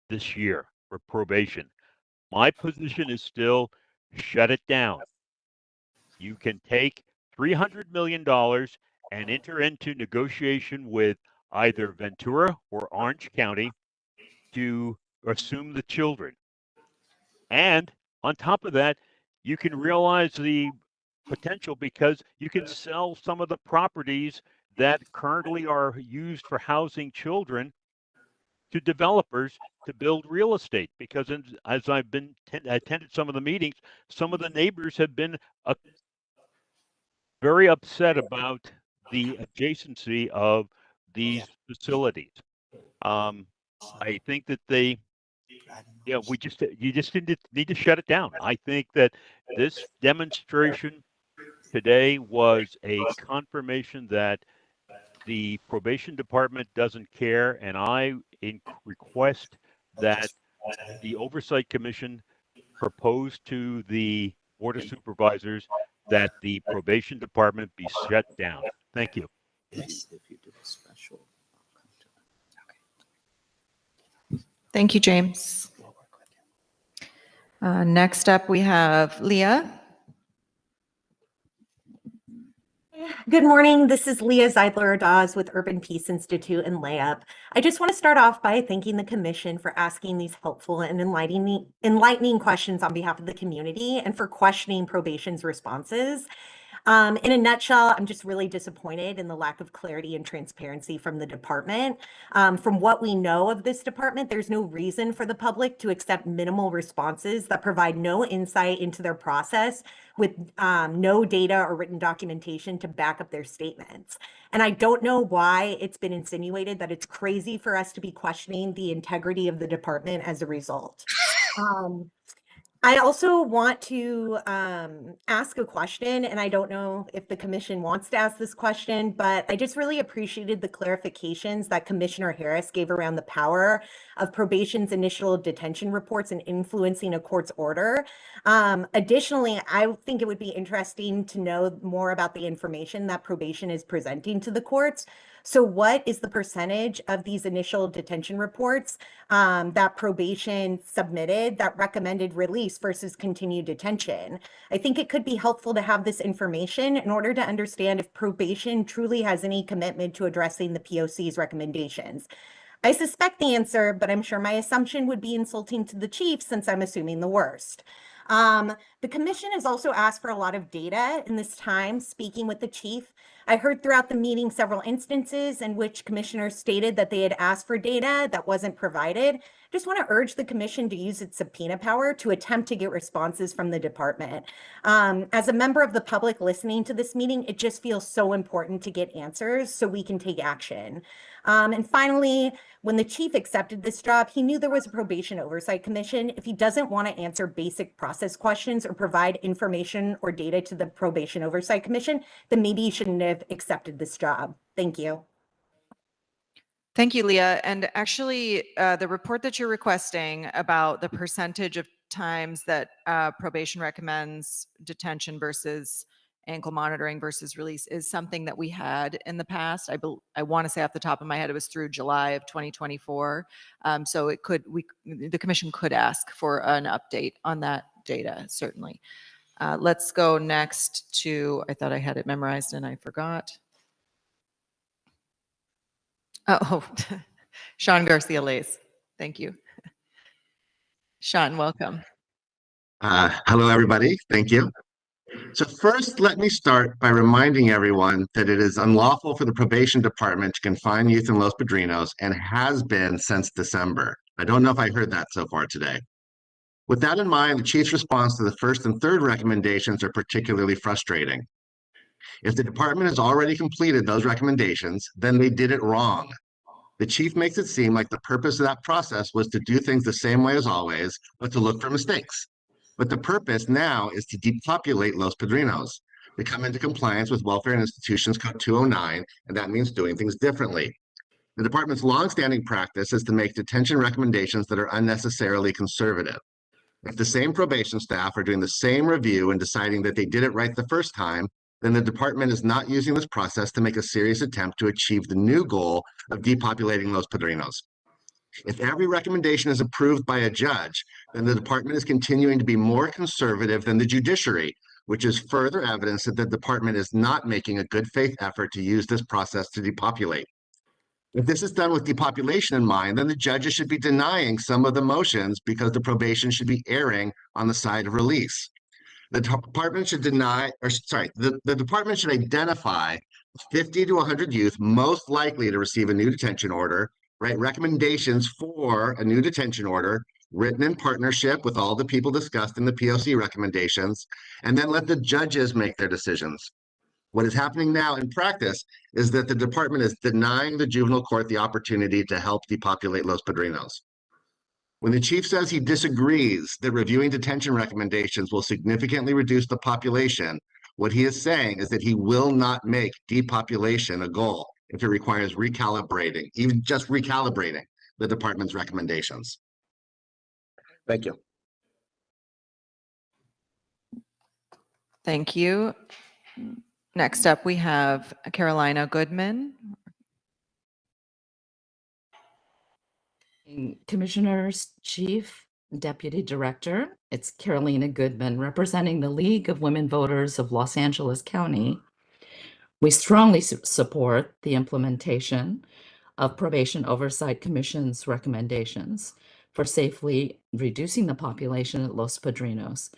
this year for probation. My position is still shut it down. You can take $300 million and enter into negotiation with either Ventura or Orange County to assume the children. And on top of that, you can realize the potential because you can sell some of the properties that currently are used for housing children to developers to build real estate. Because as I've been attended some of the meetings, some of the neighbors have been very upset about the adjacency of these facilities. I think that you just need to shut it down. I think that this demonstration today was a confirmation that the probation department doesn't care, and I request that the oversight commission propose to the board of supervisors that the probation department be shut down. Thank you. Thank you, James. Next up, we have Leah. Good morning. This is Leah Zeidler-Dawes with Urban Peace Institute and Layup. I just want to start off by thanking the commission for asking these helpful and enlightening questions on behalf of the community and for questioning probation's responses. In a nutshell, I'm just really disappointed in the lack of clarity and transparency from the department. From what we know of this department, there's no reason for the public to accept minimal responses that provide no insight into their process with no data or written documentation to back up their statements. And I don't know why it's been insinuated that it's crazy for us to be questioning the integrity of the department as a result. I also want to ask a question, and I don't know if the commission wants to ask this question, but I just really appreciated the clarifications that Commissioner Harris gave around the power of probation's initial detention reports and influencing a court's order. Additionally, I think it would be interesting to know more about the information that probation is presenting to the courts. So what is the percentage of these initial detention reports that probation submitted that recommended release versus continued detention? I think it could be helpful to have this information in order to understand if probation truly has any commitment to addressing the POC's recommendations. I suspect the answer, but I'm sure my assumption would be insulting to the chief since I'm assuming the worst. The commission has also asked for a lot of data in this time speaking with the chief. I heard throughout the meeting several instances in which commissioners stated that they had asked for data that wasn't provided. Just want to urge the commission to use its subpoena power to attempt to get responses from the department. As a member of the public listening to this meeting, it just feels so important to get answers so we can take action. And finally, when the chief accepted this job, he knew there was a probation oversight commission. If he doesn't want to answer basic process questions or provide information or data to the probation oversight commission, then maybe he shouldn't have accepted this job. Thank you. Thank you, Leah. And actually, the report that you're requesting about the percentage of times that probation recommends detention versus ankle monitoring versus release is something that we had in the past. I want to say off the top of my head, it was through July of 2024. So the commission could ask for an update on that data, certainly. Let's go next to, I thought I had it memorized and I forgot. Oh, Sean Garcia-Lays. Thank you. Sean, welcome. Hello, everybody. Thank you. So first, let me start by reminding everyone that it is unlawful for the probation department to confine youth in Los Padrinos and has been since December. I don't know if I heard that so far today. With that in mind, the chief's response to the first and third recommendations are particularly frustrating. If the department has already completed those recommendations, then they did it wrong. The chief makes it seem like the purpose of that process was to do things the same way as always, but to look for mistakes. But the purpose now is to depopulate Los Padrinos, to come into compliance with Welfare and Institutions Code 209, and that means doing things differently. The department's longstanding practice is to make detention recommendations that are unnecessarily conservative. If the same probation staff are doing the same review and deciding that they did it right the first time, then the department is not using this process to make a serious attempt to achieve the new goal of depopulating Los Padrinos. If every recommendation is approved by a judge, then the department is continuing to be more conservative than the judiciary, which is further evidence that the department is not making a good faith effort to use this process to depopulate. If this is done with depopulation in mind, then the judges should be denying some of the motions because the probation should be erring on the side of release. The department should the department should identify 50 to 100 youth most likely to receive a new detention order, write recommendations for a new detention order, written in partnership with all the people discussed in the POC recommendations, and then let the judges make their decisions. What is happening now in practice is that the department is denying the juvenile court the opportunity to help depopulate Los Padrinos. When the chief says he disagrees that reviewing detention recommendations will significantly reduce the population, what he is saying is that he will not make depopulation a goal if it requires recalibrating, even just recalibrating the department's recommendations. Thank you. Thank you. Next up, we have Carolina Goodman. Commissioners, Chief, Deputy Director, it's Carolina Goodman representing the League of Women Voters of Los Angeles County. We strongly support the implementation of Probation Oversight Commission's recommendations for safely reducing the population at Los Padrinos.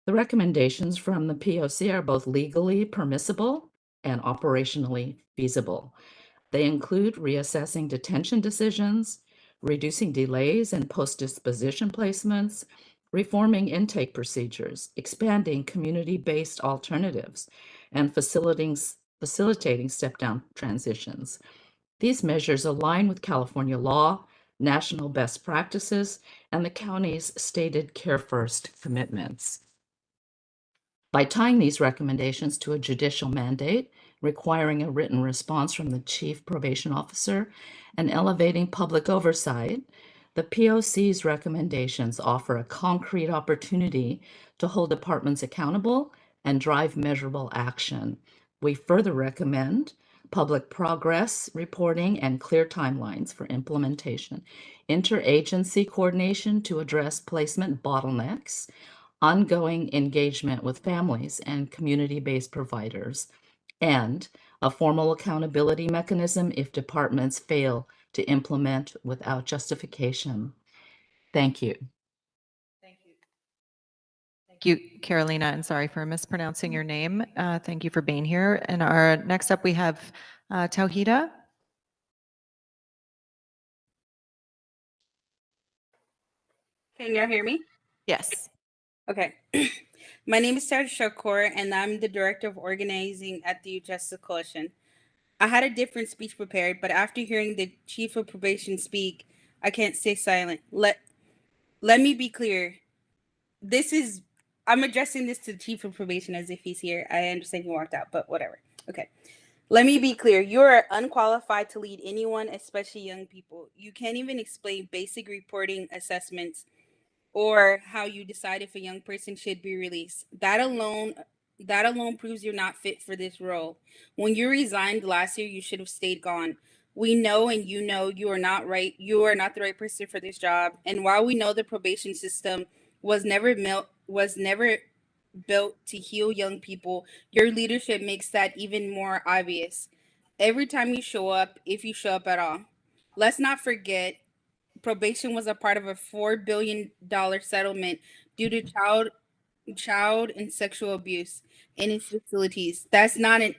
The recommendations from the POC are both legally permissible and operationally feasible. They include reassessing detention decisions, reducing delays and post-disposition placements, reforming intake procedures, expanding community-based alternatives, and facilitating step-down transitions. These measures align with California law, national best practices, and the county's stated Care First commitments. By tying these recommendations to a judicial mandate, requiring a written response from the chief probation officer, and elevating public oversight, the POC's recommendations offer a concrete opportunity to hold departments accountable and drive measurable action. We further recommend public progress reporting and clear timelines for implementation, interagency coordination to address placement bottlenecks, ongoing engagement with families and community-based providers, and a formal accountability mechanism if departments fail to implement without justification. Thank you. Thank you, Carolina, and sorry for mispronouncing your name. Thank you for being here. And next up, we have Tauhida. Can y'all hear me? Yes. Okay. My name is Sarah Shakur, and I'm the Director of Organizing at the Youth Justice Coalition. I had a different speech prepared, but after hearing the Chief of Probation speak, I can't stay silent. Let me be clear. I'm addressing this to the Chief of Probation as if he's here. I understand he walked out, but whatever. Okay. Let me be clear. You are unqualified to lead anyone, especially young people. You can't even explain basic reporting assessments or how you decide if a young person should be released. That alone proves you're not fit for this role. When you resigned last year, you should have stayed gone. We know and you know you are not right. You are not the right person for this job. And while we know the probation system was never built to heal young people, your leadership makes that even more obvious. Every time you show up, if you show up at all. Let's not forget probation was a part of a $4 billion settlement due to child and sexual abuse in its facilities. That's not an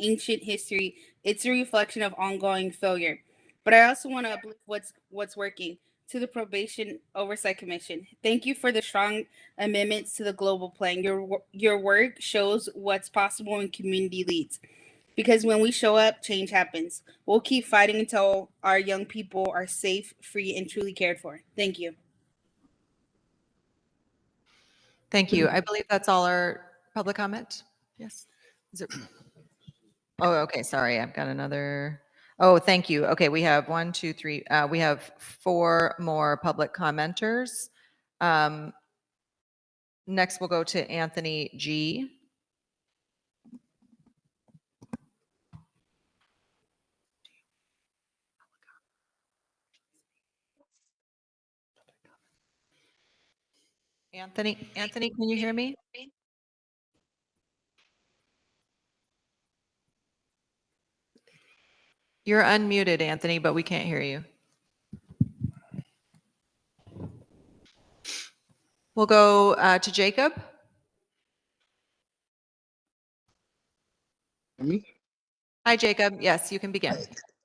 ancient history. It's a reflection of ongoing failure. But I also want to uplift what's working. To the Probation Oversight Commission, thank you for the strong amendments to the global plan. Your work shows what's possible in community leads. Because when we show up, change happens. We'll keep fighting until our young people are safe, free, and truly cared for. Thank you. Thank you. I believe that's all our public comment. Yes. Oh, okay. Sorry. I've got another. Oh, thank you. Okay. We have 1, 2, 3. We have 4 more public commenters. Next, we'll go to Anthony G. Anthony, can you hear me? You're unmuted, Anthony, but we can't hear you. We'll go to Jacob. Me? Hi, Jacob. Yes, you can begin.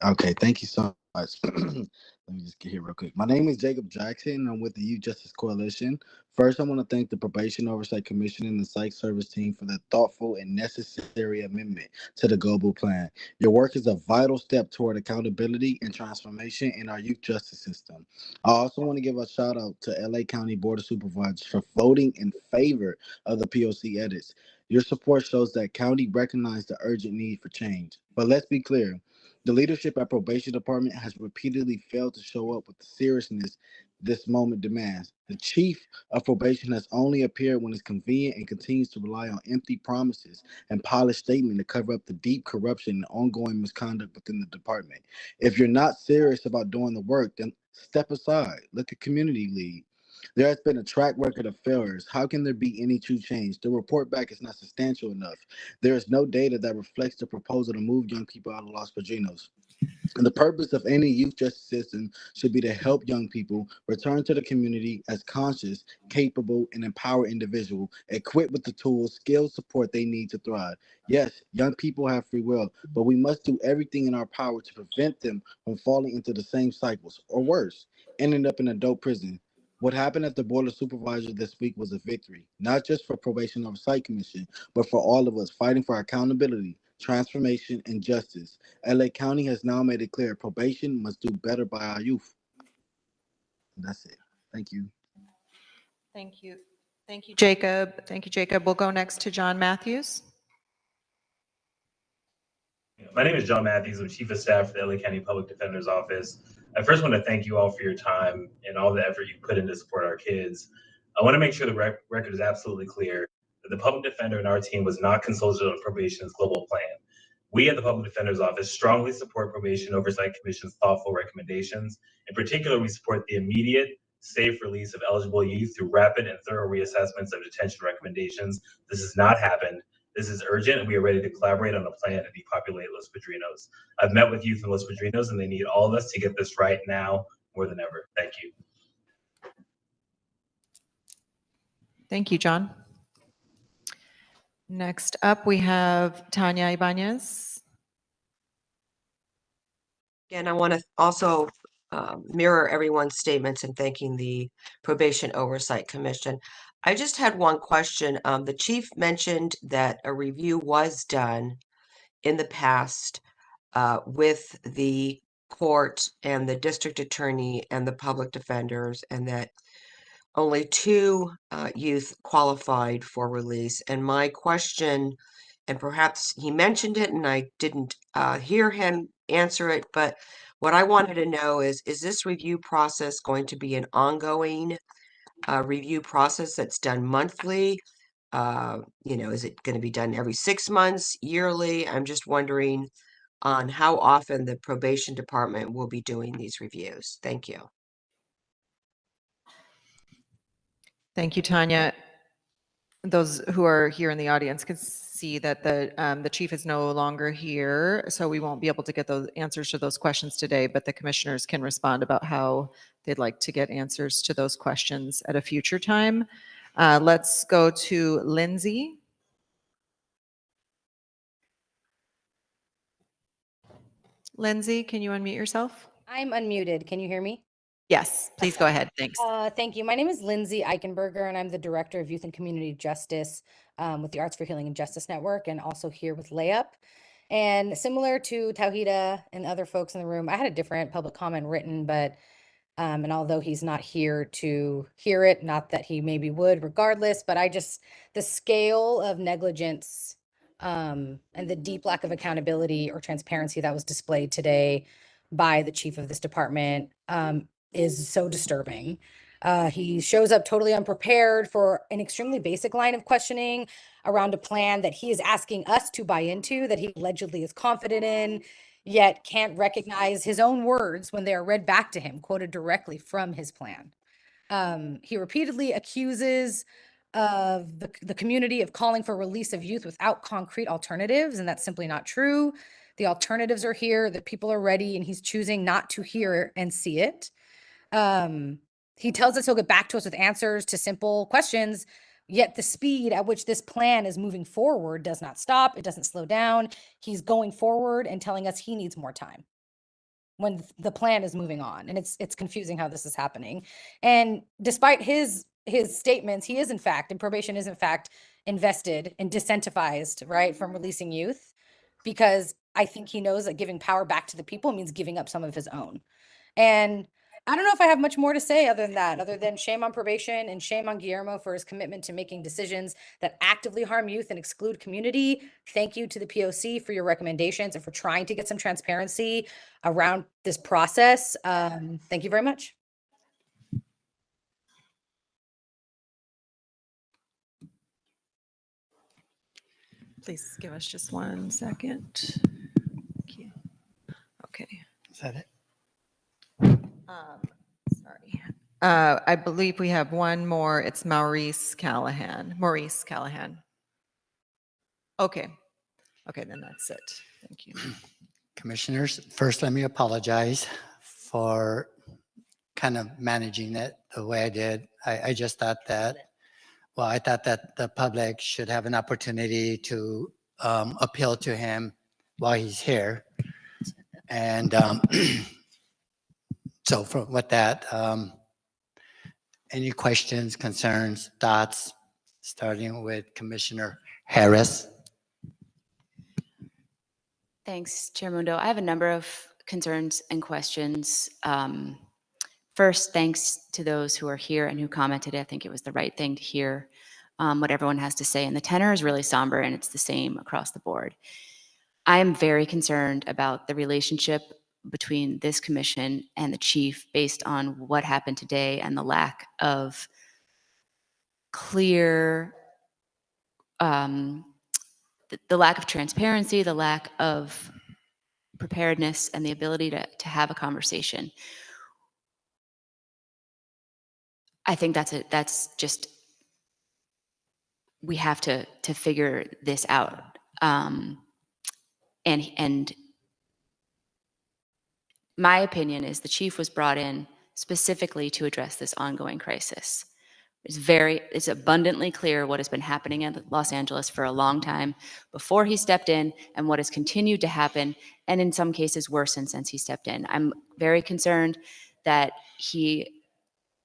Okay, thank you so much. Let me just get here real quick. My name is Jacob Jackson. I'm with the Youth Justice Coalition. First, I want to thank the Probation Oversight Commission and the Psych Service team for the thoughtful and necessary amendment to the global plan. Your work is a vital step toward accountability and transformation in our youth justice system. I also want to give a shout out to LA County Board of Supervisors for voting in favor of the POC edits. Your support shows that county recognized the urgent need for change. But let's be clear, the leadership at Probation Department has repeatedly failed to show up with the seriousness this moment demands. The chief of probation has only appeared when it's convenient and continues to rely on empty promises and polished statements to cover up the deep corruption and ongoing misconduct within the department. If you're not serious about doing the work, then step aside. Let the community lead. There has been a track record of failures. How can there be any true change? The report back is not substantial enough. There is no data that reflects the proposal to move young people out of Los Padrinos. And the purpose of any youth justice system should be to help young people return to the community as conscious, capable, and empowered individuals, equipped with the tools, skills, support they need to thrive. Yes, young people have free will, but we must do everything in our power to prevent them from falling into the same cycles, or worse, ending up in adult prison. What happened at the Board of Supervisors this week was a victory, not just for Probation Oversight Commission, but for all of us fighting for accountability, transformation, and justice. LA County has now made it clear probation must do better by our youth. And that's it. Thank you. Thank you. Thank you, Jacob. Thank you, Jacob. We'll go next to John Matthews. My name is John Matthews. I'm Chief of Staff for the LA County Public Defender's Office. I first want to thank you all for your time and all the effort you put in to support our kids. I want to make sure the record is absolutely clear that the public defender and our team was not consulted on probation's global plan. We at the Public Defender's Office strongly support Probation Oversight Commission's thoughtful recommendations. In particular, we support the immediate, safe release of eligible youth through rapid and thorough reassessments of detention recommendations. This has not happened. This is urgent, and we are ready to collaborate on a plan to depopulate Los Padrinos. I've met with youth in Los Padrinos, and they need all of us to get this right now more than ever. Thank you. Thank you, John. Next up, we have Tanya Ibanez. And I want to also mirror everyone's statements in thanking the Probation Oversight Commission. I just had one question. The chief mentioned that a review was done in the past with the court and the district attorney and the public defenders, and that only 2 youth qualified for release. And my question, and perhaps he mentioned it and I didn't hear him answer it, but what I wanted to know is this review process going to be an ongoing review process that's done monthly? Is it going to be done every 6 months, yearly? I'm just wondering on how often the probation department will be doing these reviews. Thank you. Thank you, Tanya. Those who are here in the audience can see that the chief is no longer here, so we won't be able to get those answers to those questions today, but the commissioners can respond about how they'd like to get answers to those questions at a future time. Let's go to Lindsay. Lindsay, can you unmute yourself? I'm unmuted. Can you hear me? Yes, please go ahead. Thanks. Thank you. My name is Lindsay Eichenberger, and I'm the Director of Youth and Community Justice with the Arts for Healing and Justice Network, and also here with Layup. And similar to Tauhida and other folks in the room, I had a different public comment written, but and although he's not here to hear it, not that he maybe would regardless, but the scale of negligence and the deep lack of accountability or transparency that was displayed today by the chief of this department is so disturbing. He shows up totally unprepared for an extremely basic line of questioning around a plan that he is asking us to buy into, that he allegedly is confident in, yet can't recognize his own words when they are read back to him, quoted directly from his plan. He repeatedly accuses of the community of calling for release of youth without concrete alternatives, and that's simply not true. The alternatives are here, that people are ready, and he's choosing not to hear and see it. He tells us he'll get back to us with answers to simple questions, yet the speed at which this plan is moving forward does not stop. It doesn't slow down. He's going forward and telling us he needs more time when the plan is moving on. And it's confusing how this is happening. And despite his statements, he is in fact, and probation is in fact invested and disincentivized, right, from releasing youth, because I think he knows that giving power back to the people means giving up some of his own. And I don't know if I have much more to say other than that, other than shame on probation and shame on Guillermo for his commitment to making decisions that actively harm youth and exclude community. Thank you to the POC for your recommendations and for trying to get some transparency around this process. Thank you very much. Please give us just 1 second. Thank you. Okay. Is that it? Sorry. I believe we have one more. It's Maurice Callahan. Maurice Callahan. Okay. Okay, then that's it. Thank you. Commissioners, first let me apologize for kind of managing it the way I did. I just thought that, well, I thought that the public should have an opportunity to appeal to him while he's here. And so with that, any questions, concerns, thoughts, starting with Commissioner Harris? Thanks, Chair Mundo. I have a number of concerns and questions. First, thanks to those who are here and who commented. I think it was the right thing to hear what everyone has to say. And the tenor is really somber, and it's the same across the board. I am very concerned about the relationship between this commission and the chief based on what happened today and the lack of clear, the lack of transparency, the lack of preparedness, and the ability to have a conversation. I think that's just, we have to figure this out. And my opinion is the chief was brought in specifically to address this ongoing crisis. It's abundantly clear what has been happening in Los Angeles for a long time before he stepped in, and what has continued to happen, and in some cases worsened since he stepped in. I'm very concerned that he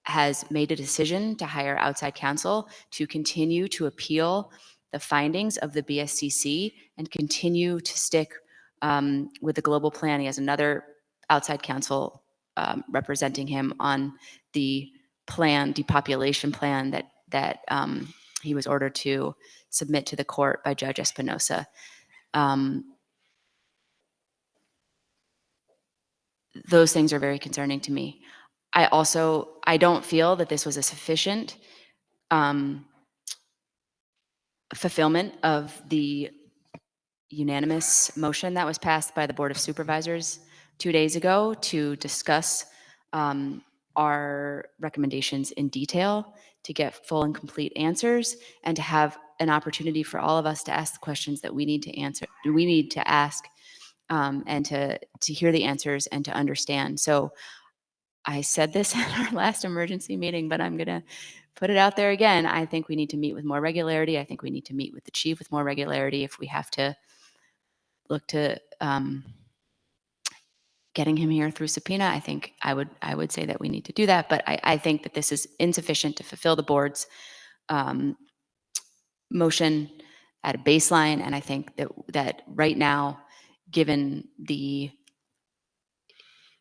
has made a decision to hire outside counsel to continue to appeal the findings of the BSCC and continue to stick with the global plan. He has another outside counsel representing him on the plan, depopulation plan that he was ordered to submit to the court by Judge Espinosa. Those things are very concerning to me. I don't feel that this was a sufficient fulfillment of the unanimous motion that was passed by the Board of Supervisors 2 days ago to discuss our recommendations in detail, to get full and complete answers, and to have an opportunity for all of us to ask the questions that we need to answer, we need to ask, and to hear the answers and to understand. So I said this at our last emergency meeting, but I'm gonna put it out there again. I think we need to meet with more regularity. I think we need to meet with the chief with more regularity if we have to look to getting him here through subpoena. I think I would say that we need to do that, but I think that this is insufficient to fulfill the board's motion at a baseline. And I think that right now, given the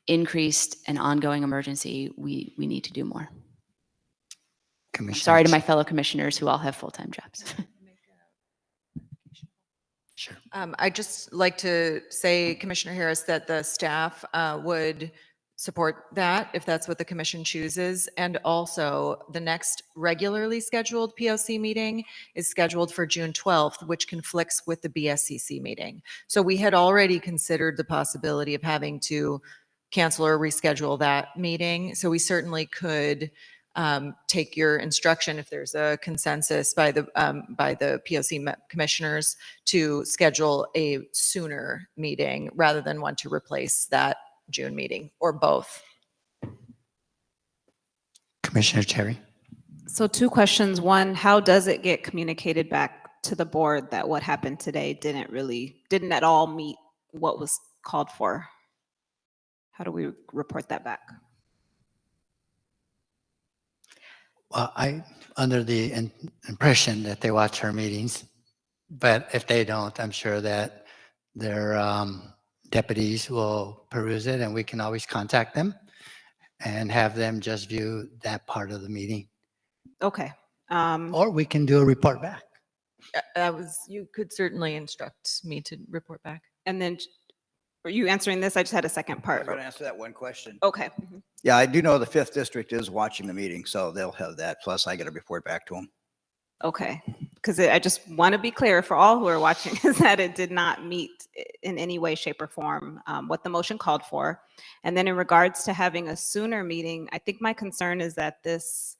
increased and ongoing emergency, we need to do more. I'm sorry to my fellow commissioners who all have full-time jobs. Sure. I'd just like to say, Commissioner Harris, that the staff would support that if that's what the commission chooses. And also, the next regularly scheduled POC meeting is scheduled for June 12th, which conflicts with the BSCC meeting. So we had already considered the possibility of having to cancel or reschedule that meeting. So we certainly could take your instruction if there's a consensus by the POC commissioners to schedule a sooner meeting rather than one to replace that June meeting, or both. Commissioner Terry. So 2 questions. One, how does it get communicated back to the board that what happened today didn't at all meet what was called for? How do we report that back? Well, I under the impression that they watch our meetings, but if they don't, I'm sure that their deputies will peruse it, and we can always contact them and have them just view that part of the meeting. Okay. Or we can do a report back. You could certainly instruct me to report back. And then, are you answering this? I just had a second part. I'm going to answer that one question. Okay. Yeah, I do know the 5th district is watching the meeting, so they'll have that. Plus, I got to report back to them. Okay, because I just want to be clear for all who are watching is that it did not meet in any way, shape, or form what the motion called for. And then in regards to having a sooner meeting, I think my concern is that this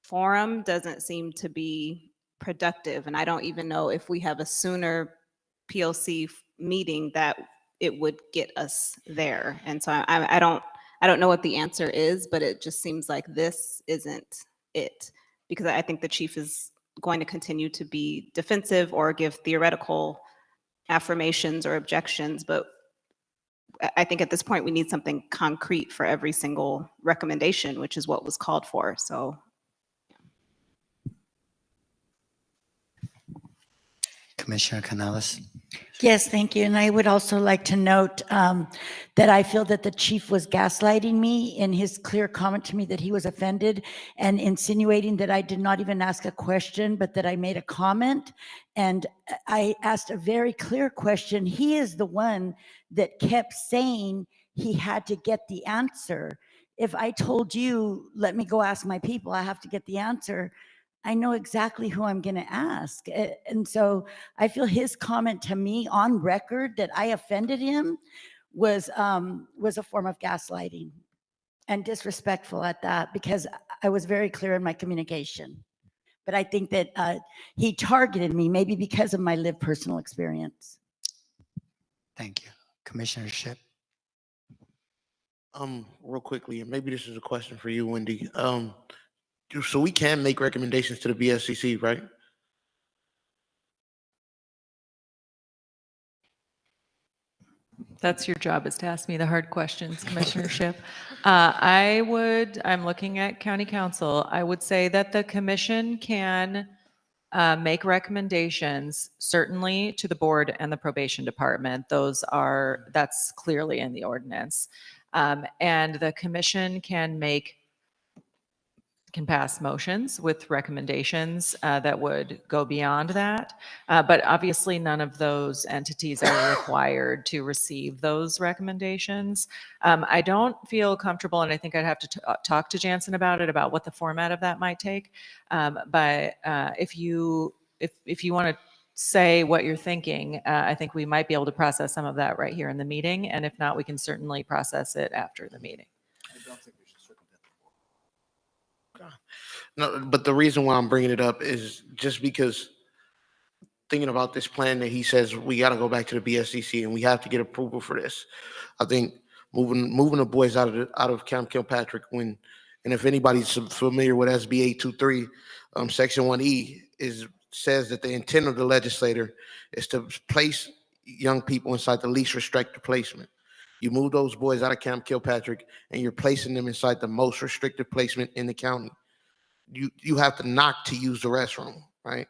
forum doesn't seem to be productive. And I don't even know if we have a sooner PLC meeting that it would get us there. And so I don't know what the answer is, but it just seems like this isn't it, because I think the chief is going to continue to be defensive or give theoretical affirmations or objections. But I think at this point we need something concrete for every single recommendation, which is what was called for. So. Commissioner Canales. Yes, thank you. And I would also like to note that I feel that the chief was gaslighting me in his clear comment to me that he was offended and insinuating that I did not even ask a question, but that I made a comment. And I asked a very clear question. He is the one that kept saying he had to get the answer. If I told you, let me go ask my people, I have to get the answer, I know exactly who I'm going to ask. And so I feel his comment to me on record that I offended him was a form of gaslighting and disrespectful at that, because I was very clear in my communication. But I think that he targeted me maybe because of my lived personal experience. Thank you. Commissioner Shipp. Real quickly, and maybe this is a question for you, Wendy. So we can make recommendations to the BSCC, right? That's your job, is to ask me the hard questions, Commissioner Shipp. I'm looking at County Council. I would say that the commission can make recommendations, certainly to the board and the probation department. That's clearly in the ordinance. And the commission can pass motions with recommendations that would go beyond that. But obviously none of those entities are required to receive those recommendations. I don't feel comfortable, and I think I'd have to talk to Jansen about it, about what the format of that might take. But if you want to say what you're thinking, I think we might be able to process some of that right here in the meeting. And if not, we can certainly process it after the meeting. No, but the reason why I'm bringing it up is just because thinking about this plan that he says we got to go back to the BSCC and we have to get approval for this. I think moving the boys out of Camp Kilpatrick, and if anybody's familiar with SB 823, Section 1E says that the intent of the legislator is to place young people inside the least restricted placement. You move those boys out of Camp Kilpatrick and you're placing them inside the most restricted placement in the county. You have to knock to use the restroom, right?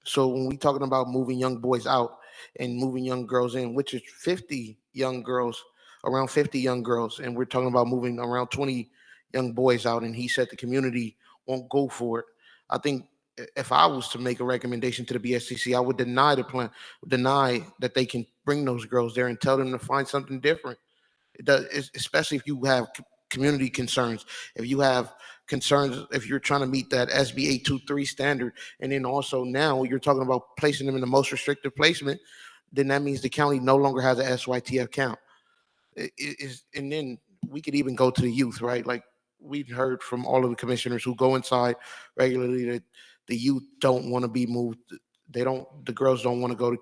So when we talking about moving young boys out and moving young girls in, which is 50 young girls, around 50 young girls, and we're talking about moving around 20 young boys out, and he said the community won't go for it. I think if I was to make a recommendation to the BSCC, I would deny the plan, deny that they can bring those girls there and tell them to find something different. It does, especially if you have community concerns, if you have concerns, if you're trying to meet that SB 823 standard, and then also now you're talking about placing them in the most restrictive placement, then that means the county no longer has an SYTF count. And then we could even go to the youth, right? Like we've heard from all of the commissioners who go inside regularly that the youth don't want to be moved. The girls don't want to go to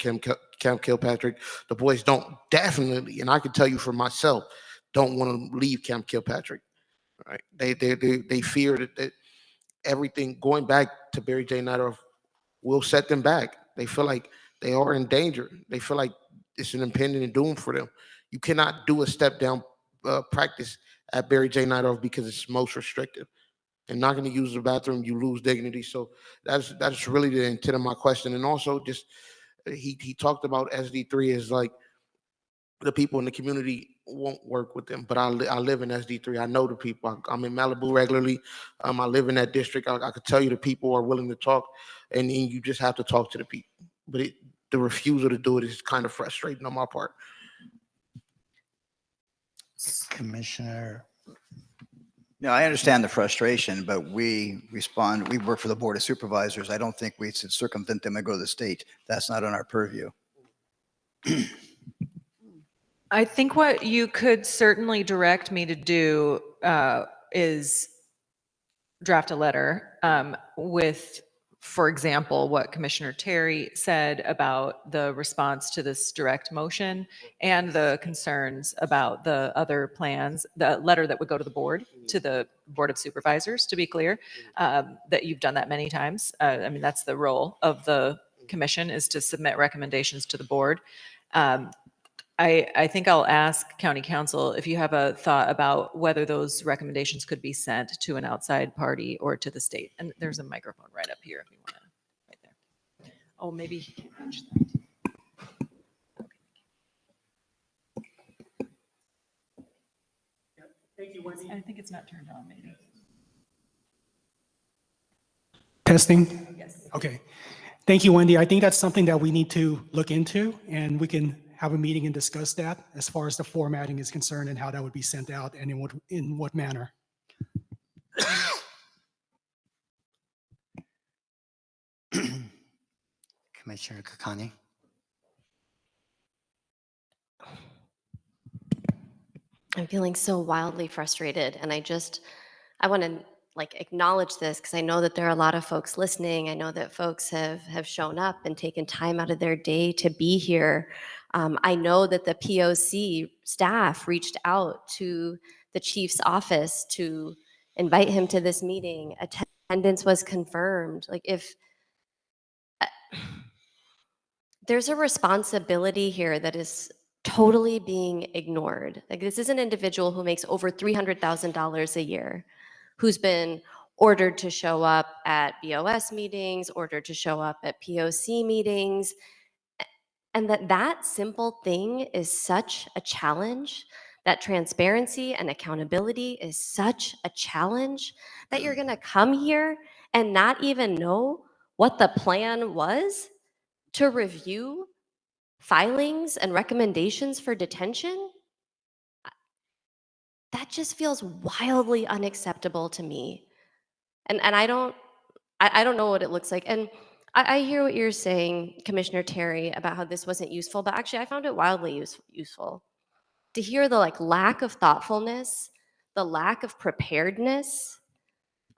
Camp Kilpatrick. The boys don't definitely, and I can tell you for myself, don't want to leave Camp Kilpatrick. Right? They fear that everything going back to Barry J. Nightoff will set them back. They feel like they are in danger. They feel like it's an impending doom for them. You cannot do a step down practice at Barry J. Nightoff because it's most restrictive. And not going to use the bathroom, you lose dignity. So that's really the intent of my question. And also, just he talked about SD3 as like the people in the community won't work with them. But I live in SD3. I know the people. I'm in Malibu regularly. I live in that district. I could tell you the people are willing to talk, and then you just have to talk to the people. But the refusal to do it is kind of frustrating on my part. Commissioner. No, I understand the frustration, but we work for the Board of Supervisors. I don't think we should circumvent them and go to the state. That's not on our purview. I think what you could certainly direct me to do is draft a letter with, for example, what Commissioner Terry said about the response to this direct motion and the concerns about the other plans, the letter that would go to the board, to the Board of Supervisors, to be clear, that you've done that many times. I mean, that's the role of the commission, is to submit recommendations to the board. I think I'll ask County Council if you have a thought about whether those recommendations could be sent to an outside party or to the state. And there's a microphone right up here if you want to, right there. Oh, maybe he can't reach that. Thank you, Wendy. I think it's not turned on, maybe. Testing? Yes. Okay. Thank you, Wendy. I think that's something that we need to look into, and we can have a meeting and discuss that as far as the formatting is concerned and how that would be sent out and in what manner. Commissioner Kakani. I'm feeling so wildly frustrated, and I want to acknowledge this because I know that there are a lot of folks listening. I know that folks have shown up and taken time out of their day to be here. I know that the POC staff reached out to the chief's office to invite him to this meeting. Attendance was confirmed. If there's a responsibility here that is totally being ignored. This is an individual who makes over $300,000 a year, who's been ordered to show up at BOS meetings, ordered to show up at POC meetings, and that simple thing is such a challenge, that transparency and accountability is such a challenge, that you're gonna come here and not even know what the plan was to review filings and recommendations for detention. That just feels wildly unacceptable to me. And I don't know what it looks like. And I hear what you're saying, Commissioner Terry, about how this wasn't useful, but actually I found it wildly useful to hear the lack of thoughtfulness, the lack of preparedness,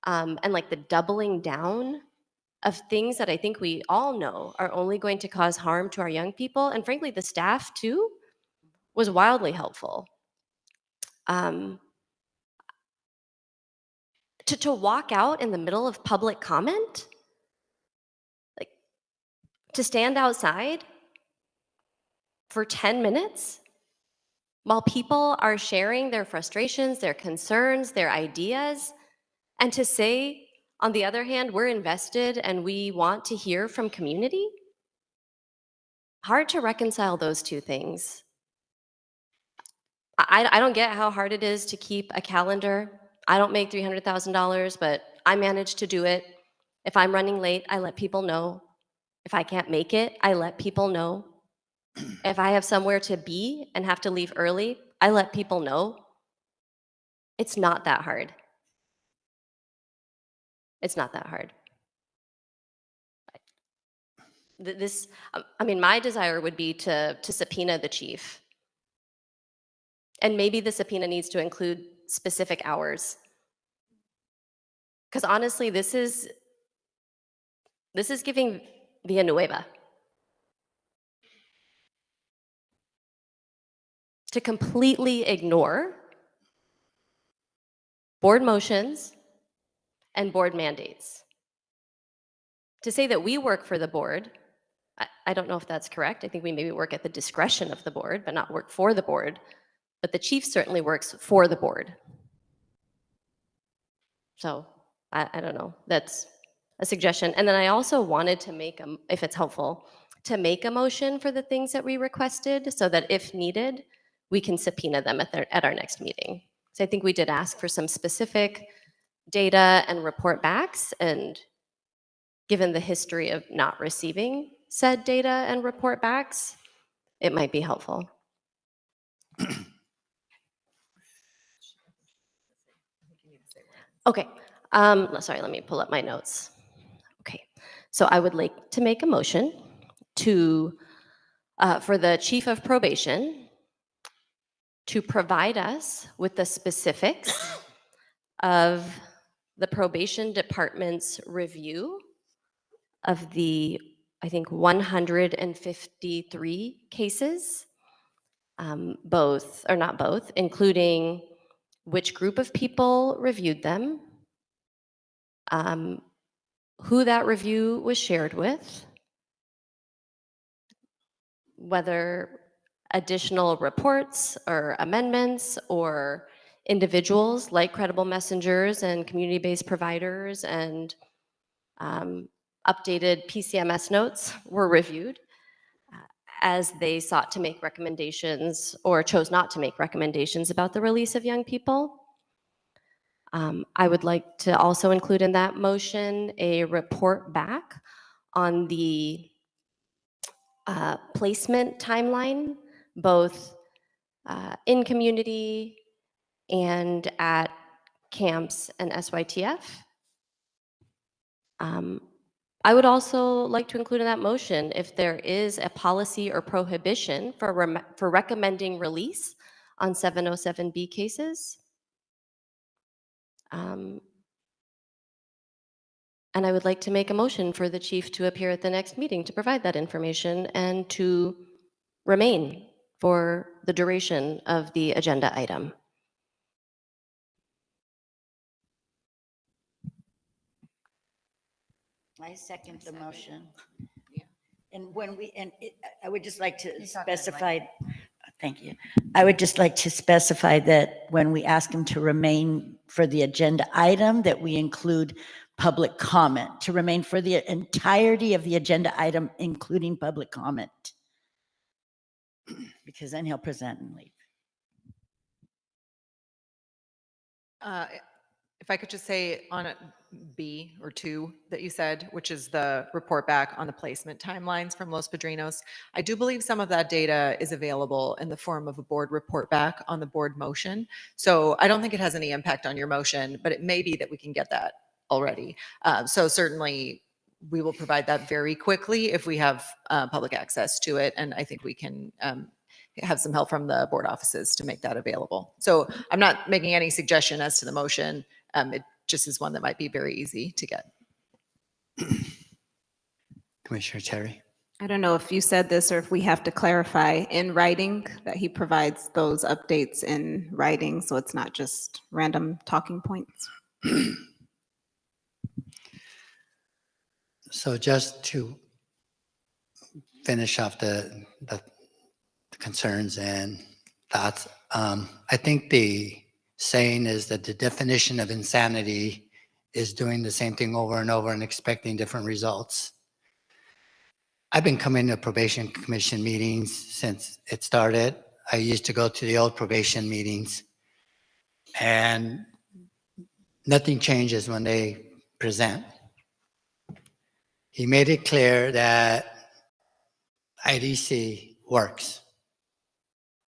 and the doubling down of things that I think we all know are only going to cause harm to our young people, and frankly, the staff too, was wildly helpful. To walk out in the middle of public comment, to stand outside for 10 minutes while people are sharing their frustrations, their concerns, their ideas, and to say, on the other hand, we're invested and we want to hear from community. Hard to reconcile those two things. I don't get how hard it is to keep a calendar. I don't make $300,000, but I manage to do it. If I'm running late, I let people know. If I can't make it, I let people know. If I have somewhere to be and have to leave early, I let people know. It's not that hard. It's not that hard. My desire would be to subpoena the chief. And maybe the subpoena needs to include specific hours. Because honestly, this is giving Villanueva. To completely ignore board motions and board mandates. To say that we work for the board, I don't know if that's correct. I think we maybe work at the discretion of the board, but not work for the board. But the chief certainly works for the board. So I don't know. That's a suggestion. And then I also wanted to make, if it's helpful, to make a motion for the things that we requested so that if needed, we can subpoena them at our next meeting. So I think we did ask for some specific data and report backs, and given the history of not receiving said data and report backs, it might be helpful. Okay, sorry, let me pull up my notes. Okay, so I would like to make a motion to, for the chief of probation to provide us with the specifics of the probation department's review of the, I think, 153 cases, both, or not both, including which group of people reviewed them, who that review was shared with, whether additional reports or amendments or individuals like credible messengers and community-based providers and updated PCMS notes were reviewed as they sought to make recommendations or chose not to make recommendations about the release of young people. I would like to also include in that motion a report back on the placement timeline, both in community and at camps and SYTF. I would also like to include in that motion if there is a policy or prohibition for recommending release on 707B cases. And I would like to make a motion for the chief to appear at the next meeting to provide that information and to remain for the duration of the agenda item. I second the motion. And I would just like to specify, thank you. I would just like to specify that when we ask him to remain for the agenda item, that we include public comment, to remain for the entirety of the agenda item, including public comment. Because then he'll present and leave. If I could just say on B or 2 that you said, which is the report back on the placement timelines from Los Padrinos, I do believe some of that data is available in the form of a board report back on the board motion. So I don't think it has any impact on your motion, but it may be that we can get that already. So certainly we will provide that very quickly if we have public access to it. And I think we can have some help from the board offices to make that available. So I'm not making any suggestion as to the motion. It just is one that might be very easy to get. Commissioner Terry. I don't know if you said this or if we have to clarify in writing that he provides those updates in writing, so it's not just random talking points. So just to finish off the concerns and thoughts, I think the saying is that the definition of insanity is doing the same thing over and over and expecting different results. I've been coming to probation commission meetings since it started. I used to go to the old probation meetings, and nothing changes when they present. He made it clear that IDC works.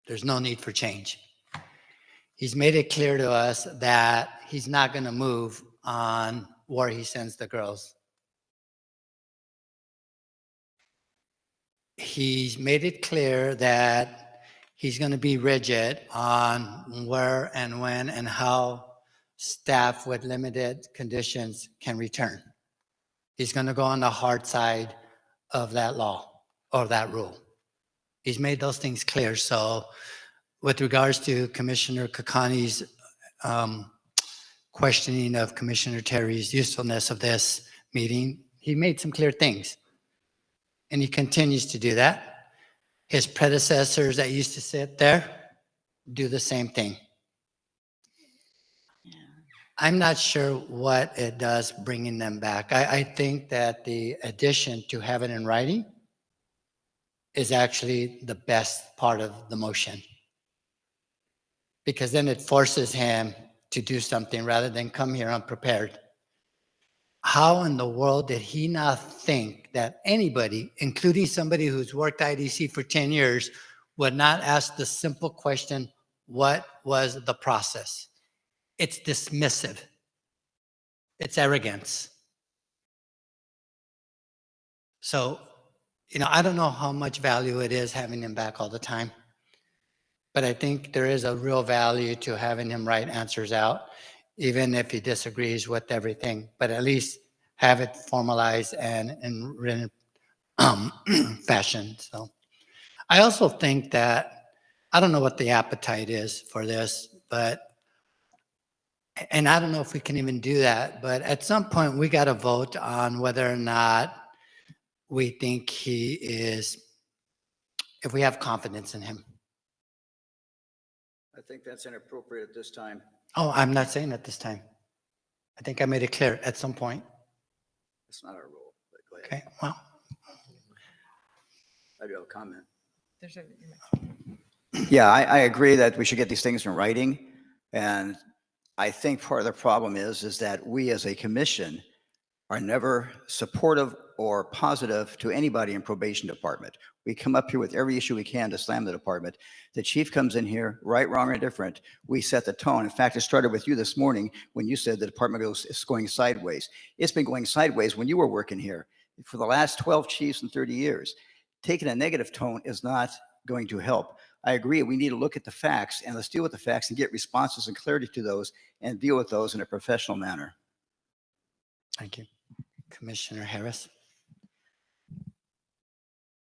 There's no need for change. He's made it clear to us that he's not going to move on where he sends the girls. He's made it clear that he's going to be rigid on where and when and how staff with limited conditions can return. He's going to go on the hard side of that law or that rule. He's made those things clear. So with regards to Commissioner Kakani's questioning of Commissioner Terry's usefulness of this meeting, he made some clear things. And he continues to do that. His predecessors that used to sit there do the same thing. I'm not sure what it does bringing them back. I think that the addition to have it in writing is actually the best part of the motion. Because then it forces him to do something rather than come here unprepared. How in the world did he not think that anybody, including somebody who's worked IDC for 10 years, would not ask the simple question, what was the process? It's dismissive. It's arrogance. So, I don't know how much value it is having him back all the time, but I think there is a real value to having him write answers out, even if he disagrees with everything, but at least have it formalized and in written fashion. So I also think that, I don't know what the appetite is for this, and I don't know if we can even do that, but at some point we got to vote on whether or not we think he is, if we have confidence in him. I think that's inappropriate at this time. Oh, I'm not saying at this time. I think I made it clear at some point. It's not our rule, but go ahead. Okay, well. I do have a comment. There's a. Yeah, I agree that we should get these things in writing. And I think part of the problem is that we as a commission are never supportive or positive to anybody in probation department. We come up here with every issue we can to slam the department. The chief comes in here, right, wrong, or indifferent. We set the tone. In fact, it started with you this morning when you said the department is going sideways. It's been going sideways when you were working here for the last 12 chiefs in 30 years. Taking a negative tone is not going to help. I agree. We need to look at the facts, and let's deal with the facts and get responses and clarity to those and deal with those in a professional manner. Thank you. Commissioner Harris.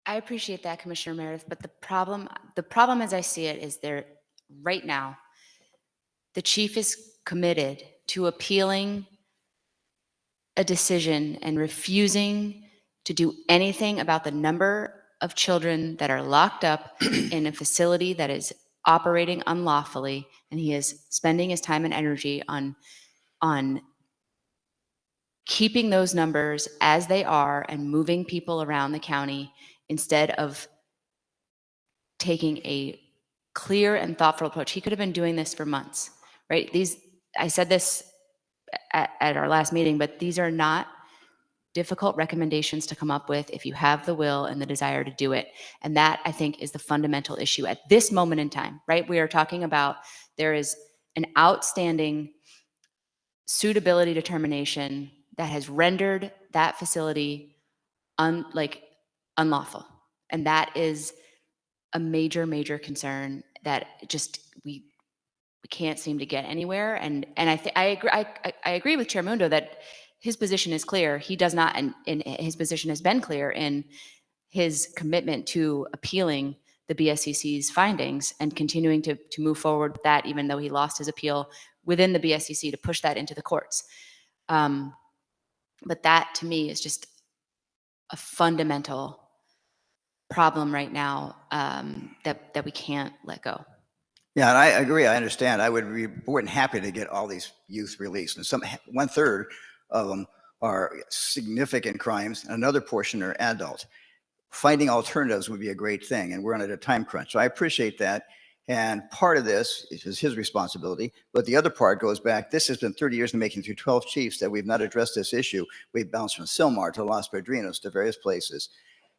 I appreciate that, Commissioner Meredith, but the problem as I see it is there right now, the chief is committed to appealing a decision and refusing to do anything about the number of children that are locked up in a facility that is operating unlawfully, and he is spending his time and energy on keeping those numbers as they are and moving people around the county instead of taking a clear and thoughtful approach. He could have been doing this for months, right? I said this at our last meeting, but these are not difficult recommendations to come up with if you have the will and the desire to do it. And that, I think, is the fundamental issue at this moment in time, right? We are talking about there is an outstanding suitability determination that has rendered that facility unlawful. And that is a major, major concern that just we can't seem to get anywhere. And I agree with Chair Mundo that his position is clear. He does not, and his position has been clear in his commitment to appealing the BSCC's findings and continuing to move forward with that, even though he lost his appeal within the BSCC to push that into the courts. But that, to me, is just a fundamental problem right now that we can't let go. Yeah, and I agree. I understand. I would be more than happy to get all these youth released. And 1/3 of them are significant crimes, and another portion are adult. Finding alternatives would be a great thing, and we're on a time crunch. So I appreciate that. And part of this is his responsibility, but the other part goes back. This has been 30 years in making through 12 chiefs that we've not addressed this issue. We've bounced from Silmar to Los Padrinos to various places.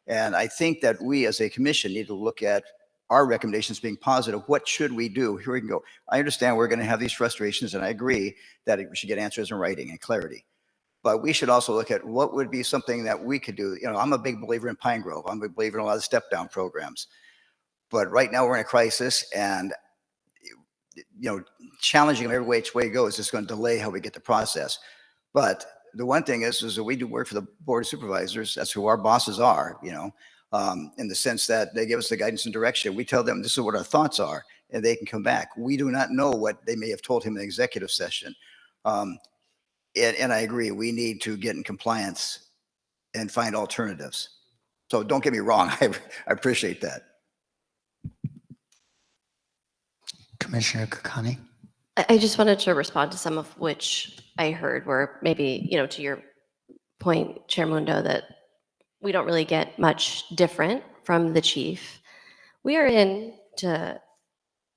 And I think that we as a commission need to look at our recommendations being positive. What should we do? Here we can go. I understand we're going to have these frustrations, and I agree that we should get answers in writing and clarity. But we should also look at what would be something that we could do. I'm a big believer in Pine Grove. I'm a big believer in a lot of step-down programs. But right now we're in a crisis, and challenging them every which way it goes is going to delay how we get the process. But the one thing is that we do work for the Board of Supervisors. That's who our bosses are, in the sense that they give us the guidance and direction. We tell them this is what our thoughts are, and they can come back. We do not know what they may have told him in executive session. And I agree, we need to get in compliance and find alternatives. So don't get me wrong, I appreciate that. Commissioner Kakani. I just wanted to respond to some of which I heard were maybe, to your point, Chair Mundo, that we don't really get much different from the chief. We are in to,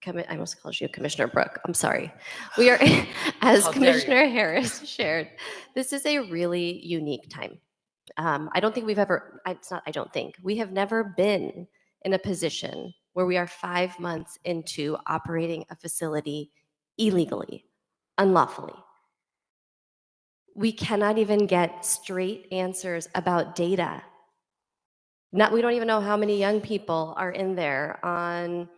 I almost called you Commissioner Brooke, I'm sorry. We are, as Commissioner Harris shared, this is a really unique time. I don't think we've ever, I don't think, we have never been in a position where we are 5 months into operating a facility illegally, unlawfully. We cannot even get straight answers about data. We don't even know how many young people are in there on,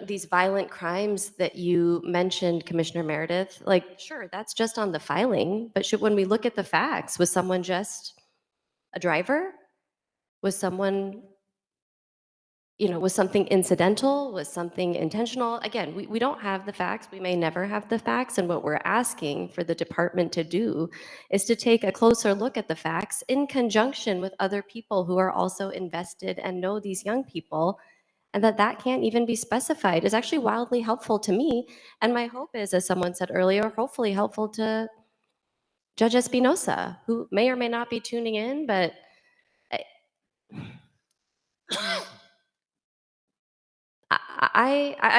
these violent crimes that you mentioned, Commissioner Meredith. Like, sure, that's just on the filing, but when we look at the facts, was someone just a driver? Was someone, was something incidental? Was something intentional? Again, we don't have the facts. We may never have the facts. And what we're asking for the department to do is to take a closer look at the facts in conjunction with other people who are also invested and know these young people. And that can't even be specified is actually wildly helpful to me. And my hope is, as someone said earlier, hopefully helpful to Judge Espinosa, who may or may not be tuning in, but I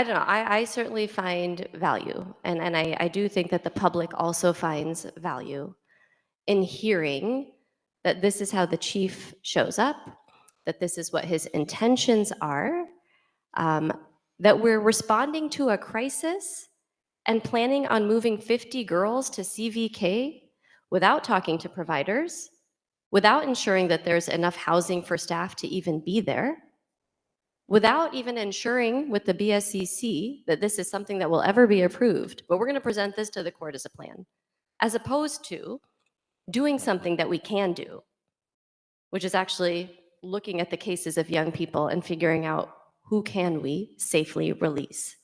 don't know. I certainly find value, and I do think that the public also finds value in hearing that this is how the chief shows up, that this is what his intentions are, that we're responding to a crisis and planning on moving 50 girls to CVK without talking to providers, without ensuring that there's enough housing for staff to even be there, without even ensuring with the BSCC that this is something that will ever be approved, but we're going to present this to the court as a plan, as opposed to doing something that we can do, which is actually looking at the cases of young people and figuring out who can we safely release.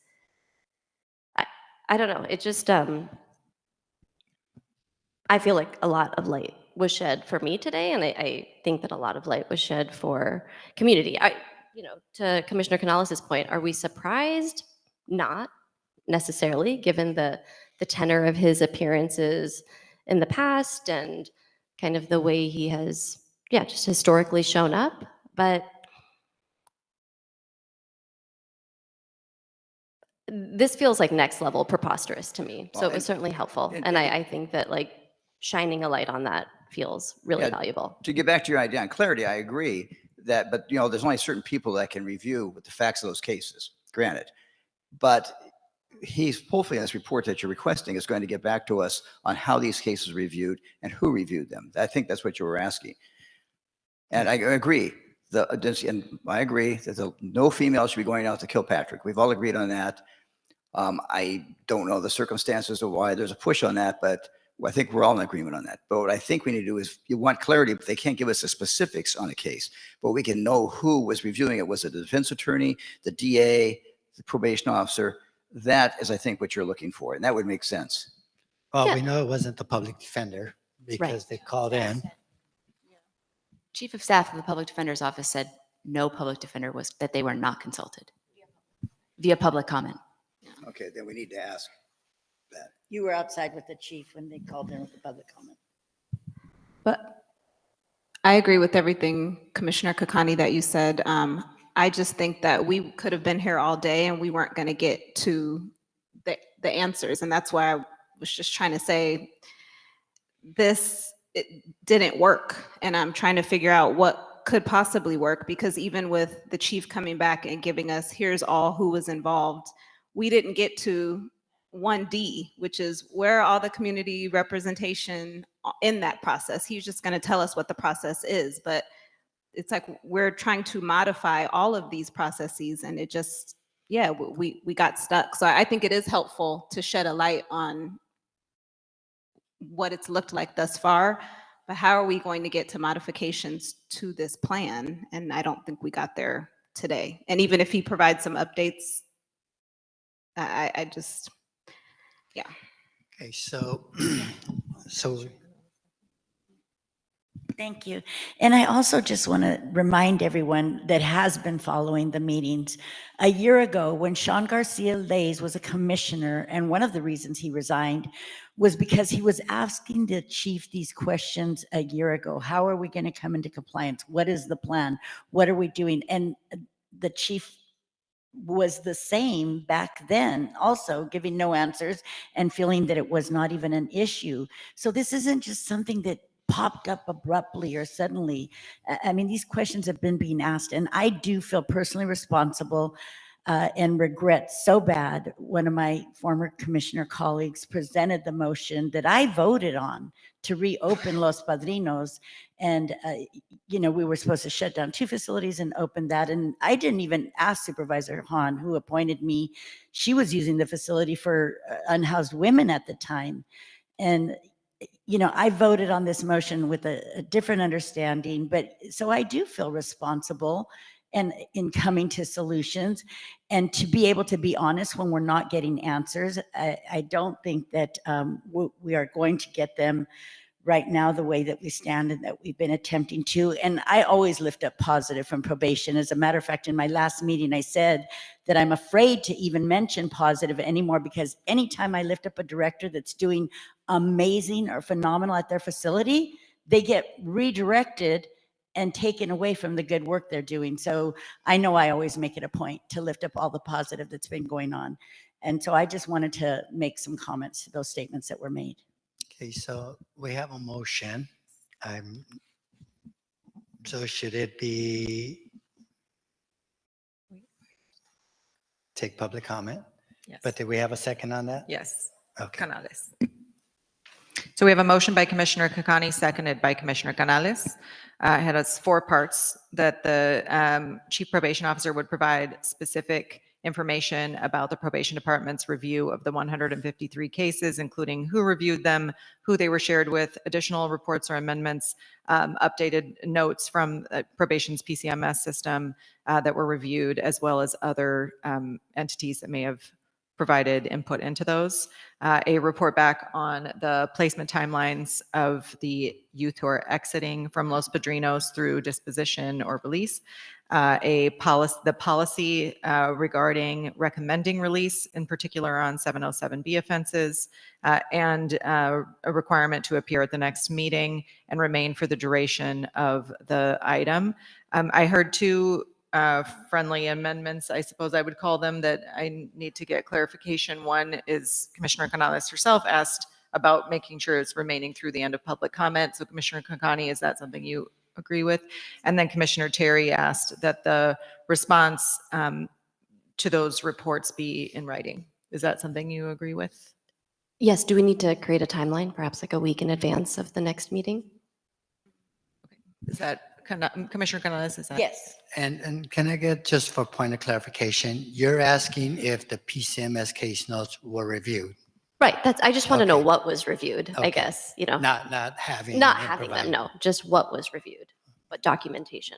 I don't know. It just, I feel like a lot of light was shed for me today, and I think that a lot of light was shed for community. To Commissioner Canales' point, are we surprised? Not necessarily, given the tenor of his appearances in the past and kind of the way he has, just historically shown up. But this feels like next level preposterous to me. So it was certainly helpful. And I think that shining a light on that feels really valuable. To get back to your idea on clarity, I agree that, but there's only certain people that can review with the facts of those cases, granted. But he's hopefully in this report that you're requesting is going to get back to us on how these cases were reviewed and who reviewed them. I think that's what you were asking. And I agree. And I agree that no female should be going out to kill Patrick. We've all agreed on that. I don't know the circumstances of why there's a push on that, but I think we're all in agreement on that. But what I think we need to do is, you want clarity, but they can't give us the specifics on a case. But we can know who was reviewing it. Was it the defense attorney, the DA, the probation officer? That is, I think, what you're looking for, and that would make sense. Well, we know it wasn't the public defender because they called in. Chief of Staff of the Public Defender's Office said no public defender that they were not consulted via public comment. Okay, then we need to ask that. You were outside with the chief when they called in with the public comment. But I agree with everything, Commissioner Kakani, that you said. I just think that we could have been here all day and we weren't going to get to the answers. And that's why I was just trying to say it didn't work. And I'm trying to figure out what could possibly work, because even with the chief coming back and giving us, here's all who was involved, we didn't get to 1D, which is where all the community representation in that process. He's just going to tell us what the process is, but it's like we're trying to modify all of these processes, and it just yeah, we got stuck. So I think it is helpful to shed a light on what it's looked like thus far, but how are we going to get to modifications to this plan? And I don't think we got there today. And even if he provides some updates, I just, yeah. Okay, so, so Thank you. And I also just want to remind everyone that has been following the meetings. A year ago, when Sean Garcia Lays was a commissioner, and one of the reasons he resigned was because he was asking the chief these questions a year ago. How are we going to come into compliance? What is the plan? What are we doing? And the chief was the same back then, also giving no answers and feeling that it was not even an issue. So this isn't just something that popped up abruptly or suddenly. I mean, these questions have been being asked, and I do feel personally responsible and regret so bad. One of my former commissioner colleagues presented the motion that I voted on to reopen Los Padrinos. And, you know, we were supposed to shut down 2 facilities and open that. And I didn't even ask Supervisor Hahn, who appointed me. She was using the facility for unhoused women at the time. And, you know, I voted on this motion with a different understanding, but so I do feel responsible and in coming to solutions and to be able to be honest when we're not getting answers. I don't think that we are going to get them right now the way that we stand and that we've been attempting to. And I always lift up positive from probation. As a matter of fact, in my last meeting, I said that I'm afraid to even mention positive anymore, because anytime I lift up a director that's doing amazing or phenomenal at their facility, they get redirected and taken away from the good work they're doing. So I know I always make it a point to lift up all the positive that's been going on. And so I just wanted to make some comments to those statements that were made. okay, so we have a motion. So should it be take public comment? Yes. But did we have a second on that? Yes. Okay. Canales. So we have a motion by Commissioner Kakani, seconded by Commissioner Canales. It has 4 parts: that the Chief Probation Officer would provide specific information about the Probation Department's review of the 153 cases, including who reviewed them, who they were shared with, additional reports or amendments, updated notes from Probation's PCMS system that were reviewed, as well as other entities that may have provided input into those. A report back on the placement timelines of the youth who are exiting from Los Padrinos through disposition or release. The policy regarding recommending release, in particular on 707B offenses, and a requirement to appear at the next meeting and remain for the duration of the item. I heard 2 friendly amendments, I suppose I would call them, that I need to get clarification. One is Commissioner Canales herself asked about making sure it's remaining through the end of public comment. So Commissioner Kakani, is that something you agree with? And then Commissioner Terry asked that the response to those reports be in writing. Is that something you agree with? Yes, do we need to create a timeline, perhaps like a week in advance of the next meeting? Is that, Commissioner Canales, is that? Yes. And can I get, just for point of clarification, you're asking if the PCMS case notes were reviewed? Right, I just want to know Okay. what was reviewed, I Okay. guess, you know. Not having. Not and having them, providing. no, just what was reviewed, what documentation.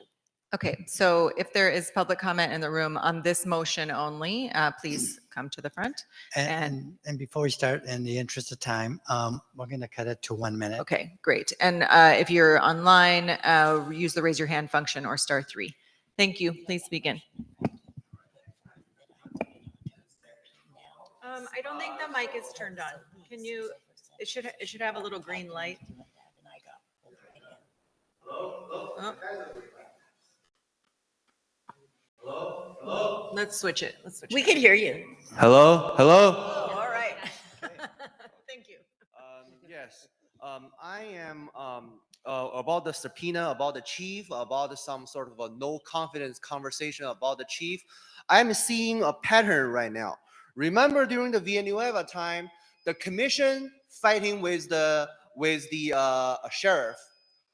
Okay, so if there is public comment in the room on this motion only, please come to the front. And before we start, in the interest of time, we're going to cut it to 1 minute. Okay, great. And if you're online, use the raise your hand function or *3. Thank you. Please begin. I don't think the mic is turned on. Can you? It should have a little green light. Oh. Let's switch it. We can hear you. Hello? Hello? Oh, all right. Thank you. Yes. I am about the subpoena, about the chief, about some sort of a no confidence conversation about the chief. I'm seeing a pattern right now. Remember during the Villanueva time, the commission fighting with the sheriff.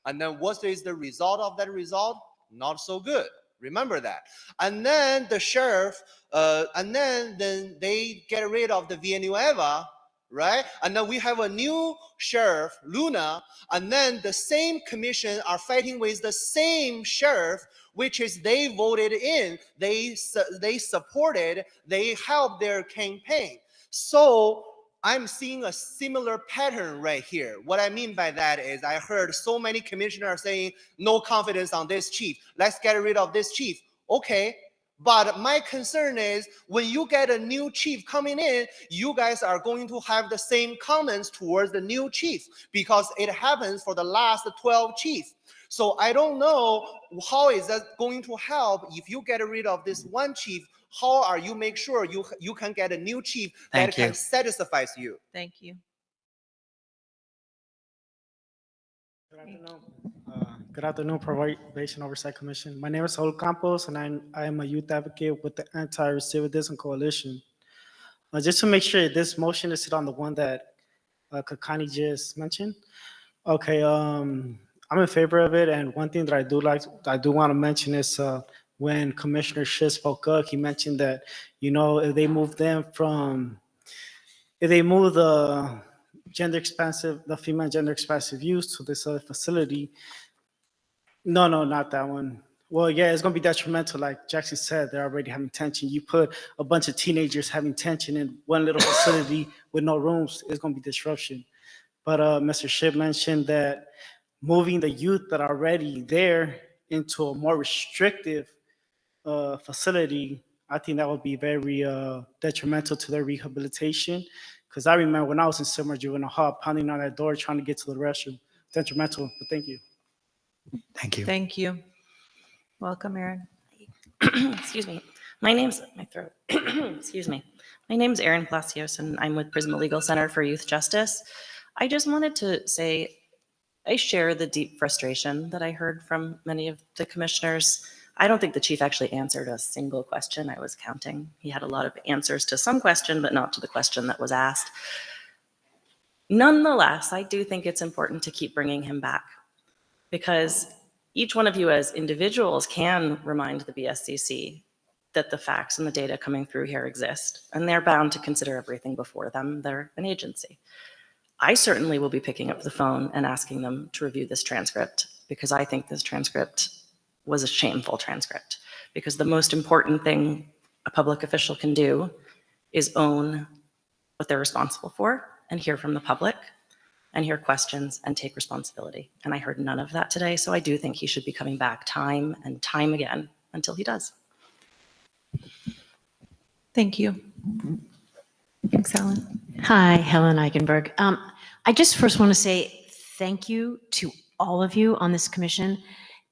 And then what is the result of that result? Not so good, Remember that. And then the sheriff, and then they get rid of the Villanueva, right? And then we have a new sheriff, Luna, and then the same commission are fighting with the same sheriff, which is they voted in, they supported, they helped their campaign. So I'm seeing a similar pattern right here. What I mean by that is I heard so many commissioners saying, no confidence on this chief. Let's get rid of this chief. Okay, but my concern is when you get a new chief coming in, you guys are going to have the same comments towards the new chief because it happens for the last 12 chiefs. So I don't know how is that going to help if you get rid of this one chief. How are you make sure you can get a new chief that can satisfy you? Thank you. Good afternoon, Probation Oversight Commission. My name is Saul Campos, and I am a youth advocate with the Anti-Recidivism Coalition. Just to make sure this motion is on the one that Kakani just mentioned. Okay, I'm in favor of it, and one thing that I do want to mention is when Commissioner Schiff spoke up, he mentioned that, you know, if they move the female gender expansive youth to this other facility. No, not that one. Well, yeah, it's going to be detrimental. Like Jackson said, they're already having tension. You put a bunch of teenagers having tension in one little facility with no rooms, it's going to be disruption. But Mr. Schiff mentioned that moving the youth that are already there into a more restrictive facility, I think that would be very detrimental to their rehabilitation. Because I remember when I was in summer juvenile hall, pounding on that door trying to get to the restroom. Detrimental, but thank you. Thank you. Thank you. Welcome, Erin. Excuse me. Excuse me. My name is Erin Palacios, and I'm with Prisma Legal Center for Youth Justice. I just wanted to say I share the deep frustration that I heard from many of the commissioners. I don't think the chief actually answered a single question. I was counting. He had a lot of answers to some question, but not to the question that was asked. Nonetheless, I do think it's important to keep bringing him back because each one of you as individuals can remind the BSCC that the facts and the data coming through here exist, and they're bound to consider everything before them. They're an agency. I certainly will be picking up the phone and asking them to review this transcript because I think this transcript was a shameful transcript, because the most important thing a public official can do is own what they're responsible for and hear from the public and hear questions and take responsibility. And I heard none of that today, so I do think he should be coming back time and time again until he does. Thank you. Thanks, Helen. Hi, Helen Eichenberg. I just first want to say thank you to all of you on this commission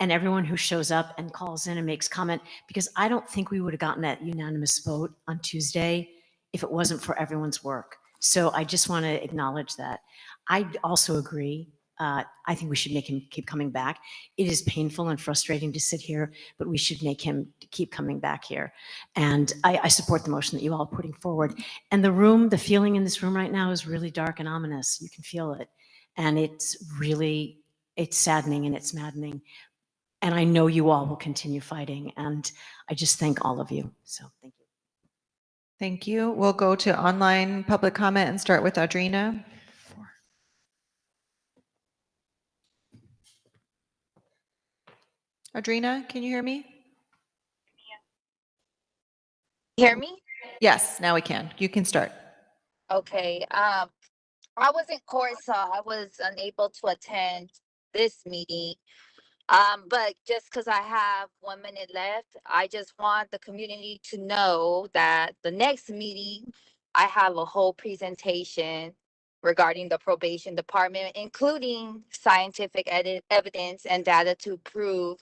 and everyone who shows up and calls in and makes comment, because I don't think we would have gotten that unanimous vote on Tuesday if it wasn't for everyone's work. So I just want to acknowledge that. I also agree. I think we should make him keep coming back. It is painful and frustrating to sit here, but we should make him keep coming back here. And I support the motion that you all are putting forward. And the feeling in this room right now is really dark and ominous. You can feel it. And it's saddening and it's maddening. And I know you all will continue fighting. And I just thank all of you. So thank you. Thank you. We'll go to online public comment and start with Audrina. Audrina, can you hear me? Hear me? Yes, now we can. You can start. Okay. I was in court, so I was unable to attend this meeting. But just because I have 1 minute left, I just want the community to know that the next meeting, I have a whole presentation regarding the probation department, including scientific evidence and data to prove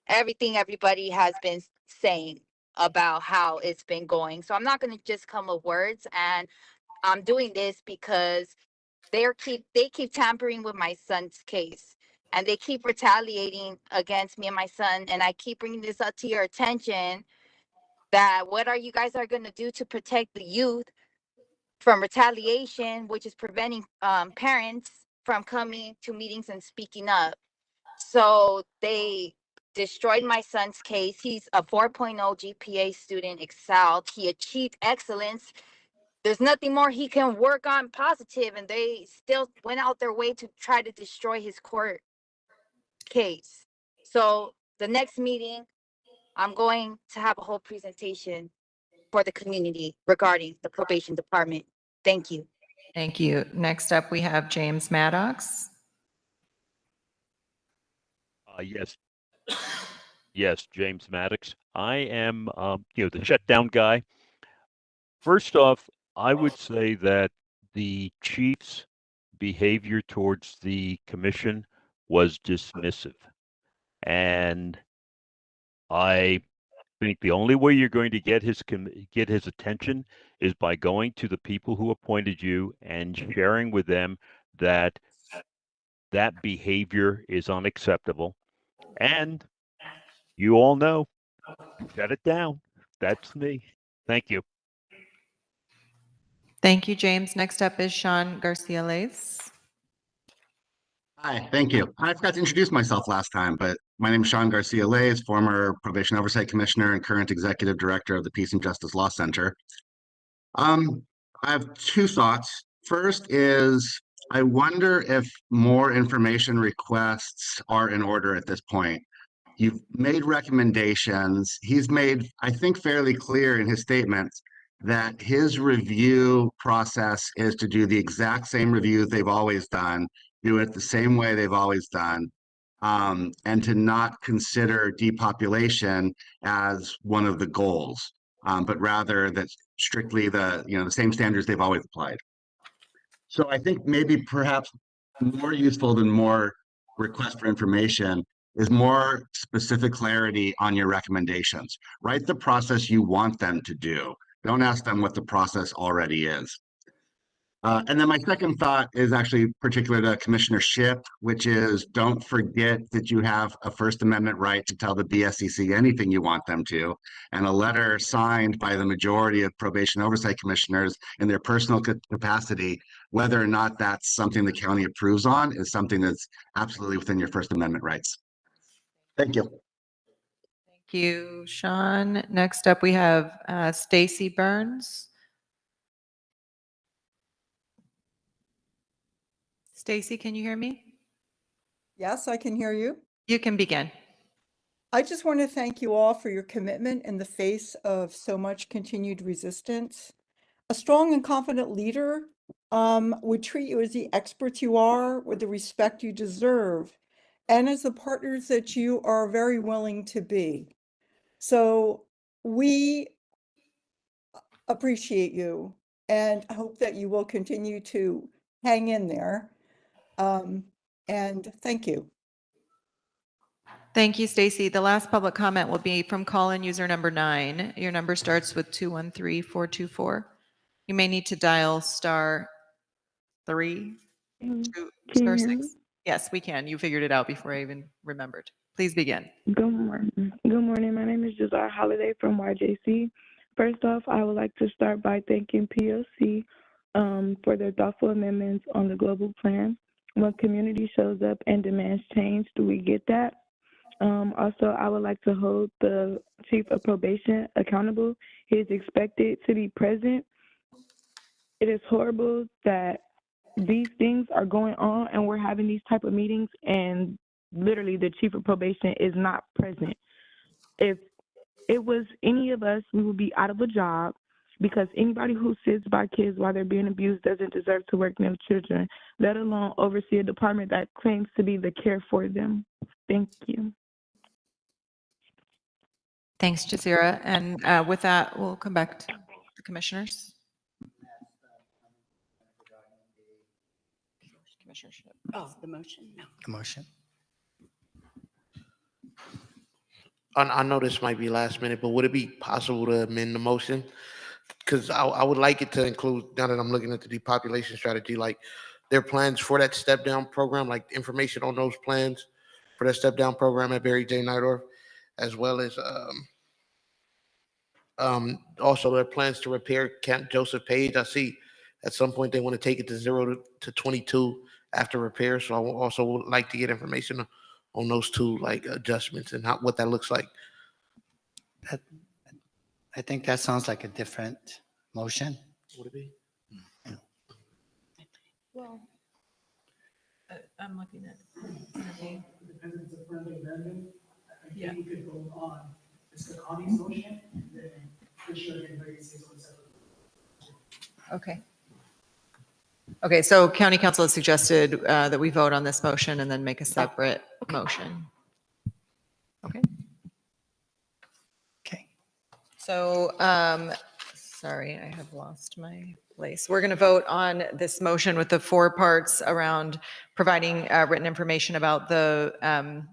everything everybody has been saying about how it's been going. So I'm not going to just come with words, and I'm doing this because they keep tampering with my son's case, and they keep retaliating against me and my son. And I keep bringing this up to your attention that what are you guys going to do to protect the youth from retaliation, which is preventing parents from coming to meetings and speaking up. So they destroyed my son's case. He's a 4.0 GPA student, excelled. He achieved excellence. There's nothing more he can work on positive, and they still went out their way to try to destroy his court case. So the next meeting, I'm going to have a whole presentation for the community regarding the probation department. Thank you. Thank you. Next up, we have James Maddox. Yes. Yes, James Maddox. I am, the shutdown guy. First off, I would say that the chief's behavior towards the commission was dismissive. And I think the only way you're going to get his attention is by going to the people who appointed you and sharing with them that that behavior is unacceptable. And you all know, shut it down. That's me. Thank you. Thank you, James. Next up is Sean Garcia-Lace. Hi, thank you. I forgot to introduce myself last time, but my name is Sean Garcia-Lace, former Probation Oversight Commissioner and current Executive Director of the Peace and Justice Law Center. I have two thoughts. First is, I wonder if more information requests are in order at this point. You've made recommendations. He's made, I think, fairly clear in his statements that his review process is to do the exact same reviews they've always done, do it the same way they've always done, and to not consider depopulation as one of the goals, but rather that strictly the same standards they've always applied. So I think maybe perhaps more useful than more request for information is more specific clarity on your recommendations. Write the process you want them to do. Don't ask them what the process already is. And then my second thought is actually particular to Commissioner Shipp, which is don't forget that you have a First Amendment right to tell the BSCC anything you want them to. And a letter signed by the majority of probation oversight commissioners in their personal capacity, whether or not that's something the county approves on, is something that's absolutely within your First Amendment rights. Thank you. Thank you, Sean. Next up, we have Stacy Burns. Stacy, can you hear me? Yes, I can hear you. You can begin. I just want to thank you all for your commitment in the face of so much continued resistance. A strong and confident leader would treat you as the experts you are, with the respect you deserve, and as the partners that you are very willing to be. So we appreciate you and hope that you will continue to hang in there. And thank you. Thank you, Stacy. The last public comment will be from call-in user number 9. Your number starts with 213-424. You may need to dial *3, 2, *6. Yes, we can. You figured it out before I even remembered. Please begin. Good morning. Good morning. My name is Josiah Holiday from YJC. First off, I would like to start by thanking POC for their thoughtful amendments on the global plan. When community shows up and demands change, do we get that? Also, I would like to hold the chief of probation accountable. He is expected to be present. It is horrible that these things are going on and we're having these type of meetings and literally the chief of probation is not present. If it was any of us, we would be out of a job, because anybody who sits by kids while they're being abused doesn't deserve to work near children, let alone oversee a department that claims to be the care for them. Thank you. Thanks, Jazeera. And with that, we'll come back to the commissioners. Oh, the motion? No. The motion. I know this might be last minute, but would it be possible to amend the motion? Because I would like it to include, now that I'm looking at the depopulation strategy, like their plans for that step down program, like information on those plans for that step down program at Barry J. Nidorf, as well as also their plans to repair Camp Joseph Page. I see at some point they want to take it to 0 to 22 after repair. So I also would like to get information on those two like adjustments and what that looks like. I think that sounds like a different motion. Would it be? Well, I'm looking at. Yeah. We could vote on Mr. Connie's motion, and then Commissioner Henry says on separate. Okay. Okay, so county council has suggested that we vote on this motion and then make a separate motion. Okay. Okay. So, sorry, I have lost my place. We're going to vote on this motion with the 4 parts around providing written information about the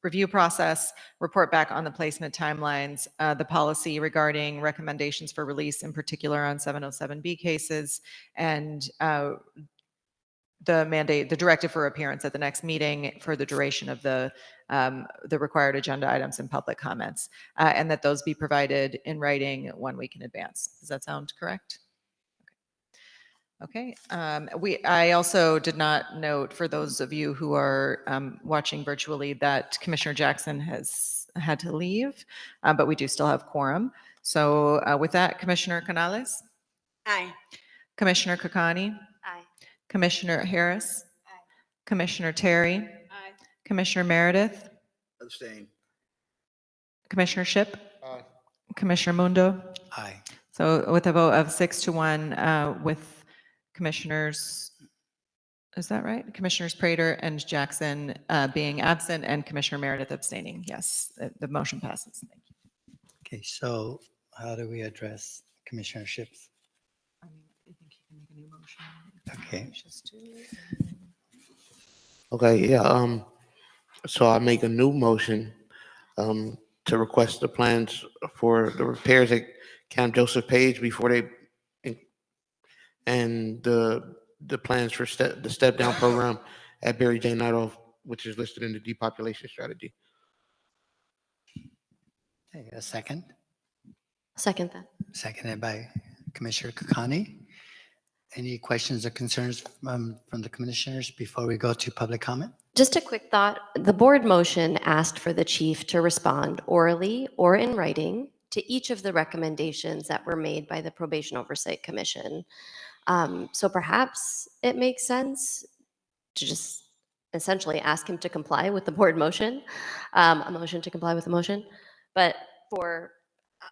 review process, report back on the placement timelines, the policy regarding recommendations for release, in particular on 707B cases, and the mandate, the directive for appearance at the next meeting for the duration of the required agenda items and public comments, and that those be provided in writing 1 week in advance. Does that sound correct? Okay. I also did not note, for those of you who are watching virtually, that Commissioner Jackson has had to leave, but we do still have quorum. So with that, Commissioner Canales? Aye. Commissioner Kakani? Aye. Commissioner Harris? Aye. Commissioner Terry? Aye. Commissioner Meredith? Abstain. Commissioner Ship? Aye. Commissioner Mundo? Aye. So with a vote of 6 to 1, with Commissioners, is that right? Commissioners Prater and Jackson being absent and Commissioner Meredith abstaining. Yes, the motion passes. Thank you. Okay, so how do we address Commissioner Ships? I think you can make a new motion. Okay. Okay, yeah. So I make a new motion to request the plans for the repairs at Camp Joseph Page before they, and the plans for the step down program at Barry J. Nightoff, which is listed in the depopulation strategy. Okay, a second. Second that. Seconded by Commissioner Kakani. Any questions or concerns from the commissioners before we go to public comment? Just a quick thought. The board motion asked for the chief to respond orally or in writing to each of the recommendations that were made by the Probation Oversight Commission. So perhaps it makes sense to just essentially ask him to comply with the board motion, a motion to comply with the motion, but for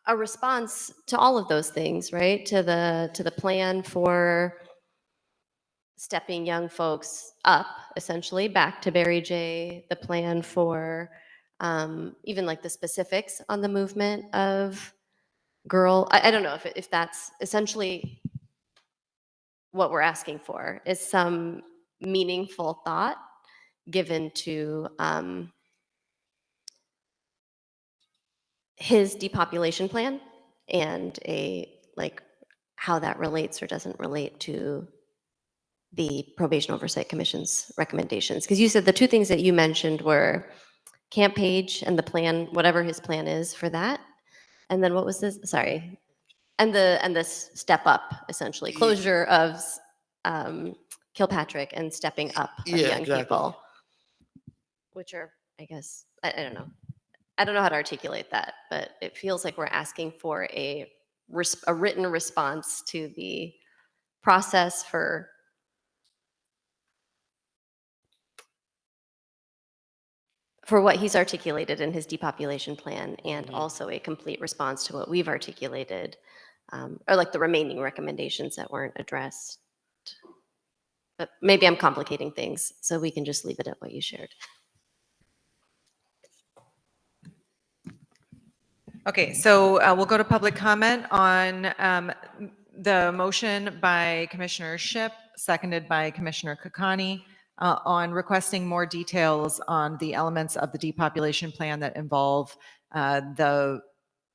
a response to all of those things, right? To the plan for stepping young folks up, essentially back to Barry J, the plan for even like the specifics on the movement of girl. I don't know if that's essentially what we're asking for, is some meaningful thought given to his depopulation plan and how that relates or doesn't relate to the Probation Oversight Commission's recommendations. Because you said the 2 things that you mentioned were Camp Page and the plan, whatever his plan is for that. And then what was this? Sorry. And this step up, essentially, closure of Kilpatrick and stepping up of young people, which are, I guess, I don't know. I don't know how to articulate that, but it feels like we're asking for a written response to the process for what he's articulated in his depopulation plan, and also a complete response to what we've articulated, or like the remaining recommendations that weren't addressed. But maybe I'm complicating things, so we can just leave it at what you shared. Okay, so we'll go to public comment on the motion by Commissioner Ship, seconded by Commissioner Kakani, on requesting more details on the elements of the depopulation plan that involve the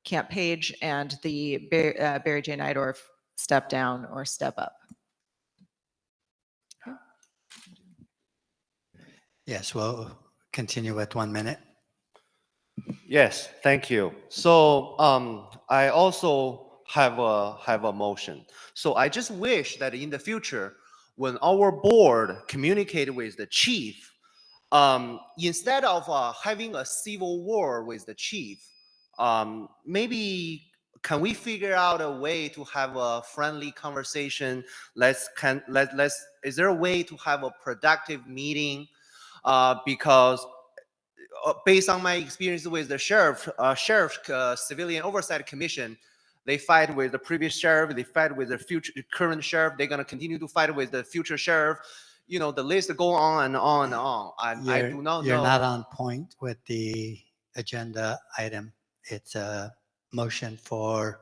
Camp Page and the Barry J. Nightoff step down or step up. Yes, we'll continue with 1 minute. Yes, thank you. So I also have a motion. So I just wish that in the future, when our board communicated with the chief, instead of having a civil war with the chief, maybe can we figure out a way to have a friendly conversation? Is there a way to have a productive meeting? Because based on my experience with the sheriff civilian oversight commission, they fight with the previous sheriff, they fight with the current sheriff, they're going to continue to fight with the future sheriff. You know, the list go on and on and on. I do not know. You're not on point with the agenda item. It's a motion for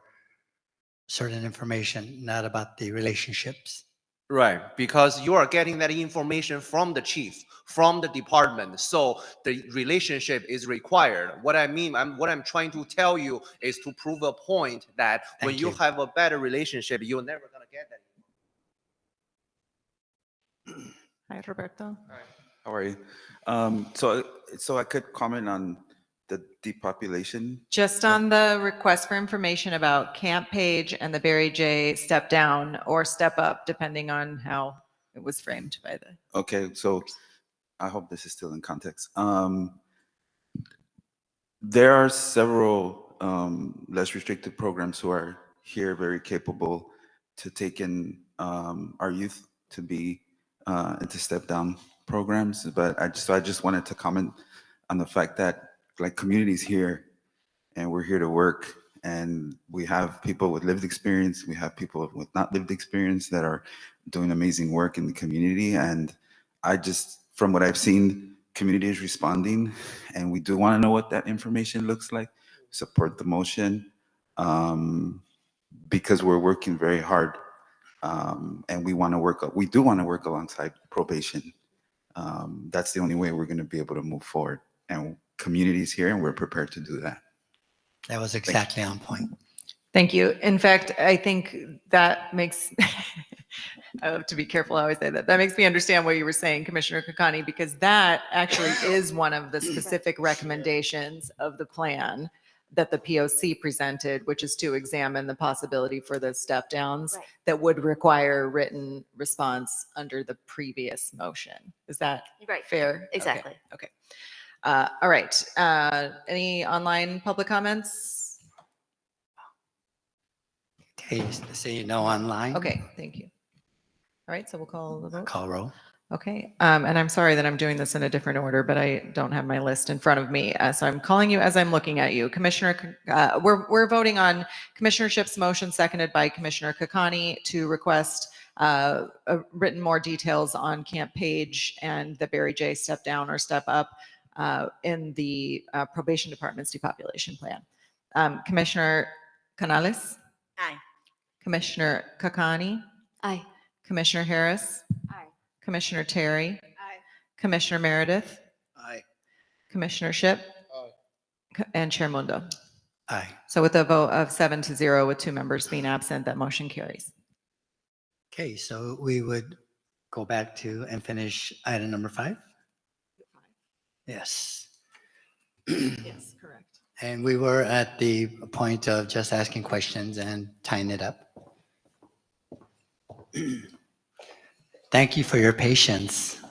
certain information, not about the relationships. Right, because you are getting that information from the chief, from the department. So the relationship is required. What I mean, what I'm trying to tell you is to prove a point that when you have a better relationship, you're never gonna get that. Hi, Roberto. How are you? So I could comment on the depopulation. Just on the request for information about Camp Page and the Barry J step down or step up, depending on how it was framed by the. Okay, so I hope this is still in context. There are several less restricted programs who are here very capable to take in our youth to be into step down programs. But I just wanted to comment on the fact that like communities here, and we're here to work, and we have people with lived experience, we have people with not lived experience that are doing amazing work in the community. And I just, from what I've seen, community is responding, and we do want to know what that information looks like. Support the motion because we're working very hard, and we do want to work alongside probation. That's the only way we're going to be able to move forward, and communities here, and we're prepared to do that. That was exactly on point. Thank you. In fact, I think that makes, I have to be careful how I say that. That makes me understand what you were saying, Commissioner Kakani, because that actually is one of the specific recommendations of the plan that the POC presented, which is to examine the possibility for the step downs that would require written response under the previous motion. Is that fair? Exactly. Okay. All right. Any online public comments? Okay, see no online. Okay, thank you. All right, so we'll call the vote. Call roll. Okay, and I'm sorry that I'm doing this in a different order, but I don't have my list in front of me. So I'm calling you as I'm looking at you. Commissioner, we're voting on Commissioner Shipp's motion seconded by Commissioner Kakani to request written more details on Camp Page and the Barry J step down or step up in the probation department's depopulation plan. Commissioner Canales? Aye. Commissioner Kakani? Aye. Commissioner Harris? Aye. Commissioner Terry? Aye. Commissioner Meredith? Aye. Commissioner Shipp? And Chair Mundo? Aye. So with a vote of 7-0 with 2 members being absent, that motion carries. Okay, so we would go back to and finish item number 5. Yes. Yes, correct. And we were at the point of just asking questions and tying it up. Thank you for your patience.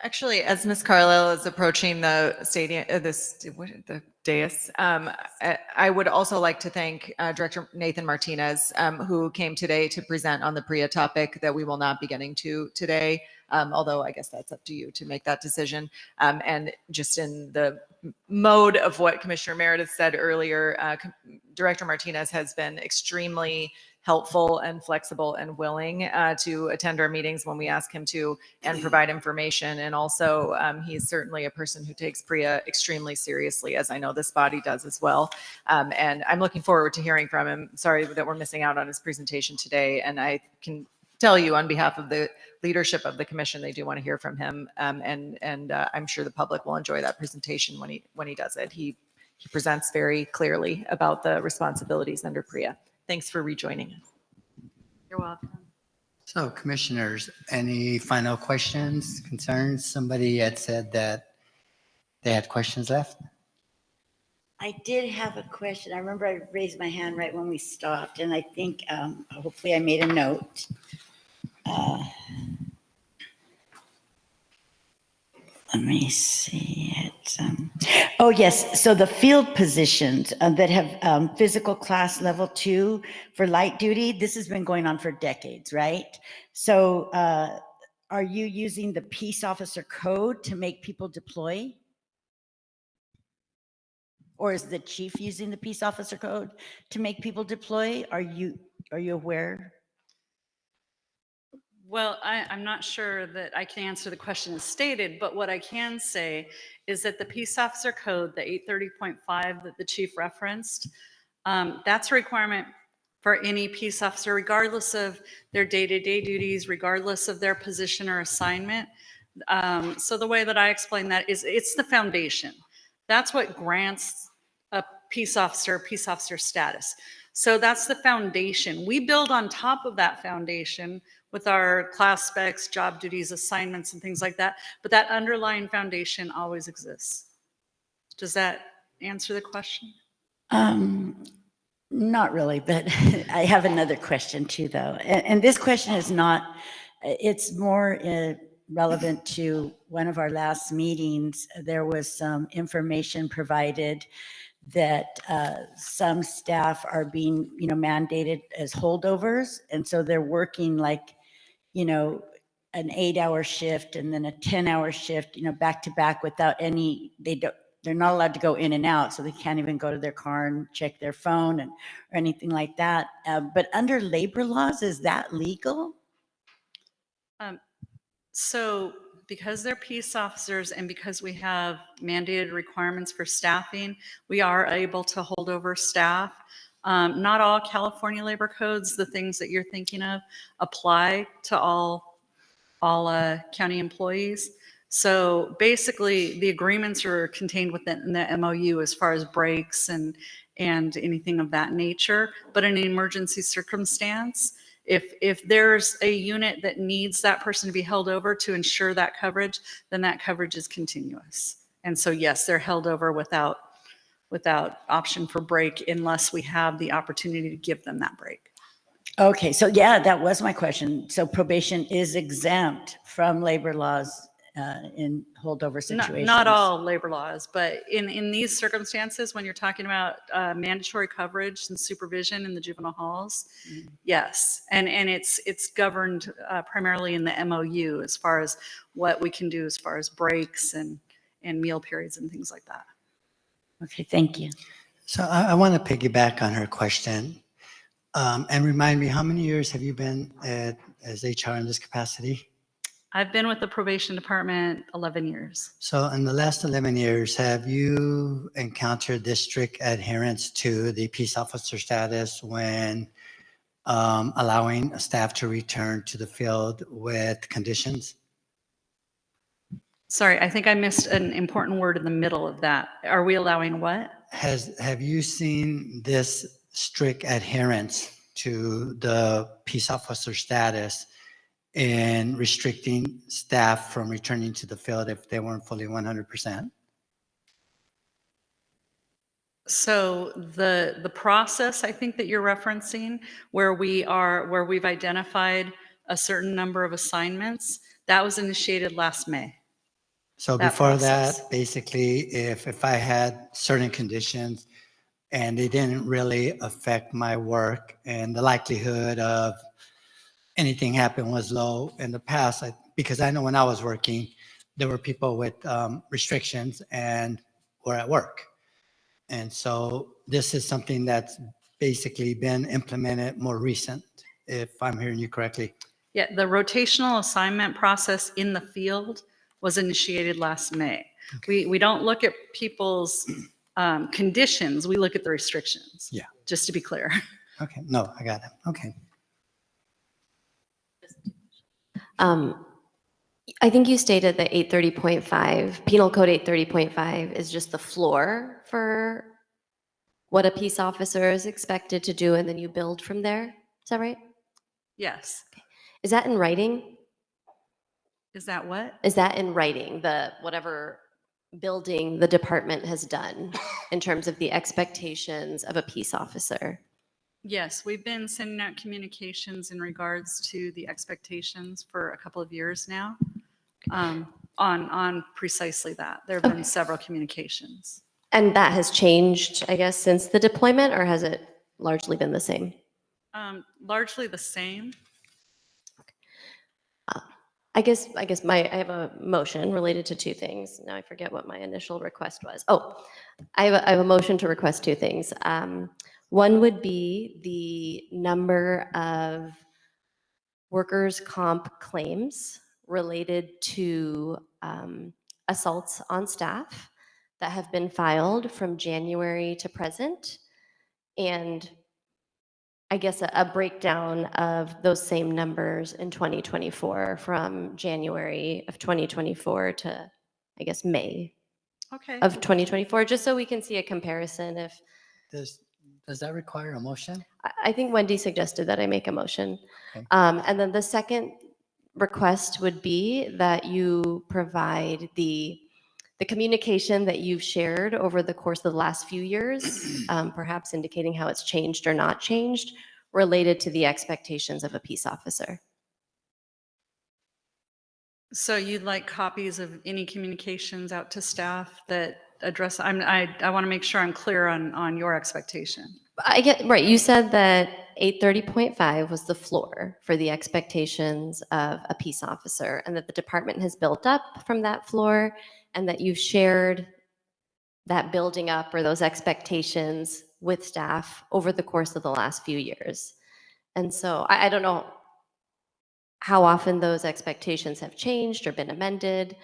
Actually, as Ms. Carlisle is approaching the stadium, the dais, I would also like to thank Director Nathan Martinez, who came today to present on the PREA topic that we will not be getting to today, although I guess that's up to you to make that decision. And just in the mode of what Commissioner Meredith said earlier, Director Martinez has been extremely helpful and flexible and willing to attend our meetings when we ask him to and provide information. And also, he's certainly a person who takes PREA extremely seriously, as I know this body does as well. And I'm looking forward to hearing from him. Sorry that we're missing out on his presentation today. And I can tell you on behalf of the leadership of the commission, they do want to hear from him. And I'm sure the public will enjoy that presentation when he does it. He presents very clearly about the responsibilities under PREA. Thanks for rejoining us. You're welcome. So commissioners, any final questions, concerns? Somebody had said that they had questions left. I did have a question. I remember I raised my hand right when we stopped, and I think hopefully I made a note. Let me see it. Oh, yes. So the field positions that have physical class level 2 for light duty, this has been going on for decades, right? So are you using the peace officer code to make people deploy? Or is the chief using the peace officer code to make people deploy? Are you aware? Well, I'm not sure that I can answer the question as stated, but what I can say is that the Peace Officer Code, the 830.5 that the chief referenced, that's a requirement for any peace officer, regardless of their day-to-day duties, regardless of their position or assignment. So the way that I explain that is it's the foundation. That's what grants a peace officer status. So that's the foundation. We build on top of that foundation with our class specs, job duties, assignments, and things like that. But that underlying foundation always exists. Does that answer the question? Not really, but I have another question too, though. And this question is not, it's more relevant to one of our last meetings. There was some information provided that some staff are being, mandated as holdovers. And so they're working like, an 8-hour shift and then a 10-hour shift, back to back without any, they're not allowed to go in and out, so they can't even go to their car and check their phone or anything like that. But under labor laws, is that legal? So because they're peace officers and because we have mandated requirements for staffing, we are able to hold over staff. Not all California labor codes, the things that you're thinking of, apply to all county employees. So basically, the agreements are contained within the MOU as far as breaks and anything of that nature. But in an emergency circumstance, if there's a unit that needs that person to be held over to ensure that coverage, then that coverage is continuous. And so yes, they're held over without option for break unless we have the opportunity to give them that break. Okay, so yeah, that was my question. So probation is exempt from labor laws in holdover situations? Not all labor laws, but in these circumstances, when you're talking about mandatory coverage and supervision in the juvenile halls, yes. And it's governed primarily in the MOU as far as what we can do as far as breaks and meal periods and things like that. Okay, thank you. So I want to piggyback on her question. And remind me, how many years have you been as HR in this capacity? I've been with the probation department 11 years. So in the last 11 years, have you encountered this strict adherence to the peace officer status when allowing staff to return to the field with conditions? Sorry, I think I missed an important word in the middle of that. Are we allowing what? Have you seen this strict adherence to the peace officer status in restricting staff from returning to the field if they weren't fully 100%? So the process I think that you're referencing, where we've identified a certain number of assignments, that was initiated last May. So before that, basically, if I had certain conditions and they didn't really affect my work and the likelihood of anything happening was low in the past, because I know when I was working, there were people with restrictions and were at work. And so this is something that's basically been implemented more recent, if I'm hearing you correctly. Yeah, the rotational assignment process in the field was initiated last May. Okay. We don't look at people's conditions, we look at the restrictions. Yeah. Just to be clear. Okay, no, I got it. Okay. I think you stated that 830.5, Penal Code 830.5 is just the floor for what a peace officer is expected to do, and then you build from there. Is that right? Yes. Okay. Is that in writing? Is that what? Is that in writing, the whatever building the department has done in terms of the expectations of a peace officer? Yes, we've been sending out communications in regards to the expectations for a couple of years now. on precisely that. There have been several communications. And that has changed, I guess, since the deployment, or has it largely been the same? Largely the same. I guess I have a motion related to two things. Now I forget what my initial request was. Oh, I have a motion to request two things. One would be the number of workers' comp claims related to assaults on staff that have been filed from January to present, and I guess a breakdown of those same numbers in 2024 from January of 2024 to, I guess, May Okay. of 2024, just so we can see a comparison. If Does that require a motion? I think Wendy suggested that I make a motion. Okay. And then the second request would be that you provide the communication that you've shared over the course of the last few years, perhaps indicating how it's changed or not changed, related to the expectations of a peace officer. So you'd like copies of any communications out to staff that address, I want to make sure I'm clear on your expectation. I get, right, you said that 830.5 was the floor for the expectations of a peace officer, and that the department has built up from that floor, and that you've shared that building up or those expectations with staff over the course of the last few years. And so I don't know how often those expectations have changed or been amended.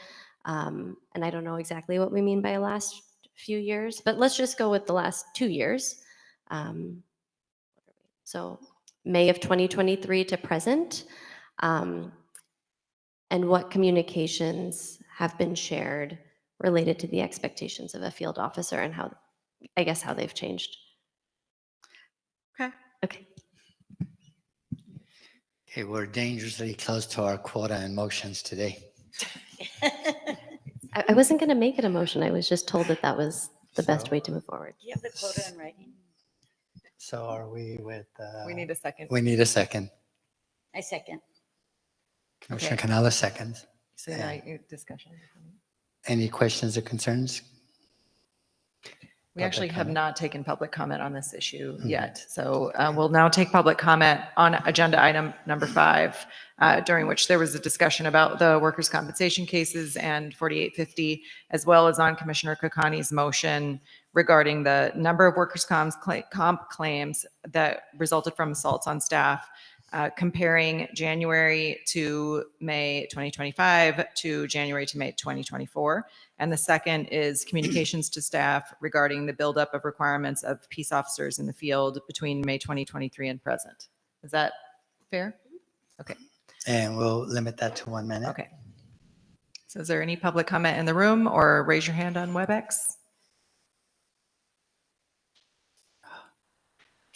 And I don't know exactly what we mean by last few years, but let's just go with the last 2 years. So May of 2023 to present. And what communications have been shared related to the expectations of a field officer and how, I guess, how they've changed. Okay. Okay. Okay, we're dangerously close to our quota and motions today. I wasn't going to make it a motion. I was just told that that was the best So- way to move forward. You have the quota in writing. So are we with? We need a second. We need a second. I second. Commissioner Okay. Canales seconds. So now you discussion. Any questions or concerns? We actually Public have comment. not taken public comment on this issue Mhm. yet. So we'll now take public comment on agenda item number 5, during which there was a discussion about the workers' compensation cases and 4850, as well as on Commissioner Kokani's motion regarding the number of workers' comp claims that resulted from assaults on staff, comparing January to May 2025 to January to May 2024. And the second is communications to staff regarding the buildup of requirements of peace officers in the field between May 2023 and present. Is that fair? Okay. And we'll limit that to 1 minute. Okay. So is there any public comment in the room, or raise your hand on WebEx?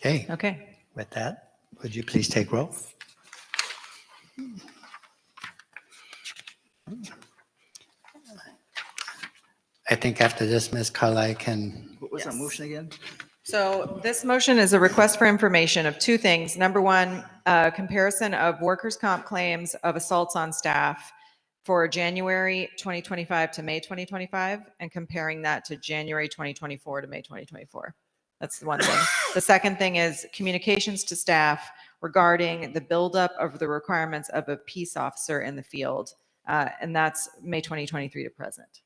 Okay. Okay. With that, would you please take roll? I think after this, Ms. Carly can. What was that motion again? So this motion is a request for information of two things. Number one, comparison of workers' comp claims of assaults on staff for January 2025 to May 2025, and comparing that to January 2024 to May 2024. That's the one thing. The second thing is communications to staff regarding the buildup of the requirements of a peace officer in the field, and that's May 2023 to present.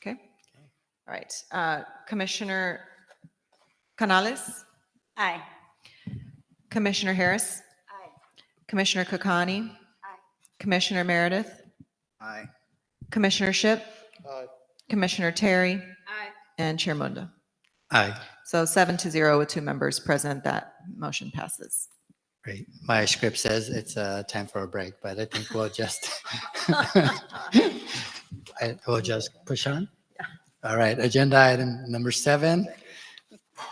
Okay. All right. Commissioner Canales? Aye. Commissioner Harris? Aye. Commissioner Kokani? Commissioner Meredith? Aye. Commissioner Ship? Aye. Commissioner Terry? Aye. And Chair Munda. Aye. So 7-0 with 2 members present, that motion passes. Great. My script says it's time for a break, but I think we'll just, we'll just push on. All right, agenda item number 7.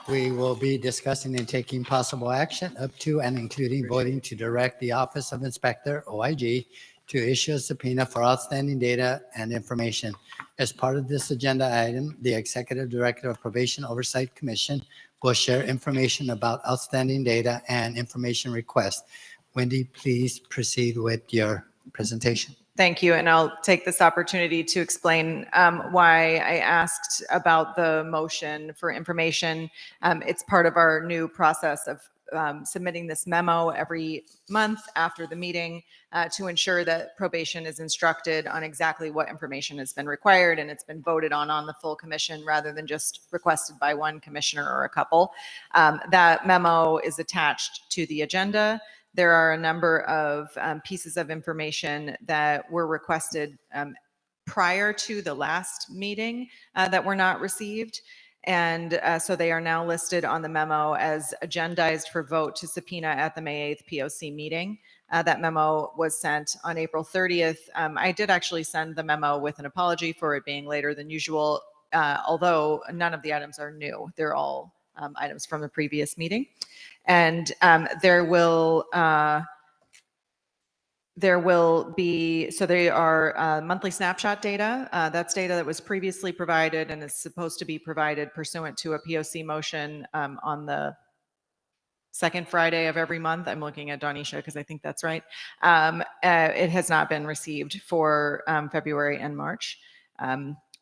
We will be discussing and taking possible action up to and including voting to direct the Office of Inspector, OIG, to issue a subpoena for outstanding data and information. As part of this agenda item, the Executive Director of Probation Oversight Commission will share information about outstanding data and information requests. Wendy, please proceed with your presentation. Thank you, and I'll take this opportunity to explain why I asked about the motion for information. It's part of our new process of submitting this memo every month after the meeting to ensure that probation is instructed on exactly what information has been required and it's been voted on the full commission rather than just requested by one commissioner or a couple. That memo is attached to the agenda. There are a number of pieces of information that were requested prior to the last meeting that were not received. And so they are now listed on the memo as agendized for vote to subpoena at the May 8th POC meeting. That memo was sent on April 30th. I did actually send the memo with an apology for it being later than usual, although none of the items are new. They're all items from the previous meeting. And there will be, so they are monthly snapshot data. That's data that was previously provided and is supposed to be provided pursuant to a POC motion on the second Friday of every month. I'm looking at Donisha because I think that's right. It has not been received for February and March.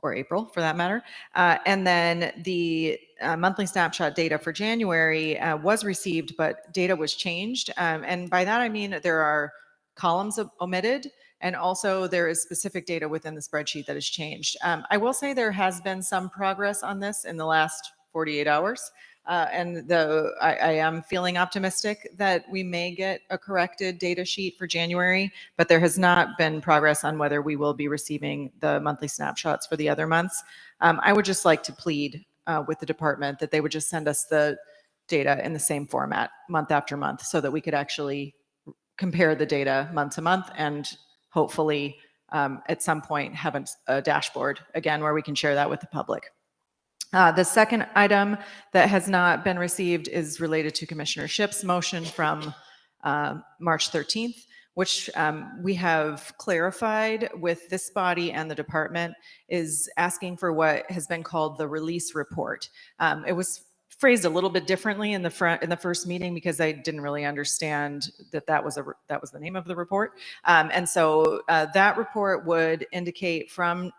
Or April for that matter. And then the monthly snapshot data for January was received, but data was changed. And by that, I mean, there are columns omitted, and also there is specific data within the spreadsheet that has changed. I will say there has been some progress on this in the last 48 hours. And I am feeling optimistic that we may get a corrected data sheet for January, but there has not been progress on whether we will be receiving the monthly snapshots for the other months. I would just like to plead with the department that they would just send us the data in the same format month after month so that we could actually compare the data month to month and hopefully at some point have a dashboard again where we can share that with the public. The second item that has not been received is related to Commissioner Shipp's motion from March 13th, which we have clarified with this body and the department is asking for what has been called the release report. It was phrased a little bit differently in the first meeting because I didn't really understand that was the name of the report. And so that report would indicate from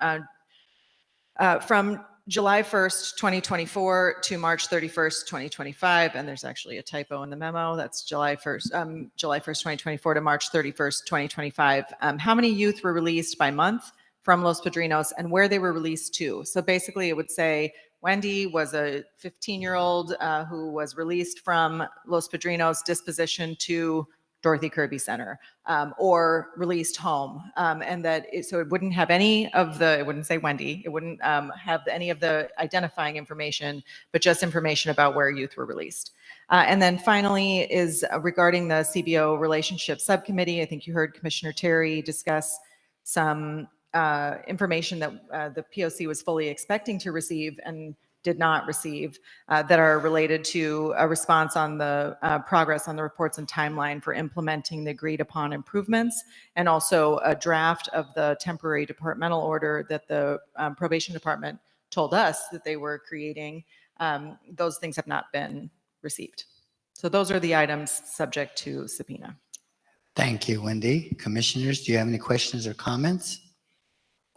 July 1st, 2024 to March 31st, 2025, and there's actually a typo in the memo. That's July 1st, 2024 to March 31st, 2025. How many youth were released by month from Los Padrinos and where they were released to? So basically it would say Wendy was a 15-year-old who was released from Los Padrinos, disposition to Dorothy Kirby Center, or released home. And that, so it wouldn't have any of the, it wouldn't say Wendy, it wouldn't have any of the identifying information, but just information about where youth were released. And then finally is regarding the CBO relationship subcommittee. I think you heard Commissioner Terry discuss some information that the POC was fully expecting to receive and did not receive that are related to a response on the progress on the reports and timeline for implementing the agreed upon improvements, and also a draft of the temporary departmental order that the probation department told us that they were creating. Those things have not been received. So those are the items subject to subpoena. Thank you, Wendy. Commissioners, do you have any questions or comments?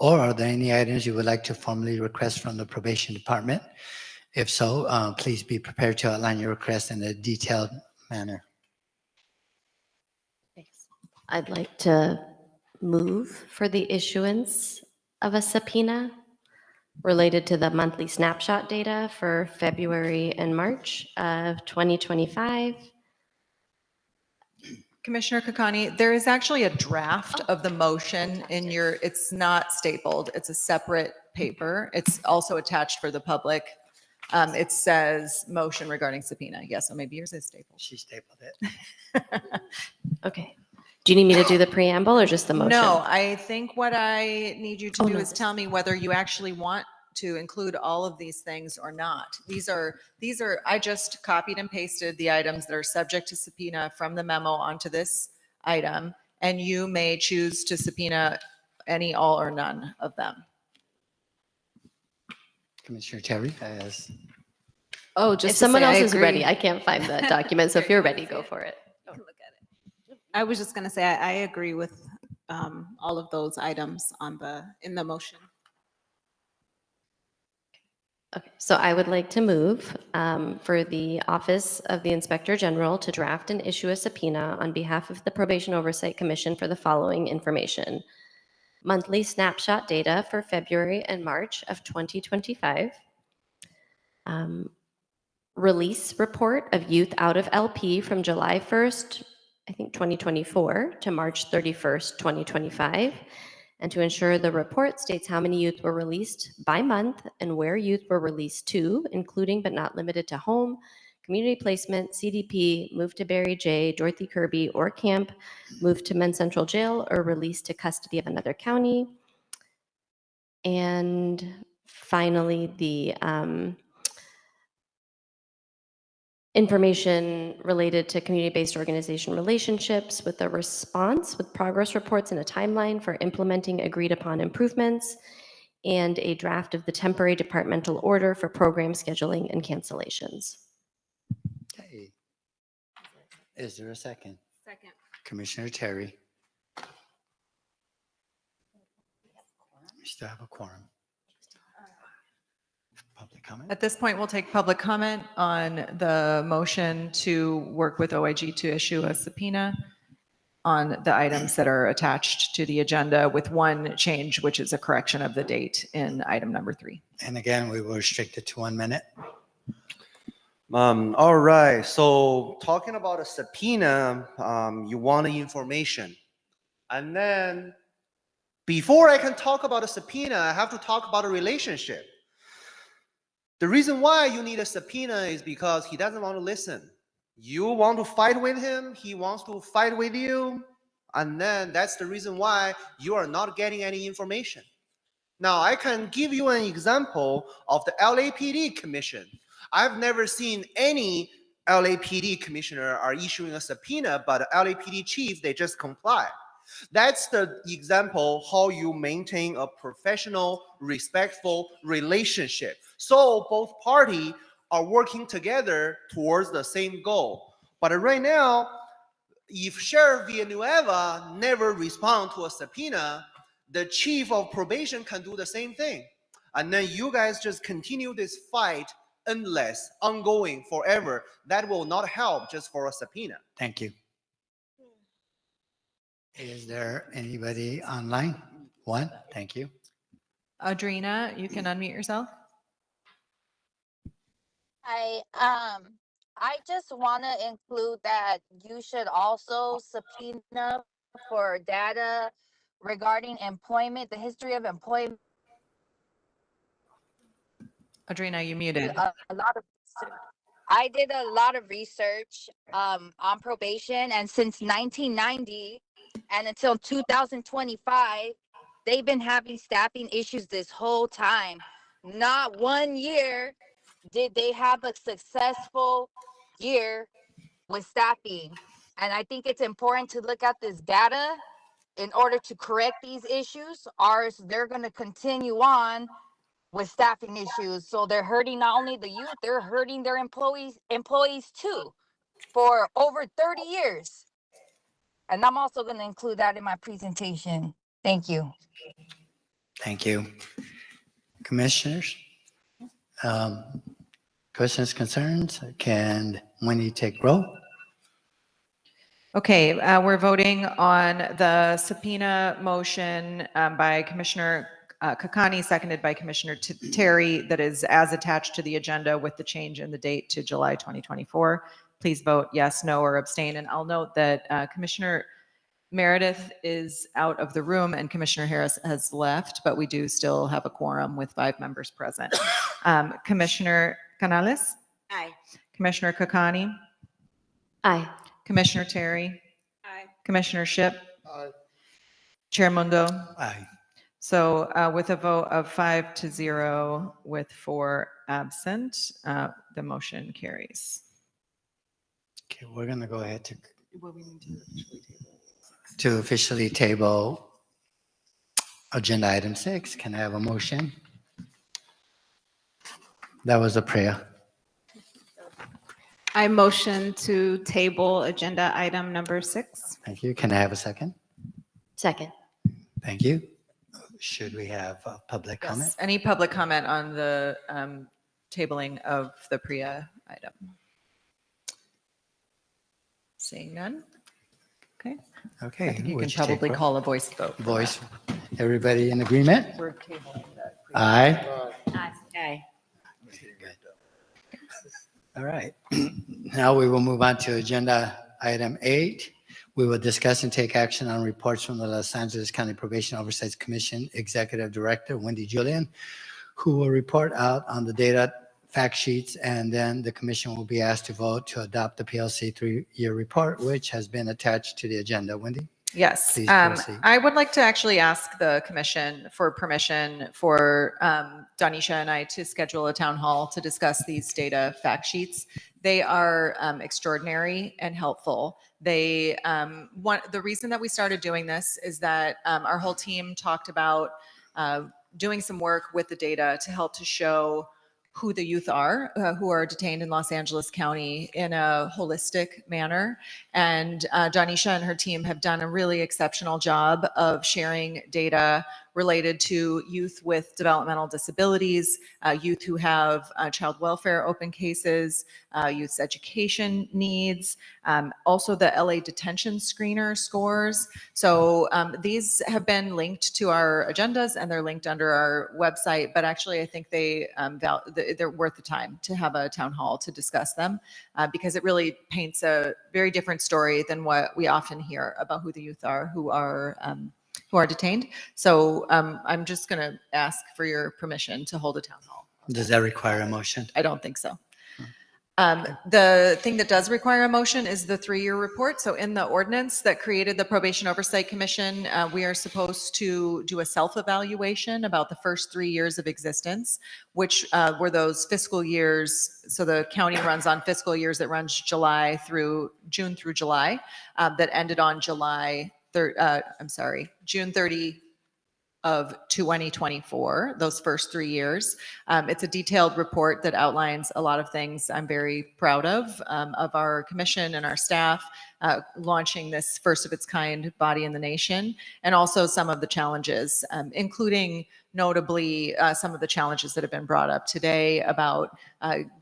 Or are there any items you would like to formally request from the probation department? If so, please be prepared to outline your request in a detailed manner. I'd like to move for the issuance of a subpoena related to the monthly snapshot data for February and March of 2025. Commissioner Kokani, there is actually a draft of the motion in your, it's not stapled, it's a separate paper. It's also attached for the public. It says motion regarding subpoena. Yes, so maybe yours is stapled. She stapled it. Okay. Do you need me to do the preamble or just the motion? No, I think what I need you to do no. is tell me whether you actually want to include all of these things or not. These are, I just copied and pasted the items that are subject to subpoena from the memo onto this item, and you may choose to subpoena any, all, or none of them. Commissioner Terry has. Oh, just if someone else is agree. ready, I can't find the document. So if you're ready, go for it. I was just going to say, I agree with all of those items in the motion. Okay, so I would like to move for the Office of the Inspector General to draft and issue a subpoena on behalf of the Probation Oversight Commission for the following information: monthly snapshot data for February and March of 2025, release report of youth out of LP from July 1st, I think 2024 to March 31st, 2025, and to ensure the report states how many youth were released by month and where youth were released to, including but not limited to home, community placement, CDP, moved to Barry J, Dorothy Kirby, or camp, moved to Men's Central Jail, or released to custody of another county. And finally, the information related to community-based organization relationships with a response with progress reports and a timeline for implementing agreed upon improvements, and a draft of the temporary departmental order for program scheduling and cancellations. Okay. Is there a second? Second. Commissioner Terry. We still have a quorum. Public comment? At this point, we'll take public comment on the motion to work with OIG to issue a subpoena on the items that are attached to the agenda, with one change, which is a correction of the date in item number 3. And again, we will restrict it to 1 minute. All right, so talking about a subpoena, you want the information. And then before I can talk about a subpoena, I have to talk about a relationship. The reason why you need a subpoena is because he doesn't want to listen. You want to fight with him, he wants to fight with you, and then that's the reason why you are not getting any information. Now, I can give you an example of the LAPD commission. I've never seen any LAPD commissioner are issuing a subpoena, but LAPD chief, they just comply. That's the example how you maintain a professional, respectful relationship. So both parties are working together towards the same goal. But right now, if Sheriff Villanueva never responds to a subpoena, the chief of probation can do the same thing. And then you guys just continue this fight endless, ongoing, forever. That will not help just for a subpoena. Thank you. Is there anybody online? One, thank you. Adrina, you can unmute yourself. I just want to include that you should also subpoena for data regarding employment, the history of employment. Adrina, you muted. I did a lot of research on probation, and since 1990 and until 2025, they've been having staffing issues this whole time. Not 1 year did they have a successful year with staffing. And I think it's important to look at this data in order to correct these issues, or they're going to continue on with staffing issues. So they're hurting not only the youth, they're hurting their employees too, for over 30 years. And I'm also going to include that in my presentation. Thank you. Thank you. Commissioners? Questions, concerns? Can Wendy take roll? Okay, we're voting on the subpoena motion by Commissioner Kakani, seconded by Commissioner Terry, that is as attached to the agenda with the change in the date to July 2024. Please vote yes, no, or abstain. And I'll note that Commissioner Meredith is out of the room and Commissioner Harris has left, but we do still have a quorum with 5 members present. Commissioner Canales? Aye. Commissioner Kakani? Aye. Commissioner Terry? Aye. Commissioner Ship? Aye. Chair Mundo? Aye. So with a vote of 5-0 with 4 absent, the motion carries. Okay, we're going to go ahead to officially table agenda item 6. Can I have a motion? That was a prayer. I motion to table agenda item number 6. Thank you. Can I have a second? Second. Thank you. Should we have public comment? Yes. Any public comment on the tabling of the PRIA item? Seeing none? Okay. I Okay. think you would can take probably roll? call a voice vote. for Voice. that. Everybody in agreement? We're tabling that. Aye. Aye. All right. Now we will move on to agenda item 8. We will discuss and take action on reports from the Los Angeles County Probation Oversight Commission Executive Director, Wendy Julian, who will report out on the data fact sheets, and then the commission will be asked to vote to adopt the PLC 3-year report, which has been attached to the agenda. Wendy? Yes, Please proceed. I would like to actually ask the commission for permission for Donisha and I to schedule a town hall to discuss these data fact sheets. They are extraordinary and helpful. They the reason that we started doing this is that our whole team talked about doing some work with the data to help to show who the youth are who are detained in Los Angeles County in a holistic manner. And Donisha and her team have done a really exceptional job of sharing data related to youth with developmental disabilities, youth who have child welfare open cases, youth's education needs, also the LA detention screener scores. So these have been linked to our agendas and they're linked under our website, but actually I think they're worth the time to have a town hall to discuss them because it really paints a very different story than what we often hear about who the youth are who are detained. So I'm just going to ask for your permission to hold a town hall. Does that require a motion? I don't think so. The thing that does require a motion is the 3-year report. So in the ordinance that created the Probation Oversight Commission, we are supposed to do a self-evaluation about the first 3 years of existence, which were those fiscal years. So the county runs on fiscal years that runs June through July, that ended on June 30 of 2024, those first 3 years. It's a detailed report that outlines a lot of things I'm very proud of our commission and our staff launching this first of its kind body in the nation, and also some of the challenges, including notably some of the challenges that have been brought up today about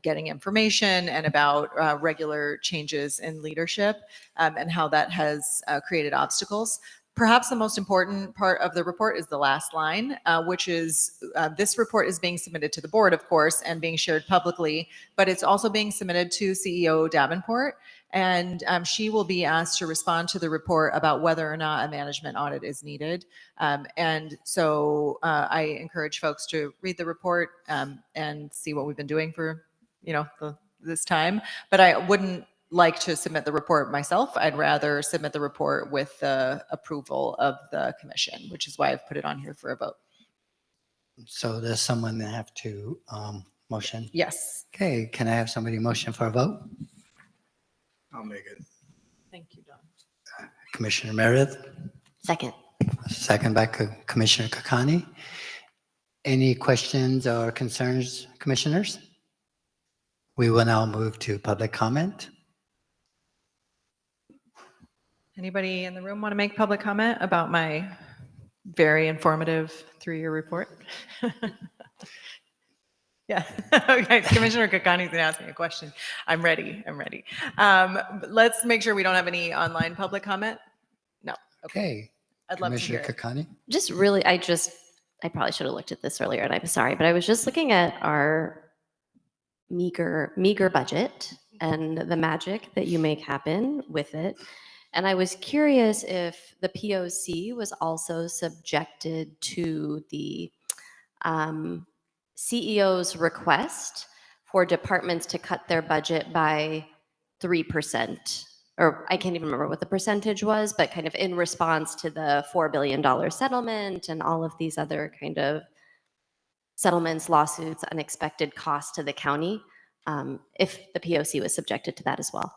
getting information and about regular changes in leadership and how that has created obstacles. Perhaps the most important part of the report is the last line, which is this report is being submitted to the board, of course, and being shared publicly, but it's also being submitted to CEO Davenport, and she will be asked to respond to the report about whether or not a management audit is needed. And so I encourage folks to read the report and see what we've been doing for, this time, but I wouldn't like to submit the report myself. I'd rather submit the report with the approval of the commission, which is why I've put it on here for a vote. So does someone have to motion? Yes. Okay, can I have somebody motion for a vote? I'll make it. Thank you, Don. Commissioner Meredith? Second. Second by Commissioner Kakani. Any questions or concerns, commissioners? We will now move to public comment. Anybody in the room want to make public comment about my very informative 3-year report? Yeah. Okay. Commissioner Kakani's going to ask me a question. I'm ready. Let's make sure we don't have any online public comment. No. Okay. I'd love to hear Commissioner it. Kakani? Just really, I probably should have looked at this earlier and I'm sorry, but I was just looking at our meager budget and the magic that you make happen with it. And I was curious if the POC was also subjected to the CEO's request for departments to cut their budget by 3%, or I can't even remember what the percentage was, but kind of in response to the $4 billion settlement and all of these other kind of settlements, lawsuits, unexpected costs to the county, if the POC was subjected to that as well.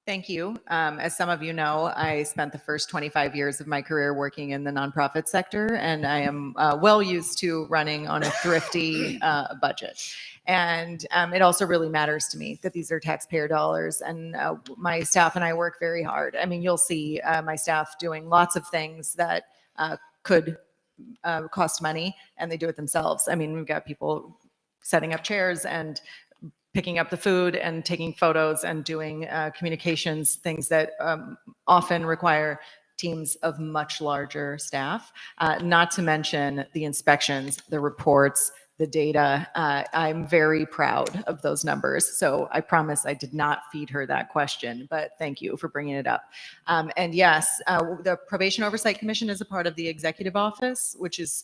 Thank you. As some of you know, I spent the first 25 years of my career working in the nonprofit sector, and I am well used to running on a thrifty budget. And it also really matters to me that these are taxpayer dollars, and my staff and I work very hard. I mean, you'll see my staff doing lots of things that could cost money, and they do it themselves. I mean, we've got people setting up chairs and picking up the food and taking photos and doing communications, things that often require teams of much larger staff, not to mention the inspections, the reports, the data. I'm very proud of those numbers. So I promise I did not feed her that question, but thank you for bringing it up. And yes, the Probation Oversight Commission is a part of the executive office, which is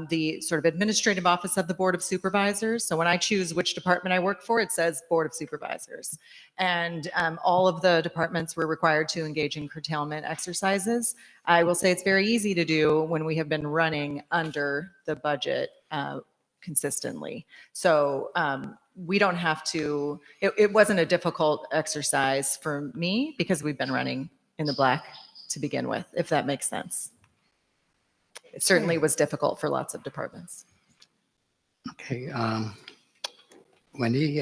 the sort of administrative office of the Board of Supervisors. So when I choose which department I work for, it says Board of Supervisors. And all of the departments were required to engage in curtailment exercises. I will say it's very easy to do when we have been running under the budget consistently. So we don't have to, it wasn't a difficult exercise for me because we've been running in the black to begin with, if that makes sense. It certainly was difficult for lots of departments. Okay, Wendy,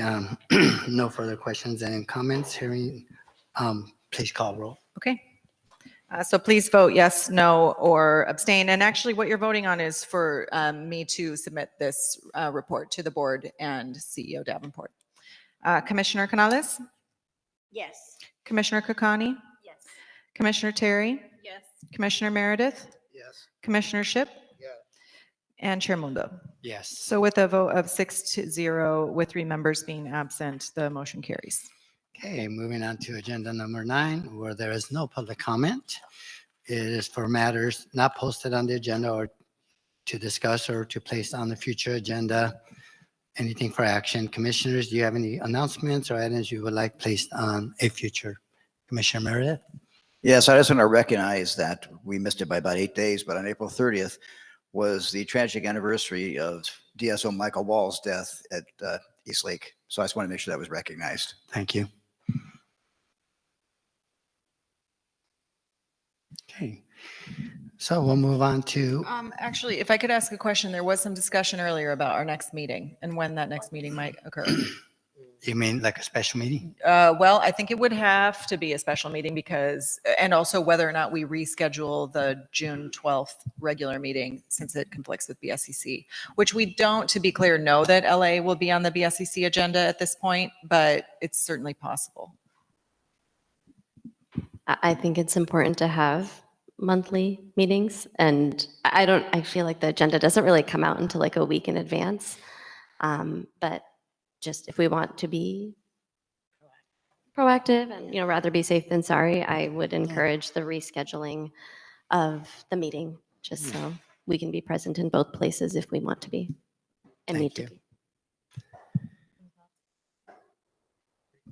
no further questions and comments. Hearing, please call roll. Okay. So please vote yes, no, or abstain. And actually what you're voting on is for me to submit this report to the board and CEO Davenport. Commissioner Canales? Yes. Commissioner Kokani? Yes. Commissioner Terry? Yes. Commissioner Meredith? Yes. Commissioner Ship? Yes. And Chair Mundo? Yes. So with a vote of 6-0, with 3 members being absent, the motion carries. Okay, moving on to agenda number 9, where there is no public comment. It is for matters not posted on the agenda or to discuss or to place on the future agenda. Anything for action. Commissioners, do you have any announcements or items you would like placed on a future? Commissioner Meredith? Yes, I just want to recognize that we missed it by about 8 days, but on April 30th was the tragic anniversary of DSO Michael Wall's death at East Lake. So I just want to make sure that was recognized. Thank you. Okay, so we'll move on to. Actually, if I could ask a question, there was some discussion earlier about our next meeting and when that next meeting might occur. You mean like a special meeting? Well, I think it would have to be a special meeting because, and also whether or not we reschedule the June 12th regular meeting since it conflicts with BSCC, which we don't, to be clear, know that LA will be on the BSCC agenda at this point, but it's certainly possible. I think it's important to have monthly meetings, and I feel like the agenda doesn't really come out until like a week in advance. But just if we want to be proactive and, rather be safe than sorry, I would encourage the rescheduling of the meeting, just so we can be present in both places if we want to be and need to be.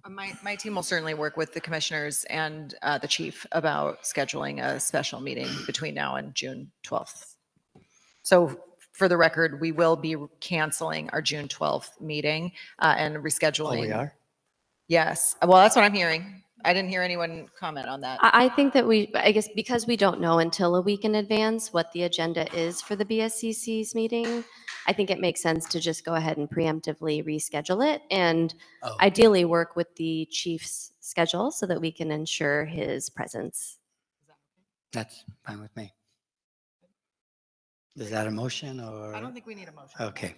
My team will certainly work with the commissioners and the chief about scheduling a special meeting between now and June 12th. So for the record, we will be canceling our June 12th meeting and rescheduling. Oh, we are? Yes. Well, that's what I'm hearing. I didn't hear anyone comment on that. I think that I guess because we don't know until a week in advance what the agenda is for the BSCC's meeting, I think it makes sense to just go ahead and preemptively reschedule it and ideally work with the chief's schedule so that we can ensure his presence. That's fine with me. Is that a motion or? I don't think we need a motion. Okay.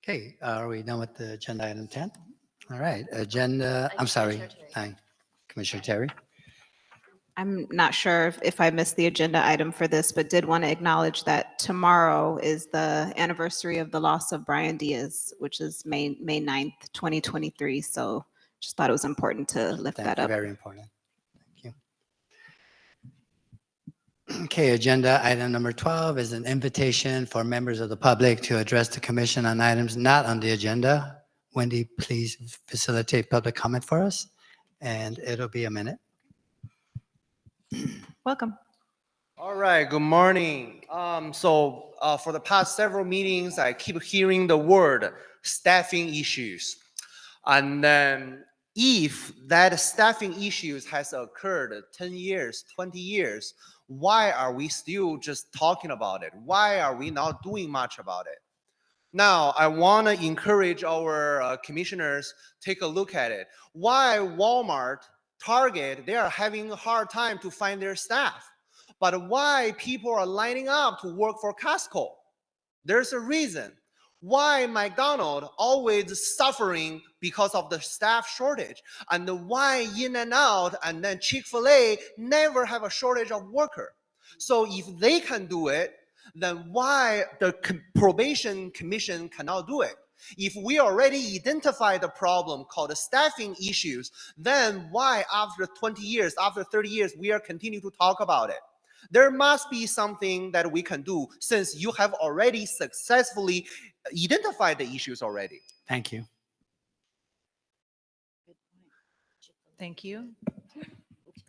Okay, are we done with the agenda item 10? All right, agenda, I'm sorry, 9. Commissioner Terry? I'm not sure if I missed the agenda item for this, but did want to acknowledge that tomorrow is the anniversary of the loss of Brian Diaz, which is May 9th, 2023. So just thought it was important to lift that up. Very important. Thank you. Okay, agenda item number 12 is an invitation for members of the public to address the commission on items not on the agenda. Wendy, please facilitate public comment for us, and it'll be a minute. Welcome. All right, good morning. For the past several meetings, I keep hearing the word staffing issues. And then if that staffing issues has occurred 10 years, 20 years, why are we still just talking about it? Why are we not doing much about it? Now, I want to encourage our commissioners, take a look at it. Why Walmart, Target, they are having a hard time to find their staff. But why people are lining up to work for Costco? There's a reason. Why McDonald's always suffering because of the staff shortage, and why In-N-Out and then Chick-fil-A never have a shortage of worker. So if they can do it, then why the probation commission cannot do it? If we already identified the problem called the staffing issues, then why after 20 years, after 30 years, we are continuing to talk about it? There must be something that we can do since you have already successfully identified the issues already. Thank you. Thank you.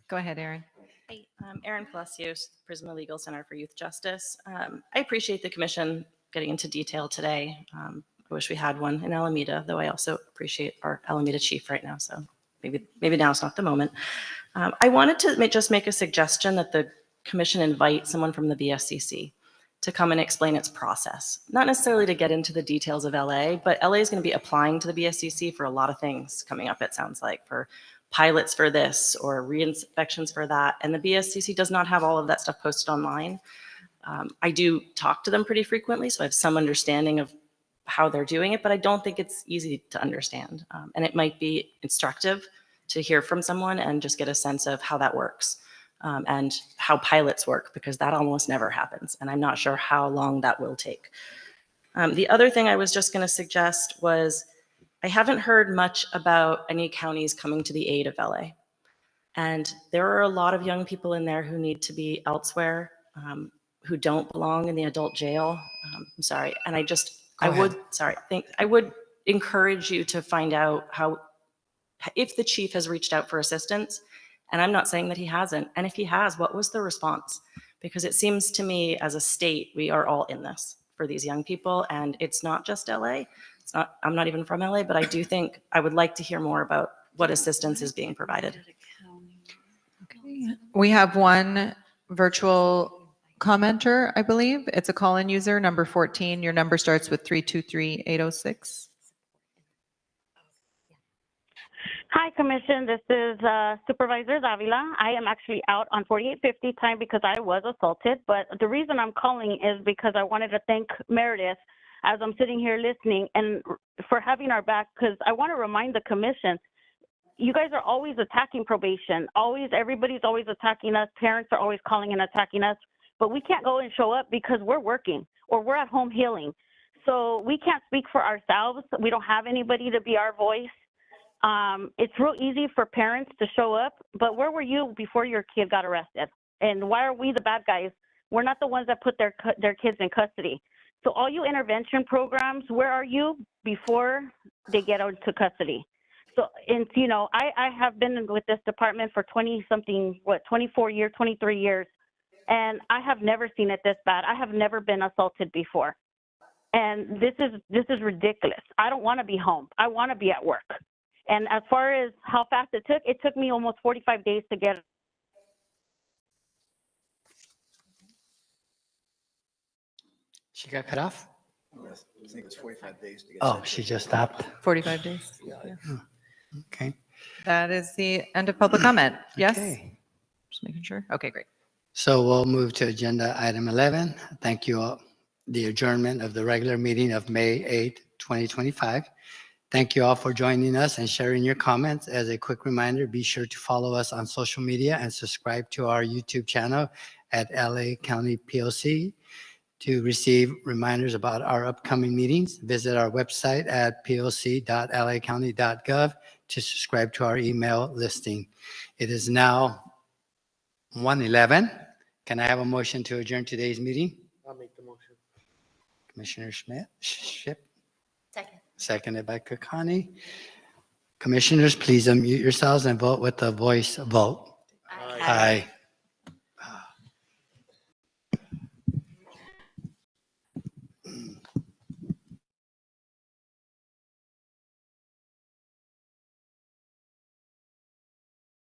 Go ahead, Erin. Hi, Erin Palacios, Prisma Legal Center for Youth Justice. I appreciate the commission getting into detail today. I wish we had one in Alameda, though I also appreciate our Alameda chief right now, so maybe now's not the moment. I wanted to just make a suggestion that the commission invite someone from the BSCC to come and explain its process. Not necessarily to get into the details of LA, but LA is going to be applying to the BSCC for a lot of things coming up, it sounds like, for pilots for this or re-inspections for that. And the BSCC does not have all of that stuff posted online. I do talk to them pretty frequently, so I have some understanding of how they're doing it, but I don't think it's easy to understand. And it might be instructive to hear from someone and just get a sense of how that works. And how pilots work, because that almost never happens. And I'm not sure how long that will take. The other thing I was just going to suggest was I haven't heard much about any counties coming to the aid of LA. And there are a lot of young people in there who need to be elsewhere, who don't belong in the adult jail. I'm sorry. And I would encourage you to find out if the chief has reached out for assistance. And I'm not saying that he hasn't. And if he has, what was the response? Because it seems to me as a state, we are all in this for these young people. And it's not just LA. I'm not even from LA, but I do think I would like to hear more about what assistance is being provided. We have one virtual commenter, I believe. It's a call-in user, number 14. Your number starts with 323-806. Hi, Commission. This is Supervisor Davila. I am actually out on 4850 time because I was assaulted. But the reason I'm calling is because I wanted to thank Meredith as I'm sitting here listening and for having our back, because I want to remind the Commission, you guys are always attacking probation. Everybody's always attacking us. Parents are always calling and attacking us. But we can't go and show up because we're working or we're at home healing. So we can't speak for ourselves. We don't have anybody to be our voice. It's real easy for parents to show up, but where were you before your kid got arrested? And why are we the bad guys? We're not the ones that put their kids in custody. So all you intervention programs, where are you before they get into custody? So, and you know, I have been with this department for 24 years, 23 years, and I have never seen it this bad. I have never been assaulted before. And this is ridiculous. I don't want to be home. I want to be at work. And as far as how fast it took me almost 45 days to get. She got cut off? I think it's 45 days to get. Oh, she just stopped. 45 days. Yeah. Okay. That is the end of public comment. Yes? Okay. Just making sure. Okay, great. So we'll move to agenda item 11. Thank you all. The adjournment of the regular meeting of May 8, 2025. Thank you all for joining us and sharing your comments. As a quick reminder, be sure to follow us on social media and subscribe to our YouTube channel at LA County POC to receive reminders about our upcoming meetings. Visit our website at poc.lacounty.gov to subscribe to our email listing. It is now 1:11. Can I have a motion to adjourn today's meeting? I'll make the motion. Commissioner Ship, Second. seconded by Kokani. Commissioners, please unmute yourselves and vote with a voice vote. Aye. Aye.